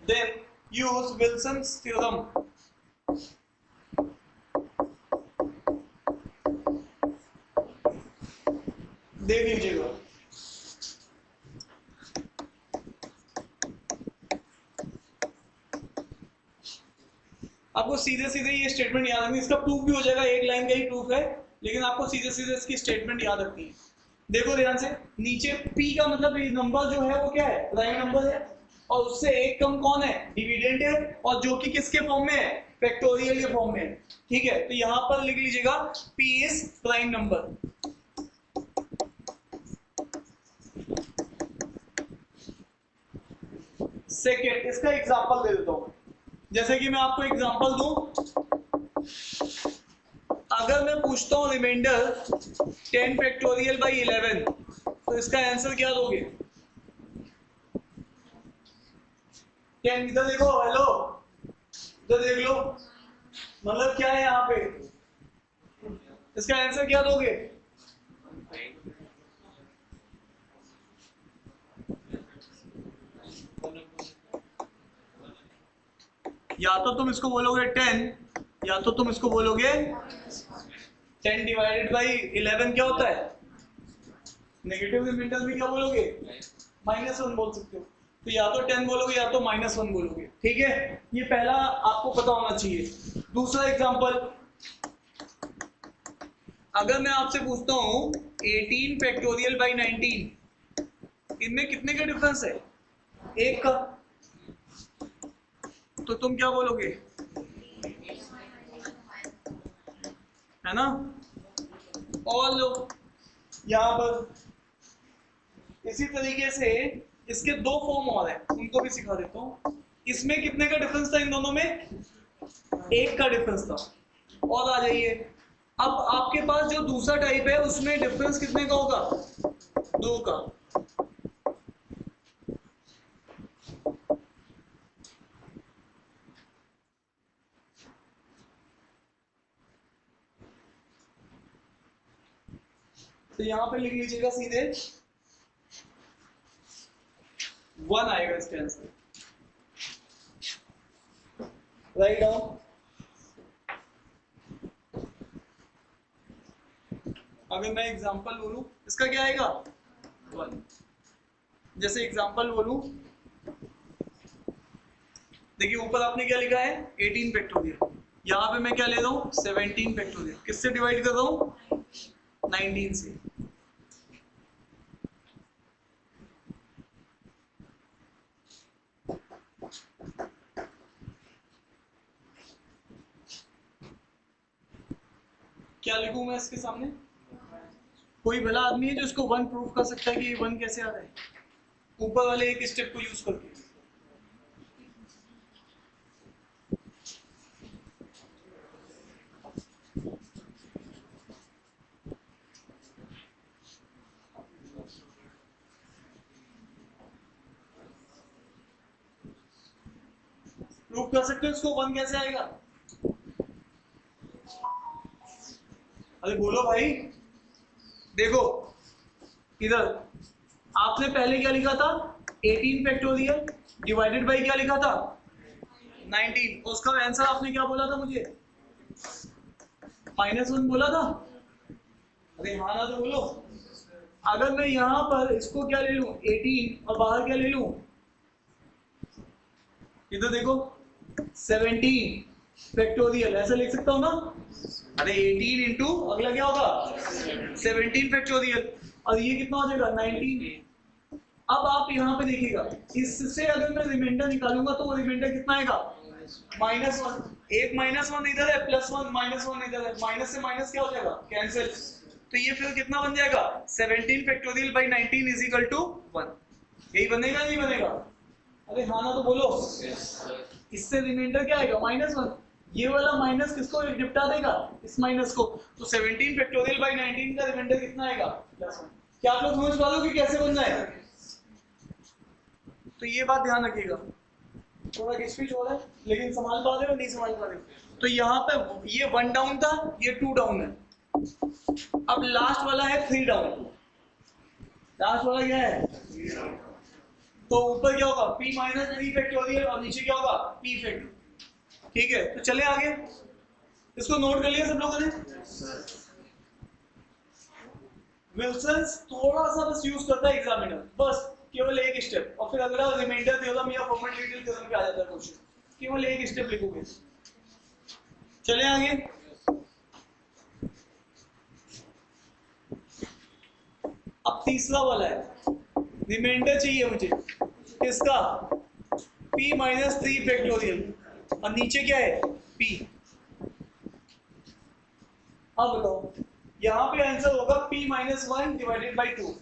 Speaker 1: then use Wilson's theorem। देख लीजिएगा, आपको सीधे सीधे ये स्टेटमेंट याद रखना, इसका प्रूफ भी हो जाएगा, एक लाइन का ही प्रूफ है, लेकिन आपको सीधे सीधे इसकी स्टेटमेंट याद रखनी है। देखो ध्यान से, नीचे p का मतलब ये नंबर जो है वो क्या है, प्राइम नंबर है, और उससे एक कम कौन है, डिविडेंड है, और जो कि किसके फॉर्म में है, फैक्टोरियल के फॉर्म में है। ठीक है, तो यहां पर लिख लीजिएगा p is prime number. Second, इसका एग्जांपल दे देता हूं। जैसे कि मैं आपको एग्जांपल दूं, अगर मैं पूछता हूं रिमाइंडर 10 फैक्टोरियल बाई 11, तो इसका आंसर क्या दोगे? 10, इधर देखो, हेलो, इधर देख लो, मतलब क्या है यहाँ पे, इसका आंसर क्या दोगे? या तो तुम इसको बोलोगे 10, या तो तुम इसको बोलोगे 10 डिवाइडेड बाई 11 क्या होता है, नेगेटिव रिमाइंडर में क्या बोलोगे, -1 बोल सकते हो। तो या तो 10 बोलोगे या तो -1 बोलोगे। ठीक है, ये पहला आपको पता होना चाहिए। दूसरा एग्जांपल, अगर मैं आपसे पूछता हूं 18 फैक्टोरियल बाई 19, इनमें कितने का डिफरेंस है, 1 का, तो तुम क्या बोलोगे, है ना। और लोग यहां पर इसी तरीके से इसके 2 फॉर्म और हैं, उनको भी सिखा देता हूं। इसमें कितने का डिफरेंस था, इन दोनों में 1 का डिफरेंस था। और आ जाइए, अब आपके पास जो दूसरा टाइप है उसमें डिफरेंस कितने का होगा, 2 का। तो यहां पे लिख लीजिएगा सीधे 1 आएगा इसके आंसर, राइट डाउन। अगर मैं एग्जांपल बोलूं, इसका क्या आएगा 1। जैसे एग्जांपल बोलूं, देखिए ऊपर आपने क्या लिखा है 18 फैक्टोरियल, यहाँ पे मैं क्या ले रहा हूँ 17 फैक्टोरियल, किससे डिवाइड कर रहा हूँ 19 से। क्या लिखूं मैं इसके सामने, कोई भला आदमी है जो इसको 1 प्रूफ कर सकता है कि ये 1 कैसे आ रहा है, ऊपर वाले एक स्टेप को यूज करके। प्रूफ कर सकते हो इसको 1 कैसे आएगा, अरे बोलो भाई। देखो इधर आपने पहले क्या लिखा था 18 फैक्टोरियल डिवाइडेड बाई क्या लिखा था 19, उसका आंसर आपने क्या बोला था मुझे, -1 बोला था। अरे हाँ ना तो बोलो। अगर मैं यहां पर इसको क्या ले लूं 18 और बाहर क्या ले लूं, इधर देखो 17 फैक्टोरियल, ऐसे लिख सकता हूं ना। अरे 18 इंटू अगला क्या होगा 17 फैक्टोरियल, और ये कितना हो जाएगा 19। अब आप यहाँ पे देखिएगा, इससे अगर मैं रिमाइंडर निकालूंगा तो वो रिमाइंडर कितना आएगा -1। एक -1 इधर है, +1 -1 इधर है, माइनस से माइनस क्या हो जाएगा कैंसिल। तो ये फिर कितना बन जाएगा 17 factorial by 19 is equal to 1। यही बनेगा नहीं बनेगा, अरे हाँ ना तो बोलो। इससे रिमाइंडर क्या आएगा -1, ये वाला माइनस किसको निपटा देगा, इस माइनस को। तो 17 फैक्टोरियल बाई 19 का रिमाइंडर कितना आएगा +1। क्या आप लोग समझ पा रहे हो कि कैसे बन जाएगा। तो ये बात ध्यान रखिएगा, थोड़ा स्पीच हो रहा है लेकिन संभाल पा रहे हो नहीं संभाल पा रहे हो। तो यहाँ पे ये 1 डाउन था, ये 2 डाउन है, अब लास्ट वाला है 3 डाउन। लास्ट वाला क्या है, तो ऊपर क्या होगा p-3 फैक्टोरियल और नीचे क्या होगा p फैक्टोरियल। ठीक है, तो चले आगे, इसको नोट कर लिया सब लोगों ने। विल्सन्स थोड़ा सा बस यूज करता है एग्जामिनर, बस केवल एक स्टेप, और फिर अगला रिमाइंडर थ्योरम या प्रोबेबिलिटी थ्योरम पे आ जाता है क्वेश्चन, केवल एक स्टेप लिखोगे। चले आगे, अब तीसरा वाला है, रिमाइंडर चाहिए मुझे किसका, p माइनस 3 फैक्टोरियल और नीचे क्या है p। अब बताओ यहाँ पे आंसर होगा p माइनस 1 डिवाइडेड बाई 2।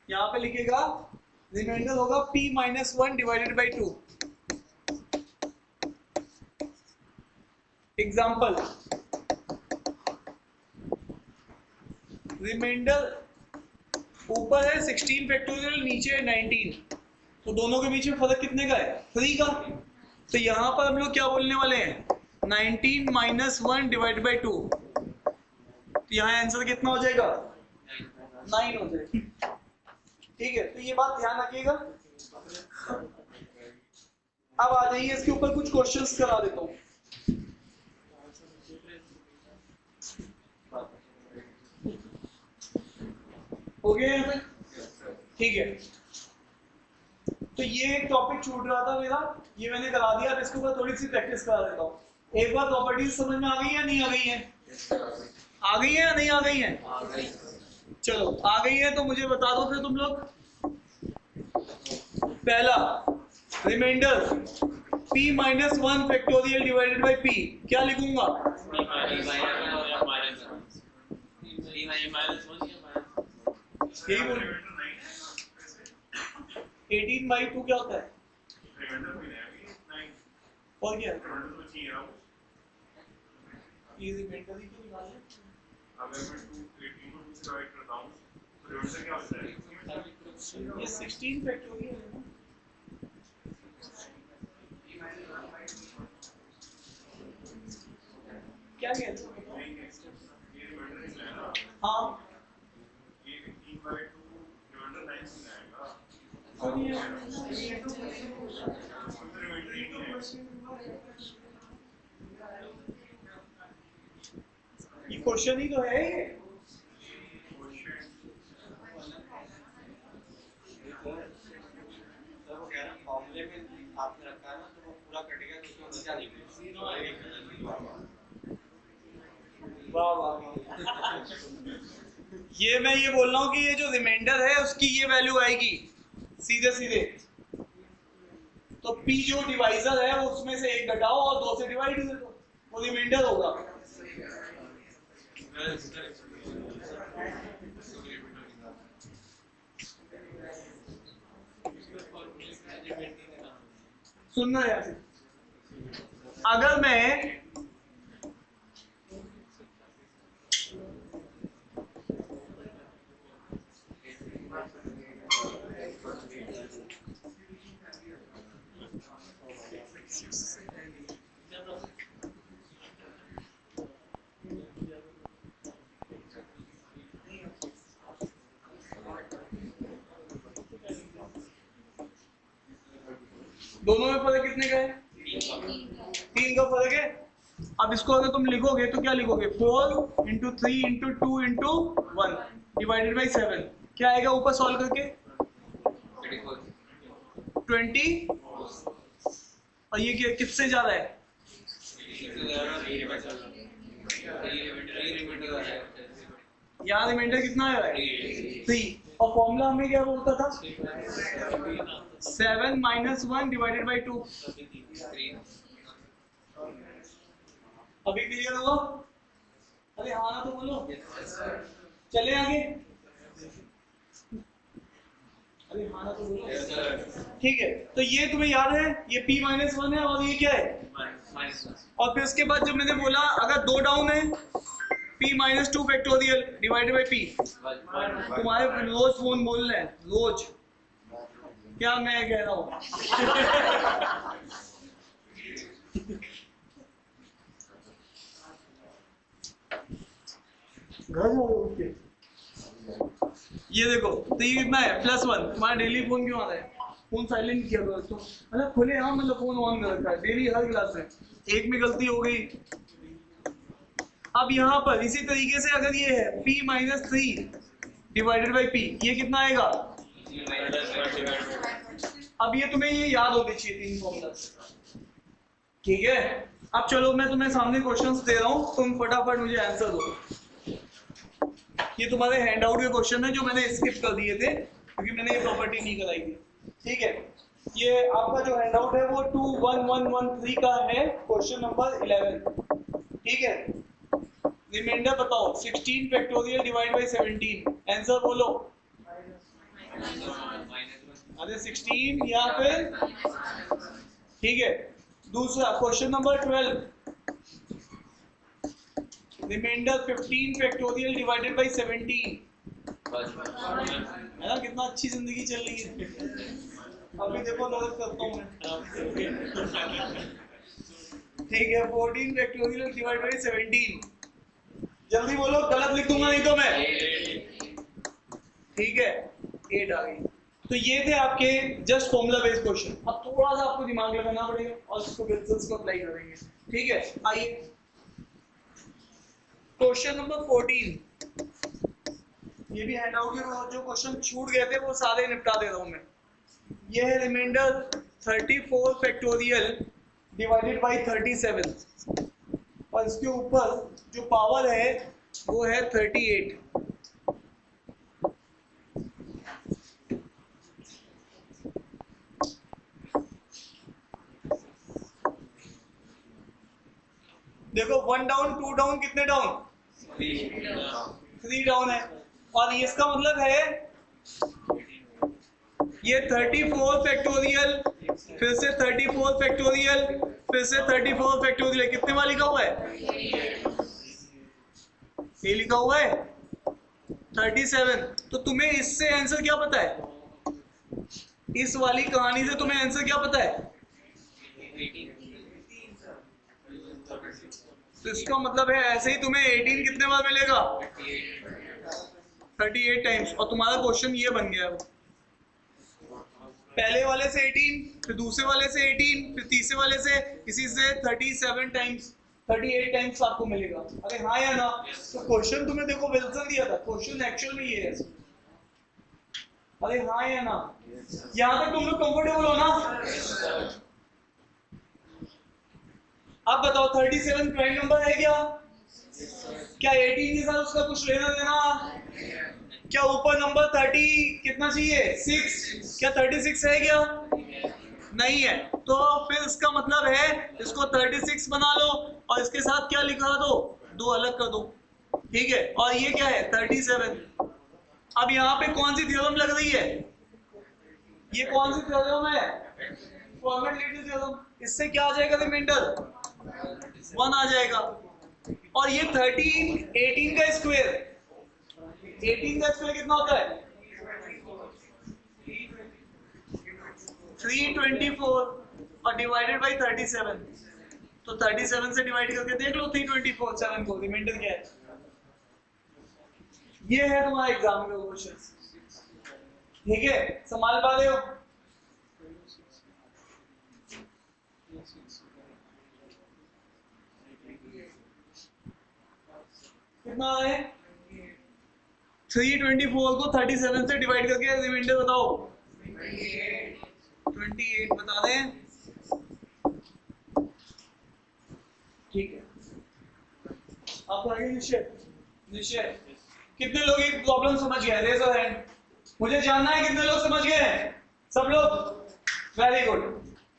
Speaker 1: यहाँ पे लिखेगा रिमाइंडर होगा p minus 1 divided by 2। Example, remainder ऊपर है 16 फैक्टोरियल, नीचे है 19, तो दोनों के बीच में फर्क कितने का है, 3 का। तो यहाँ पर हम लोग क्या बोलने वाले हैं, 19 माइनस 1 डिवाइड बाई 2। तो यहाँ आंसर कितना हो जाएगा, 9 हो जाएगा। ठीक है, तो ये बात ध्यान रखिएगा। अब आ जाइए इसके ऊपर कुछ क्वेश्चंस करा देता हूँ। हो गया यहाँ पे, ठीक है। तो ये एक टॉपिक छूट रहा था मेरा, ये मैंने करा दिया। अब इसके ऊपर थोड़ी सी प्रैक्टिस करा देता हूँ। एक बार प्रॉपर्टीज समझ में आ गई है नहीं आ गई है, आ गई है या नहीं आ गई है, चलो आ गई है तो मुझे बता दो फिर तुम लोग। पहला remainder p minus 1 factorial divided by p, क्या लिखूंगा, यही बोल 18 बाई 2 क्या होता है, और क्या ये रिमाइंडर ही तो निकाल ले।
Speaker 4: अगर मैं 18 को 2 से डिवाइड करता हूं तो रिमाइंडर क्या होता है,
Speaker 1: ये 16 फैक्टोरियल है ना, क्या कहते हो,
Speaker 4: ये रिमाइंडर नहीं आएगा।
Speaker 1: हाँ
Speaker 4: ये 18 बाय 2 रिमाइंडर 9 से आएगा।
Speaker 1: तो ये
Speaker 4: रिमाइंडर ही नहीं आएगा।
Speaker 1: ये क्वेश्चन ही तो है ये।
Speaker 5: फॉर्मूले में आपने रखा है ना, तो वो पूरा कटेगा तो उसमें बचा नहीं
Speaker 1: वाह वाह ये मैं ये बोल रहा हूँ कि ये जो रिमाइंडर है उसकी ये वैल्यू आएगी सीधे सीधे। तो p जो डिवाइजर है उसमें से 1 घटाओ और 2 से डिवाइड कर दो, वो रिमाइंडर होगा। सुनना यार, अगर मैं दोनों में फर्क कितने का है, 3 का फर्क है। अब इसको अगर तुम लिखोगे तो क्या लिखोगे, 4 into 3 into 2 into 1 divided by 7, क्या आएगा ऊपर सॉल्व करके 20, और ये क्या किससे जा रहा है, यहाँ रिमाइंडर कितना है 3, और फॉर्मूला हमें क्या बोलता था 7 माइनस 1 डिवाइडेड बाई 2। अभी क्लियर हुआ, अरे हाँ ना तो बोलो, चले आगे, अरे हाँ ना तो बोलो। ठीक है, तो ये तुम्हें याद है, ये p माइनस 1 है और ये क्या है, और फिर उसके बाद जब मैंने बोला अगर 2 डाउन है p minus 2 factorial divided by p, तुम्हारे रोज फोन बोल रहे हैं रोज, क्या मैं कह रहा हूँ घर जाओ, ये देखो तो ये कितना है +1। तुम्हारा डेली फोन क्यों आ रहा है, फोन साइलेंट किया करो तो, मतलब खुले हाँ मतलब फोन ऑन कर रखा है डेली हर क्लास में, एक में गलती हो गई। अब यहाँ पर इसी तरीके से अगर ये है p minus 3 divided by p, ये कितना आएगा, अब ये तुम्हें ये याद होनी चाहिए 3 फॉर्मूला, ठीक है। अब चलो मैं तुम्हें सामने क्वेश्चंस दे रहा हूँ, तुम फटाफट मुझे आंसर दो। ये तुम्हारे हैंडआउट के क्वेश्चन है जो मैंने स्किप कर दिए थे क्योंकि मैंने ये प्रॉपर्टी नहीं कराई थी। ठीक है, ये आपका जो हैंडआउट है वो 21113 का है, क्वेश्चन नंबर 11। ठीक है, रिमाइंडर बताओ। 16 फैक्टोरियल डिवाइड बाय 17, आंसर बोलो। अरे 16 या फिर, ठीक है। दूसरा question number 12, remainder 15 factorial divided by 17, है ना, कितना अच्छी जिंदगी चल रही है। अभी देखो नोट करता हूँ मैं। ठीक है, 14 फैक्टोरियल डिवाइडेड बाय 17, जल्दी बोलो, गलत लिख दूंगा नहीं तो मैं। ठीक है, 8 आ गई। तो ये थे आपके जस्ट फॉर्मूला बेस्ड क्वेश्चन। अब थोड़ा सा आपको दिमाग लगाना पड़ेगा और इसको बिल्कुल को अप्लाई करेंगे। ठीक है, आइए क्वेश्चन नंबर 14। ये भी हैंडआउट में जो क्वेश्चन छूट गए थे वो सारे निपटा दे रहा हूं मैं। ये है रिमाइंडर 34 फैक्टोरियल डिवाइडेड बाय 37 और इसके ऊपर जो पावर है वो है 38। देखो 1 डाउन 2 डाउन, कितने डाउन? 3 डाउन है। और इसका मतलब है ये 34 फैक्टोरियल, फिर से 34 फैक्टोरियल, फिर से 34 फैक्टोरियल। कितने बार लिखा हुआ है? ये लिखा हुआ है 37। तो तुम्हें इससे आंसर क्या पता है? इस वाली कहानी से तुम्हें आंसर क्या पता है? तो इसका मतलब है ऐसे ही तुम्हें 18 कितने बार मिलेगा? 38 टाइम्स। और तुम्हारा क्वेश्चन ये बन गया है, पहले वाले से 18, फिर दूसरे वाले से 18, फिर तीसरे वाले से इसी से 37 टाइम्स, 38 टाइम्स आपको मिलेगा। अरे हाँ या ना? तो क्वेश्चन तुम्हें देखो विल्सन दिया था, क्वेश्चन एक्चुअल में ये है। अरे हाँ या ना? यहाँ तक तुम लोग कंफर्टेबल हो ना? अब बताओ 37 प्राइम नंबर है क्या? क्या 18 के साथ उसका कुछ लेना देना? क्या ऊपर नंबर 30 कितना चाहिए? 6। क्या 36 है क्या? नहीं है। तो फिर इसका मतलब है इसको 36 बना लो और इसके साथ क्या लिखा दो? 2 अलग कर दो। ठीक है, और ये क्या है? 37। अब यहाँ पे कौन सी थ्योरम लग रही है? ये कौन सी थ्योरम है? Format theorem. इससे क्या आ जाएगा रिमाइंडर? 1 आ जाएगा। और ये 18 का स्क्वायर, 18 का स्क्वायर कितना होता है? 324 और डिवाइडेड बाय 37। तो 37 से डिवाइड करके देख लो 324 7 को, रिमाइंडर क्या है? ये है तुम्हारा एग्जाम का क्वेश्चन। ठीक है, संभाल पा रहे हो? कितना है? 324 को 37 से डिवाइड करके रिमाइंडर बताओ। 28 बता दें। ठीक है, आप आगे निश्चय निश्चय। कितने लोग एक प्रॉब्लम समझ गए? Raise your hand. मुझे जानना है कितने लोग समझ गए हैं। सब लोग? Very good.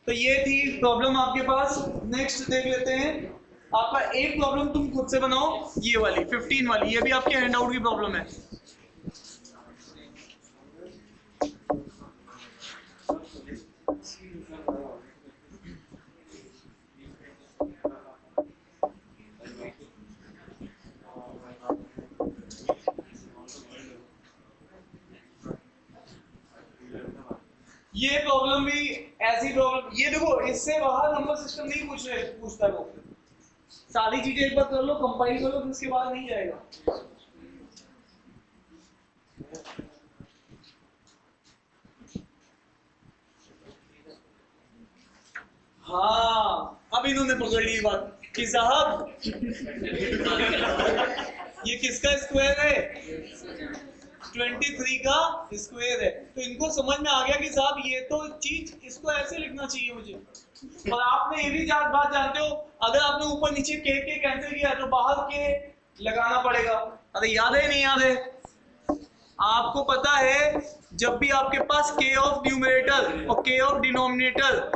Speaker 1: तो ये थी प्रॉब्लम आपके पास। नेक्स्ट देख लेते हैं। आपका एक प्रॉब्लम तुम खुद से बनाओ, ये वाली 15 वाली, ये भी आपके हैंडआउट की प्रॉब्लम है। ये प्रॉब्लम भी ऐसी प्रॉब्लम, ये देखो इससे बाहर नंबर सिस्टम नहीं पूछता वो। सारी चीजें एक बार कर लो, कंपाइल कर लो, फिर उसके बाद नहीं जाएगा। हाँ, अब इन्होंने पकड़ ली बात कि साहब ये किसका स्क्वायर है? 23 का स्क्वायर है। तो इनको समझ में आ गया कि साहब ये तो चीज इसको ऐसे लिखना चाहिए मुझे। और आपने ये भी बात जानते हो, अगर आपने ऊपर नीचे के कैंसिल किया तो बाहर के लगाना पड़ेगा। अरे याद है नहीं याद है? आपको पता है जब भी आपके पास k ऑफ न्यूमरेटर और k ऑफ डिनोमिनेटर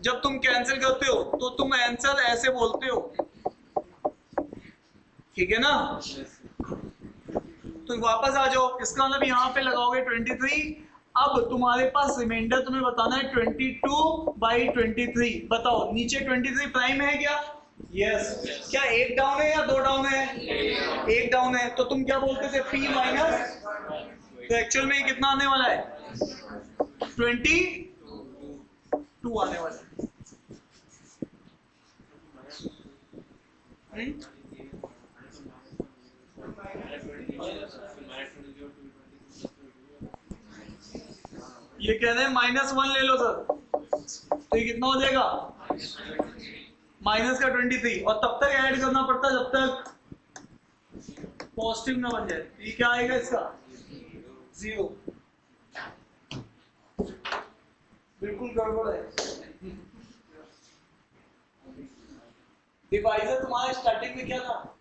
Speaker 1: जब तुम कैंसिल करते हो तो तुम आंसर ऐसे बोलते हो, ठीक है ना? तो वापस आ जाओ, इसका मतलब यहाँ पे लगाओगे 23। अब तुम्हारे पास रिमाइंडर तुम्हें बताना है 22/23। बताओ नीचे 23 प्राइम है क्या? यस। क्या एक डाउन है या दो डाउन है? एक डाउन है। तो तुम क्या बोलते थे? p माइनस, तो एक्चुअल में ये कितना आने वाला है? 22 आने वाला है। ये कह रहे हैं -1 ले लो सर, तो ये कितना हो जाएगा? माइनस का 23, और तब तक ऐड करना पड़ता है जब तक पॉजिटिव ना बन जाए। ये क्या आएगा इसका? 0। बिल्कुल गड़बड़ है। डिवाइजर तुम्हारा स्टार्टिंग में क्या था?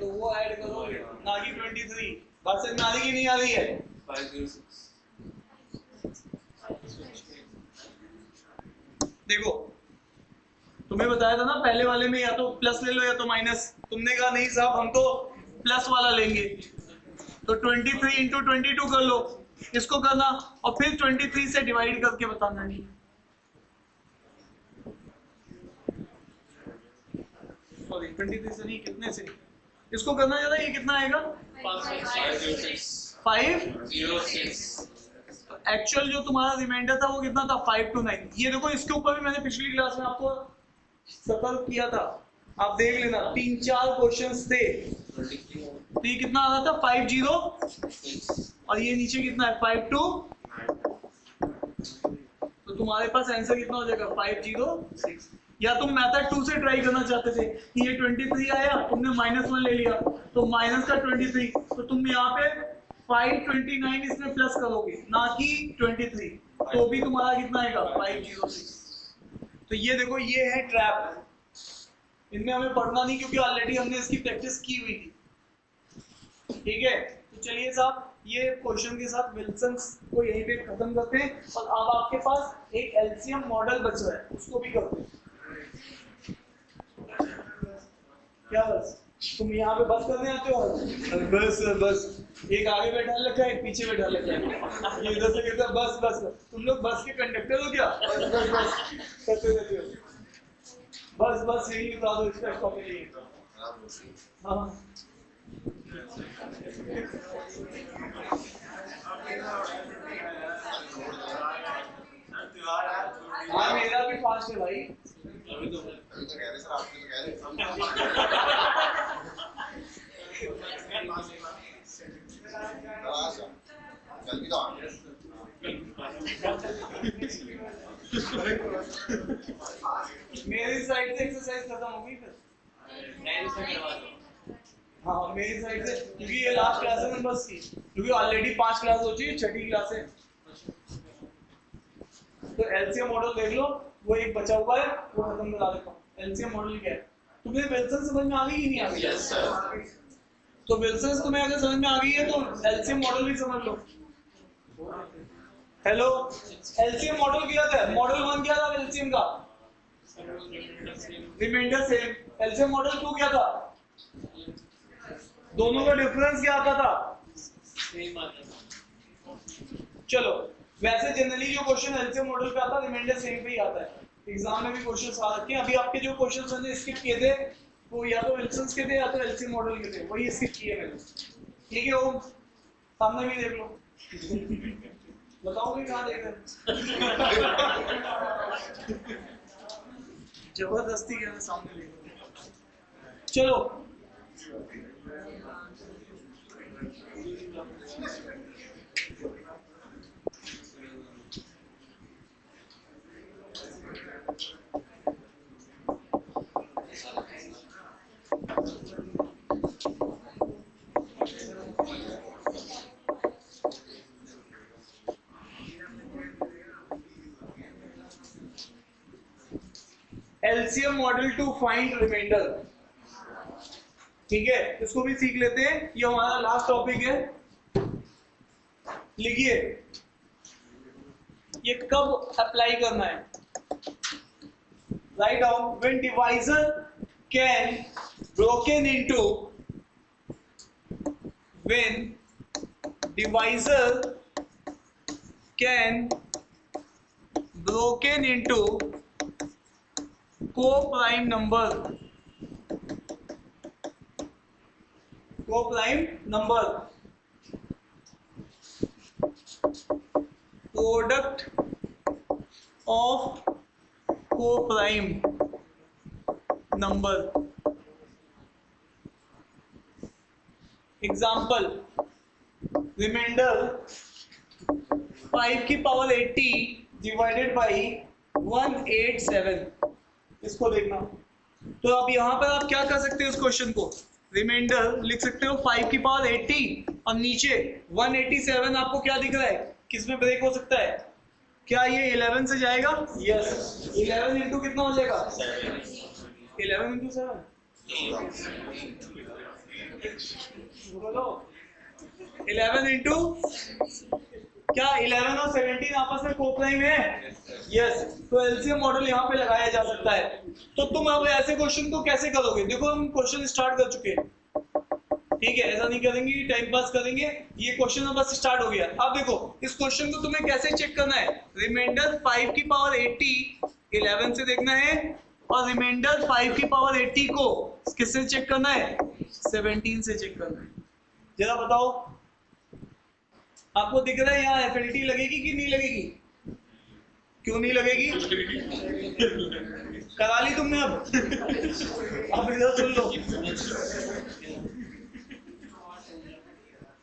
Speaker 1: तो वो ऐड करो ना कि 23। बात समझ में आ रही कि नहीं आ रही है?
Speaker 2: 506।
Speaker 1: देखो तुम्हें बताया था ना पहले वाले में, या तो प्लस ले लो या तो माइनस। तुमने कहा नहीं साहब हम तो प्लस वाला लेंगे, तो 23 इंटू 22 कर लो, इसको करना और फिर 23 से डिवाइड करके बताना। नहीं सॉरी 23 से नहीं, कितने से इसको करना ज्यादा, ये कितना आएगा? 506। एक्चुअल जो तुम्हारा रिमाइंडर था वो कितना था? 5 to 9। ये देखो इसके ऊपर भी मैंने पिछली क्लास में आपको सतर्क किया था, आप देख लेना 3-4 क्वेश्चंस थे। तो ये कितना आ रहा था? 50, और ये नीचे कितना है? 52। तो तुम्हारे पास आंसर कितना हो जाएगा? 506। या तुम मेथड 2 से ट्राई करना चाहते थे कि ये 23 आया, तुमने -1 ले लिया, तो माइनस का 23, तो तुम यहाँ पे 529 इसमें प्लस करोगे ना कि 23, तो भी तुम्हारा कितना आएगा? 506। तो ये देखो ये है ट्रैप, इनमें हमें पढ़ना नहीं क्योंकि ऑलरेडी हमने इसकी प्रैक्टिस की हुई थी, ठीक है? तो चलिए साहब ये क्वेश्चन के साथ विल्सन्स को यहीं पे खत्म करते हैं, और अब आपके पास एक एलसीएम मॉडल बच रहा है, उसको भी करते हैं। क्या बस तुम यहाँ पे बस करने आते हो? बस बस, एक आगे बैठा रखा है, एक पीछे बैठा रखा है, ये इधर से कहता है बस बस। तुम लोग बस के कंडक्टर हो क्या? बस बस बस करते रहते हो, बस बस यही उतार दो इसका स्टॉप नहीं। हाँ हाँ मेरा भी फास्ट है भाई।
Speaker 2: अभी तो
Speaker 5: कह रहे सर, आपने तो कह रहे जल्दी तो
Speaker 1: मेरी साइड से एक्सरसाइज खत्म होगी फिर। हाँ मेरी साइड से, क्योंकि ये लास्ट क्लास है बस की, क्योंकि ऑलरेडी 5 क्लास हो चुकी है, 6ठी क्लास है। तो एलसीएम मॉडल देख लो, वो एक बचा हुआ है, वो खत्म करा देता हूँ। एलसीएम मॉडल क्या है? तुम्हें विल्सन समझ में आ गई कि नहीं आ गई?
Speaker 2: Yes sir.
Speaker 1: तो विल्सन तुम्हें अगर समझ में आ गई है तो एलसीएम मॉडल भी समझ लो। हेलो, एलसीएम मॉडल क्या था? मॉडल 1 क्या था एलसीएम का? Reminder same. एलसीएम मॉडल 2 क्या था? दोनों का डिफरेंस क्या आता था?
Speaker 2: सेम आता था।
Speaker 1: चलो वैसे जनरली जो क्वेश्चन एलसीएम मॉडल पे आता है रिमाइंडर सेम पे ही आता है। एग्जाम में भी क्वेश्चंस आ रखे हैं। अभी आपके जो क्वेश्चंस मैंने स्किप किए थे वो या तो विल्सन्स के थे या तो एलसीएम मॉडल के थे, वही स्किप किए मैंने। ठीक है, वो सामने भी देख लो। बताओगे कहाँ देख रहे? जबरदस्ती के सामने देख लो। चलो LCM model to find remainder। ठीक है, इसको भी सीख लेते हैं, ये हमारा लास्ट टॉपिक है। लिखिए ये कब अप्लाई करना है, write down when divisor can broken into, when divisor can broken into co-prime number, co-prime number, product of co-prime number. Example, remainder 5 की पावर 80 डिवाइडेड बाई 187, इसको देखना। तो अब यहाँ पर आप क्या कर सकते हो, इस क्वेश्चन को रिमाइंडर लिख सकते हो 5 की पावर 80 और नीचे 187, आपको क्या दिख रहा है, किस में ब्रेक हो सकता है, क्या ये 11 से जाएगा? यस, 11 इंटू कितना हो जाएगा, 11 इंटू 7, बोलो 11 इंटू क्या 11 और 17 आपस में कोप्राइम है? यस, तो एलसीएम मॉडल यहाँ पे लगाया जा सकता है। तो तुम अब ऐसे क्वेश्चन को कैसे करोगे, देखो हम क्वेश्चन स्टार्ट कर चुके हैं, ठीक है, ऐसा नहीं करेंगे कि टाइम पास करेंगे, ये क्वेश्चन अब बस स्टार्ट हो गया। अब देखो इस क्वेश्चन को तुम्हें कैसे चेक करना है, रिमाइंडर 5 की पावर 80 11 से देखना है और रिमाइंडर 5 की पावर 80 को किससे चेक करना है, 17 से चेक करना है। जरा बताओ आपको दिख रहा है यहाँ एफएलटी लगेगी कि नहीं लगेगी, क्यों नहीं लगेगी, करा ली तुमने, अब इधर सुन लो,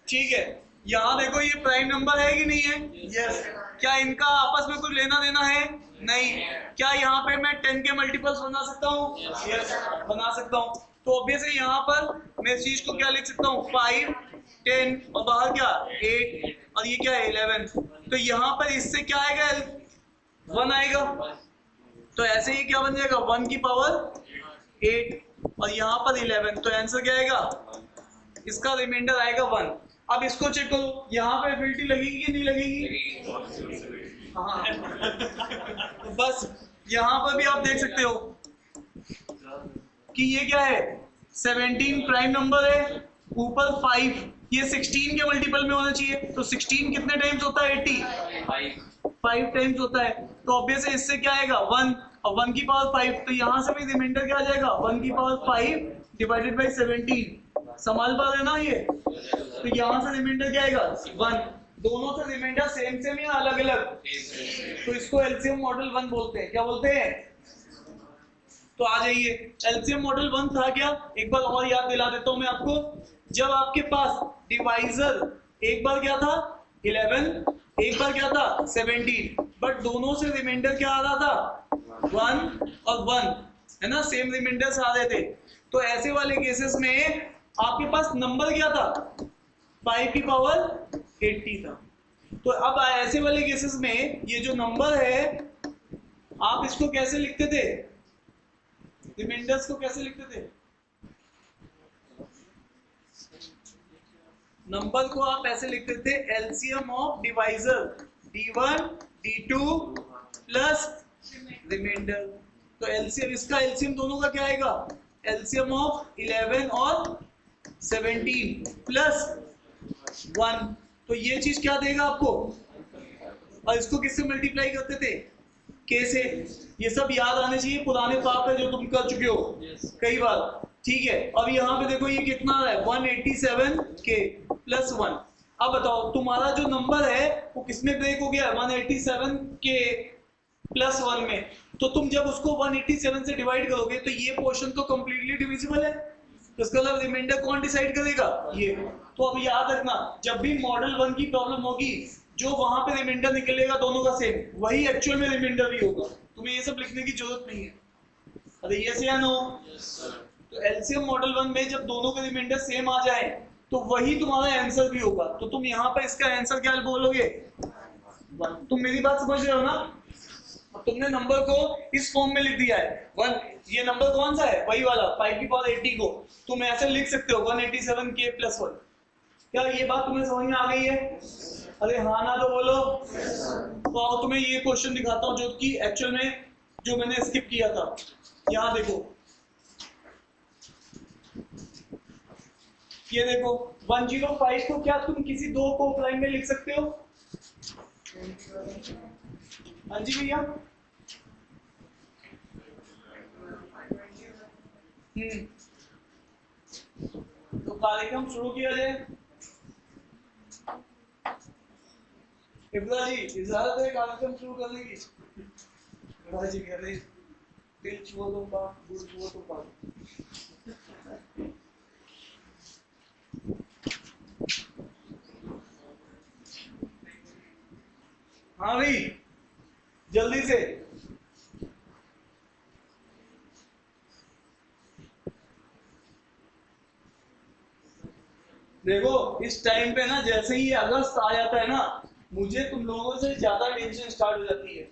Speaker 1: ठीक है। यहाँ देखो ये प्राइम नंबर है कि नहीं है, यस। क्या इनका आपस में कुछ लेना देना है, नहीं। क्या यहाँ पे मैं 10 के मल्टीपल्स बना सकता हूँ, यस बना सकता हूँ। तो ऑब्वियसली यहाँ पर मैं इस चीज को क्या लिख सकता हूँ, 5 10 और बाहर क्या 8 और ये क्या है 11। तो यहाँ पर इससे क्या आएगा, 1 आएगा, तो ऐसे ही क्या बन जाएगा 1 की पावर 8 और यहाँ पर 11, तो आंसर क्या आएगा, इसका रिमाइंडर आएगा 1। अब इसको चेक करो, यहाँ पे एफएलटी लगेगी कि नहीं लगेगी, हाँ तो बस यहाँ पर भी आप देख सकते हो कि ये क्या है, 17 प्राइम नंबर है, ऊपर 5, ये 16 के मल्टीपल में होना चाहिए, तो 16 कितने टाइम्स होता है, 80 5 टाइम्स होता है, तो ऑब्वियसली इससे क्या आएगा 1 और 1 की पावर 5, तो यहाँ से भी रिमाइंडर क्या आ जाएगा 1 की पावर 5 डिवाइडेड बाई 17, संभाल पा रहे ना ये, तो यहाँ से रिमाइंडर क्या आएगा 1। दोनों से रिमाइंडर सेम सेम या अलग अलग, तो इसको एलसीएम मॉडल 1 बोलते हैं, क्या बोलते हैं। तो आ जाइए, एलसीएम मॉडल 1 था क्या, एक बार और याद दिला देता हूं मैं आपको। जब आपके पास डिवाइजर एक बार क्या था 11, एक बार क्या था 17, बट दोनों से रिमाइंडर क्या आ रहा था 1 और 1, है ना, सेम रिमाइंडर्स आ रहे थे। तो ऐसे वाले केसेस में आपके पास नंबर क्या था, 5 की पावर 80 था। तो अब ऐसे वाले केसेस में ये जो नंबर है आप इसको कैसे लिखते थे, रिमाइंडर्स को कैसे लिखते थे, नंबर को आप ऐसे लिखते थे LCM of divisor D1 D2 plus remainder. तो एलसीएम, इसका एलसीएम दोनों का क्या आएगा, एलसीएम ऑफ 11 और 17 प्लस 1, तो ये चीज क्या देगा आपको, और इसको किससे मल्टीप्लाई करते थे, के से। ये सब याद आने चाहिए, पुराने पाप है जो तुम कर चुके हो कई बार, ठीक है। अब यहाँ पे देखो ये कितना है 187 के प्लस 1। अब बताओ तुम्हारा जो नंबर है वो किसमें ब्रेक हो गया, 187 के प्लस 1 में। तो तुम जब उसको 187 से डिवाइड करोगे तो ये पोर्शन तो कंप्लीटली डिविजिबल है, तो इसका मतलब रिमाइंडर कौन डिसाइड करेगा, ये। तो अब याद रखना, जब भी मॉडल 1 की प्रॉब्लम होगी, जो वहां पे रिमाइंडर निकलेगा दोनों का सेम, वही एक्चुअल में रिमाइंडर भी होगा। तुम्हें ये सब लिखने की जरूरत नहीं है। अरे यस या नो। तो एलसीएम मॉडल 1 में जब दोनों के रिमाइंडर सेम आ जाए तो वही तुम्हारा आंसर भी होगा। तो तुम यहाँ पर इसका आंसर क्या बोलोगे, तुम मेरी बात समझ रहे हो ना। अब तुमने नंबर को इस फॉर्म में लिख दिया है 1, ये नंबर कौन सा है, वही वाला 5 की पावर 80 को तुम ऐसे लिख सकते हो 187k + 1। क्या ये बात तुम्हें समझ में आ गई है? अरे हाँ ना तो बोलो। तो आओ तुम्हें ये क्वेश्चन दिखाता हूँ जो कि एक्चुअल में जो मैंने स्किप किया था। यहाँ देखो, ये देखो 105 को क्या तुम किसी दो को लाइन में लिख सकते हो? हाँ जी भैया। तो कार्यक्रम शुरू किया जाए। इब्रा जी इजाजत है कार्यक्रम शुरू करने की? इब्रा जी कह रहे दिल छुओ तो बात, दूर छुओ तो बात। हाँ भाई जल्दी से। देखो इस टाइम पे ना जैसे ही अगस्त आ जाता है ना, मुझे तुम लोगों से ज्यादा टेंशन स्टार्ट हो जाती है,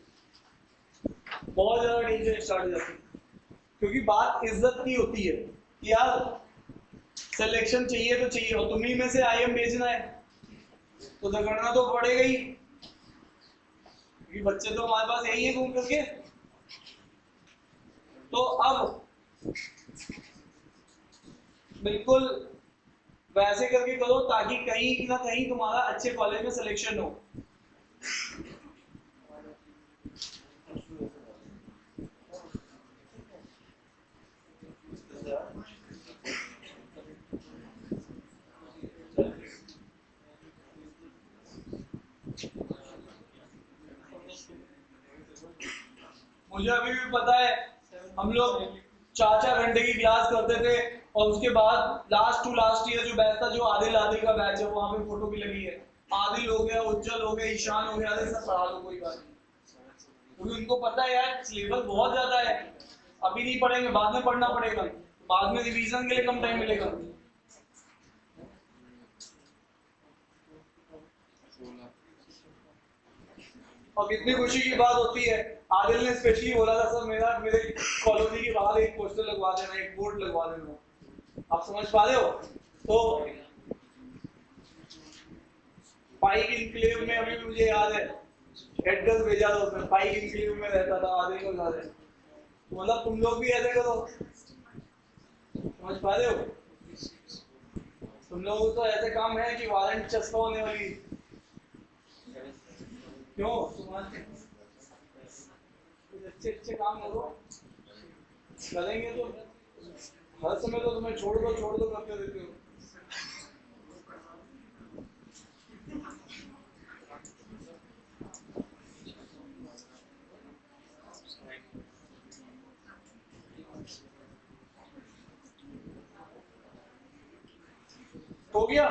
Speaker 1: बहुत ज्यादा टेंशन स्टार्ट हो जाती है, क्योंकि बात इज्जत की होती है कि यार सिलेक्शन चाहिए तो चाहिए, और तुम्ही में से आईएम भेजना है तो झगड़ना तो पड़ेगा ही, क्योंकि बच्चे तो हमारे पास यही है घूम करके। तो अब बिल्कुल वैसे करके करो ताकि कहीं ना कहीं तुम्हारा अच्छे कॉलेज में सिलेक्शन हो। मुझे अभी भी पता है हम लोग 4-4 घंटे की क्लास करते थे, और उसके बाद लास्ट टू लास्ट ईयर जो बैच था, जो आदिल का बैच है, वहां पे फोटो भी लगी है। आदिल हो गया, उज्जवल हो गया, ईशान हो गया, अरे सब पढ़ा लो कोई बात नहीं, क्योंकि उनको पता है यार सिलेबस बहुत ज्यादा है, अभी नहीं पढ़ेंगे बाद में पढ़ना पड़ेगा, बाद में रिवीजन के लिए कम टाइम मिलेगा। और कितनी खुशी की बात होती है, आदिल ने स्पेशली बोला था सर मेरे कॉलोनी के बाहर एक पोस्टर लगवा देना, एक बोर्ड लगवा देना। आप समझ पा रहे हो? तो पाइक इनक्लेव में अभी मुझे याद है एड्रेस भेजा था उसने, पाइक इनक्लेव में रहता था आदिल को याद है। तो मतलब तुम लोग भी ऐसे करो, समझ पा रहे हो? तुम लोगों तो ऐसे काम है कि वारंट चस्पा होने वाली। क्यों अच्छे काम करो, करेंगे तो हर समय तो तुम्हें छोड़ दो करते रहते हो। हो गया?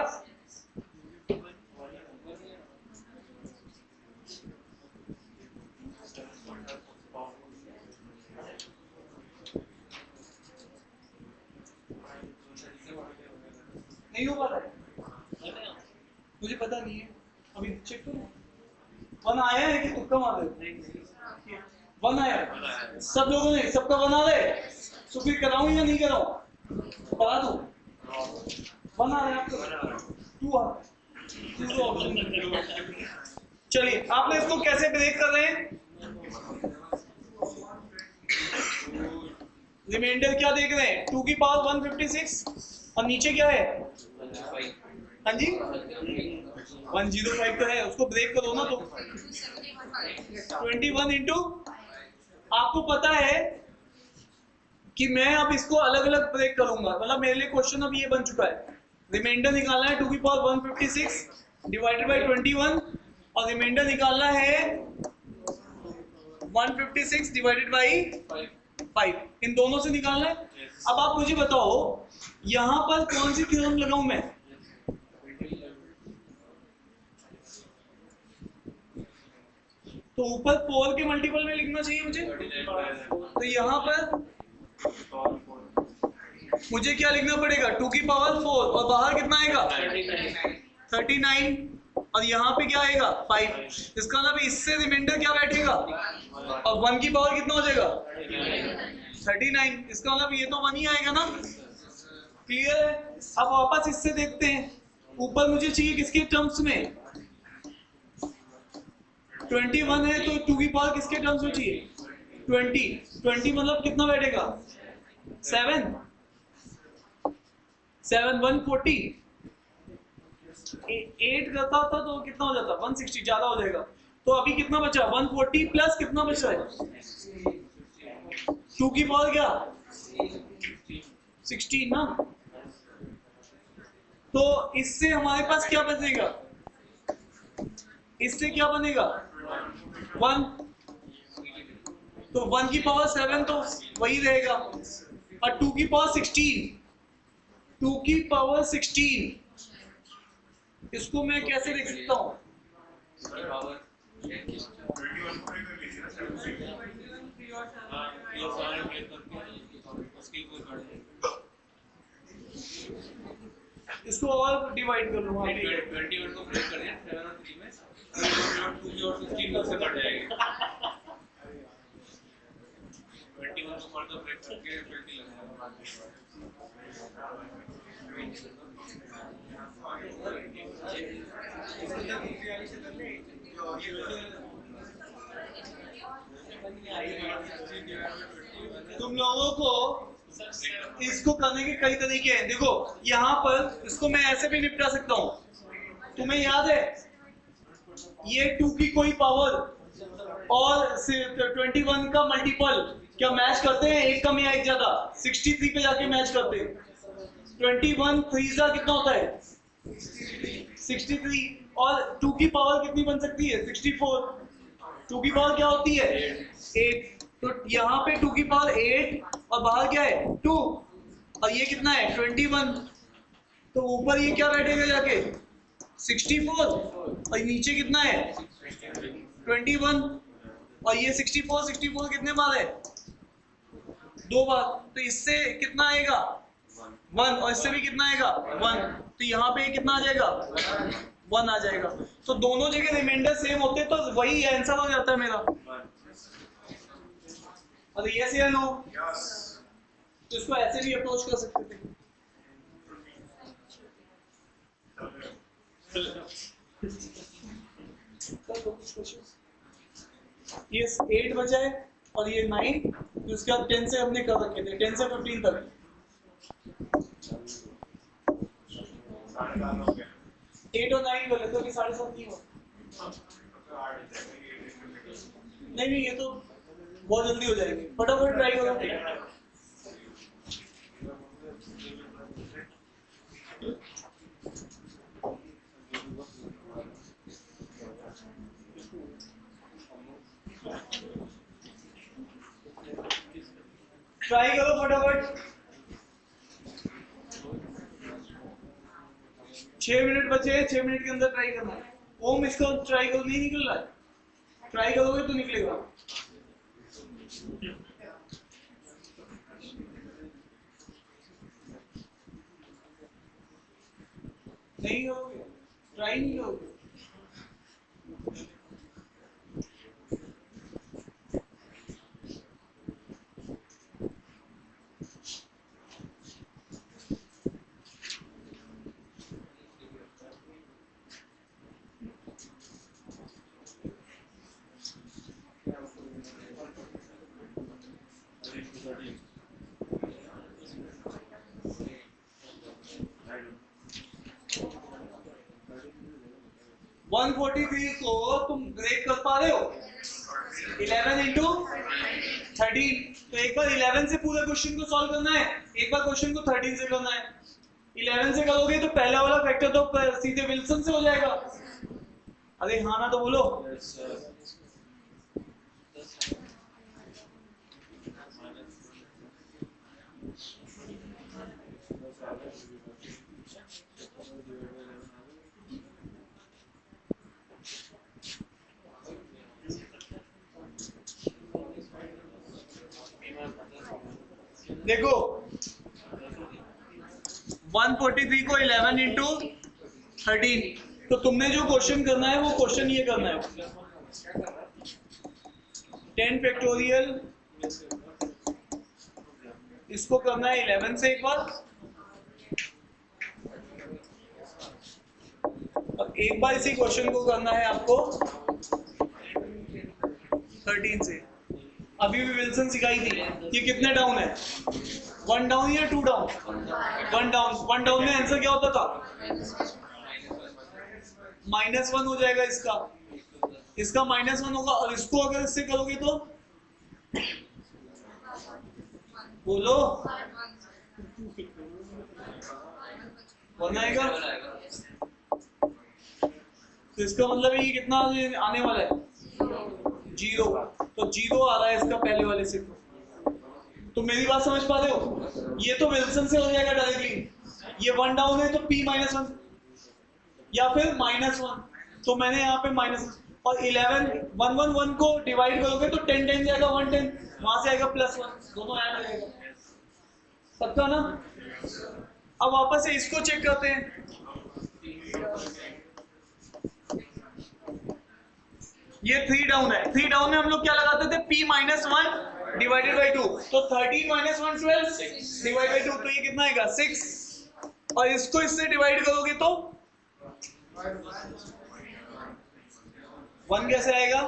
Speaker 1: नहीं हो पा रहा है, मुझे पता नहीं है, अभी चेक करो। 1 आया है कि तुक्का मार रहे हो? 1 आया सब लोगों ने, सबका 1 आ रहा है, तो फिर कराऊं या नहीं कराऊं? करा दूं? 1 आ रहा है आपको, 2 आ रहा है। चलिए आपने इसको कैसे ब्रेक कर रहे हैं? रिमाइंडर क्या देख रहे हैं? 2 की पावर 156 और नीचे क्या है? हाँ जी 105 तो है, उसको ब्रेक करो ना। तो 21 इंटू, आपको पता है कि मैं अब इसको अलग अलग ब्रेक करूंगा, मतलब मेरे लिए क्वेश्चन अब ये बन चुका है। रिमाइंडर निकालना है 2 की पावर 156 डिवाइडेड बाय 21, और रिमाइंडर निकालना है 156 डिवाइडेड बाय 5, इन दोनों से निकालना है। अब आप मुझे बताओ यहां पर कौन सी थ्योरम लगाऊं मैं? तो ऊपर 4 के मल्टीपल में लिखना चाहिए मुझे, तो यहाँ पर मुझे क्या लिखना पड़ेगा? 2 की पावर 4 और बाहर कितना आएगा? 39 और यहाँ पे क्या आएगा 5, इसका मतलब इससे रिमाइंडर क्या बैठेगा, और 1 की पावर कितना हो जाएगा 39, इसका मतलब ये तो 1 ही आएगा ना। क्लियर है। अब वापस इससे देखते हैं, ऊपर मुझे चाहिए किसके टर्म्स में, 21 है तो 2 की पावर किसके टर्म्स में चाहिए 20 मतलब कितना बैठेगा 7 140, 8 करता था तो कितना हो जाता 160, ज्यादा हो जाएगा। तो अभी कितना बचा 140 प्लस कितना बचा है 2 की पावर क्या 16 ना। तो इससे हमारे पास क्या बचेगा, इससे क्या बनेगा 1, तो 1 की पावर 7 तो वही रहेगा, और 2 की पावर 16, 2 की पावर 16 इसको मैं कैसे लिख सकता हूँ, इसको और डिवाइड कर लूंगा
Speaker 2: 21 को ब्रेक कर दिया 7 और 3 में, 2 और 16 से कट जाएगा। 21 को फर्दर ब्रेक करके 20 लगाएगा।
Speaker 1: तुम लोगों को इसको करने के कई तरीके हैं। देखो यहाँ पर इसको मैं ऐसे भी निपटा सकता हूँ। तुम्हें याद है ये 2 की कोई पावर और 21 का मल्टीपल क्या मैच करते हैं, एक कम या एक ज्यादा, 63 पे जाके मैच करते हैं। 21 3 का कितना होता है 63, और 2 की पावर कितनी बन सकती है 64, 2 की पावर क्या होती है 8, तो यहाँ पे 2 की पावर 8 और बाहर क्या है 2, और ये कितना है 21, तो ऊपर ये क्या बैठेगा जाके 64, और नीचे कितना है 21, और ये 64 कितने बार है 2 बार, तो इससे कितना आएगा 1, और इससे भी कितना आएगा 1, तो यहाँ पे कितना आ जाएगा 1 आ जाएगा। तो दोनों जगह रिमाइंडर सेम होते तो वही आंसर हो जाता है मेरा। और यस या नो, तो इसको ऐसे भी अप्रोच कर सकते थे। ये 8 बचा है और ये 9, तो उसके बाद 10 से हमने कर रखे थे, 10 से 15 तक 8 और 9 कर लेते हो कि 7.5 नहीं हो। नहीं ये तो बहुत जल्दी हो जाएगी, फटाफट ट्राई करो। ट्राई करो फटाफट, 6 मिनट बचे हैं, 6 मिनट के अंदर ट्राई करना है। ओम इसको ट्राई करो, नहीं निकल रहा है, ट्राई करोगे तो निकलेगा। नहीं करोगे, ट्राई नहीं करोगे। वन 143 को तुम ब्रेक कर पा रहे हो 11 into 13, तो एक बार 11 से पूरे क्वेश्चन को सॉल्व करना है, एक बार क्वेश्चन को 13 से करना है। 11 से करोगे तो पहला वाला फैक्टर तो सीधे विल्सन से हो जाएगा। अरे हाँ ना तो बोलो। देखो 143 को 11 into 13, तो तुमने जो क्वेश्चन करना है वो क्वेश्चन ये करना है 10 फैक्टोरियल, इसको करना है 11 से एक बार, और एक बार इसी क्वेश्चन को करना है आपको 13 से। अभी भी विल्सन सिखाई थी। ये कितने डाउन है? 1 डाउन या 2 डाउन? 1 डाउन। 1 डाउन में आंसर क्या होता था? -1 हो जाएगा इसका -1 होगा, और इसको अगर इससे करोगे तो बोलो 1 आएगा। तो इसका मतलब है ये कितना आने वाला है? 0। तो 0 आ रहा है इसका पहले वाले से। तो मेरी बात समझ पा रहे हो? ये तो विल्सन से हो जाएगा डायरेक्टली। ये 1 डाउन है तो P-1 या फिर -1। तो मैंने यहाँ पे माइनस, और 11 1 को डिवाइड करोगे तो 10 10 जाएगा 110, वहां से आएगा +1, दोनों ऐड हो जाएगा। पक्का ना? अब वापस से इसको चेक करते हैं। ये 3 डाउन है। 3 डाउन में हम लोग क्या लगाते थे? P-1 divided by 2। तो 13 - 1 12 डिवाइड बाई 2, तो ये कितना आएगा? 6। और इसको इससे डिवाइड करोगे तो 1 कैसे आएगा?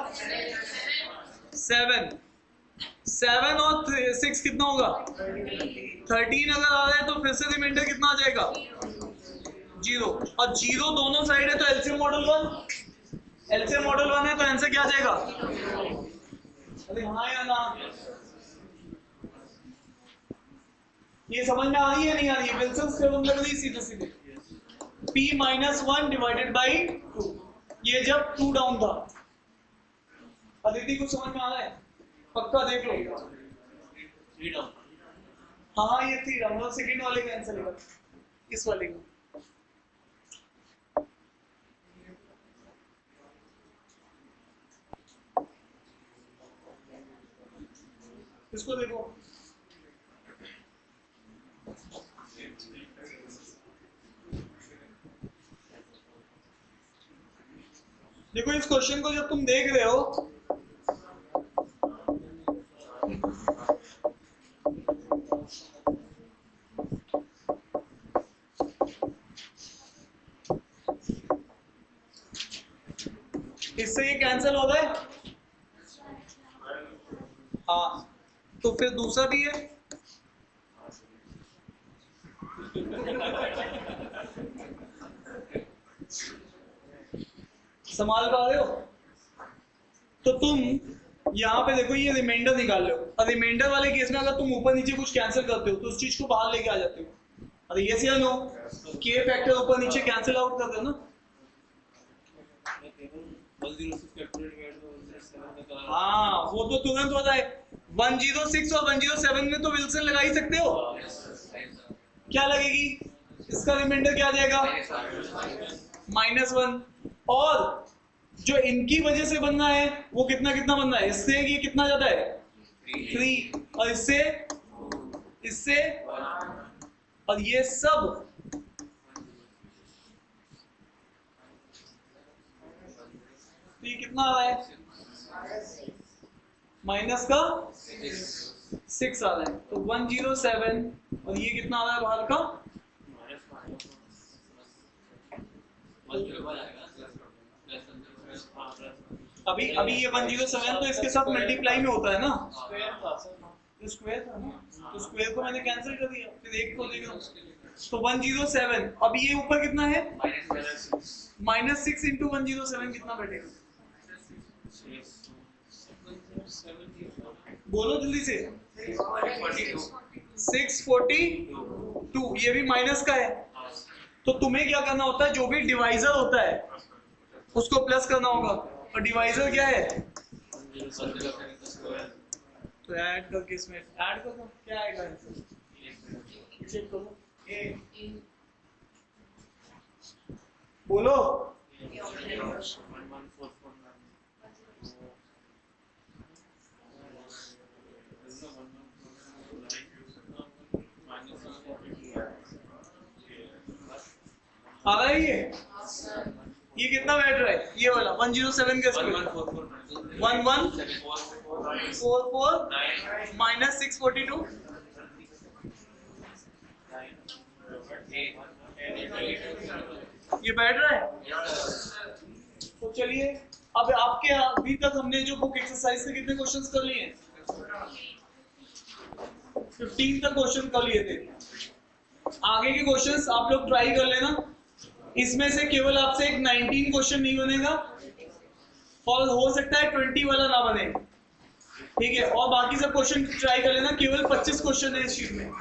Speaker 1: 7 और 6 कितना होगा? 13 अगर आ रहा है तो फिर से रिमाइंडर कितना आ जाएगा? 0। और 0 दोनों साइड है तो एलसीएम मॉडल 1। एलसीएम मॉडल 1 है तो आंसर क्या आ जाएगा? अरे हाँ या ना? ये समझ में आ रही है नहीं आ रही है? विल्सन थ्योरम लग रही सीधे सीधे। P-1 डिवाइडेड बाई 2, ये जब 2 डाउन था। अदिति को समझ में आ रहा है? पक्का देख लो।
Speaker 2: 3 डाउन।
Speaker 1: हाँ ये 3 डाउन, सेकंड वाले का आंसर लेगा, इस वाले का। इसको देखो, देखो इस क्वेश्चन को जब तुम देख रहे हो इससे ये कैंसिल हो रहा है। हाँ तो फिर दूसरा भी है। संभाल पा रहे हो? तो तुम यहाँ पे देखो ये रिमाइंडर निकाल लो, और रिमाइंडर वाले केस में अगर तुम ऊपर नीचे कुछ कैंसिल करते हो तो उस चीज को बाहर लेके आ जाते हो। अरे यस या नो? के फैक्टर ऊपर नीचे कैंसिल आउट कर दो ना। हाँ वो तो तुरंत होता है। 106 और 107 में तो विल्सन लगा ही सकते हो। क्या लगेगी? इसका रिमाइंडर क्या आ जाएगा? -1। और जो इनकी वजह से बनना है वो कितना कितना बनना है? इससे ये कितना ज्यादा है? 3। और इससे और ये सब तो ये कितना आ रहा है? माइनस का 6 आ रहा है। तो 107 और ये कितना आ रहा है बाहर का? अभी ये 107 तो इसके साथ मल्टीप्लाई में होता है ना? स्क्वायर था ना, तो स्क्वायर को मैंने कैंसिल कर दिया, फिर एक को देगा। तो 107। अब ये ऊपर कितना है? -6 इंटू 107 कितना बैठेगा? बोलो जल्दी से। 642। ये भी माइनस का है। तो तुम्हें क्या करना होता है? जो भी डिवाइजर होता है उसको प्लस करना होगा, और डिवाइजर क्या है? तो ऐड करके इसमें ऐड कर दो, क्या आएगा आंसर? चेक करो। बोलो। आ रहा है ये? ये कितना बैठ रहा है? ये वाला 107 का स्क्वायर 1144 माइनस 642 ये बैठ रहा है। तो चलिए अब आपके अभी तक हमने जो बुक एक्सरसाइज से कितने क्वेश्चंस कर लिए हैं? 15 तक क्वेश्चन कर लिए थे। आगे के क्वेश्चंस आप लोग ट्राई कर लेना। इसमें से केवल आपसे एक 19 क्वेश्चन नहीं बनेगा और हो सकता है 20 वाला ना बने, ठीक है। और बाकी सब क्वेश्चन ट्राई कर लेना। केवल 25 क्वेश्चन है इस शीट में।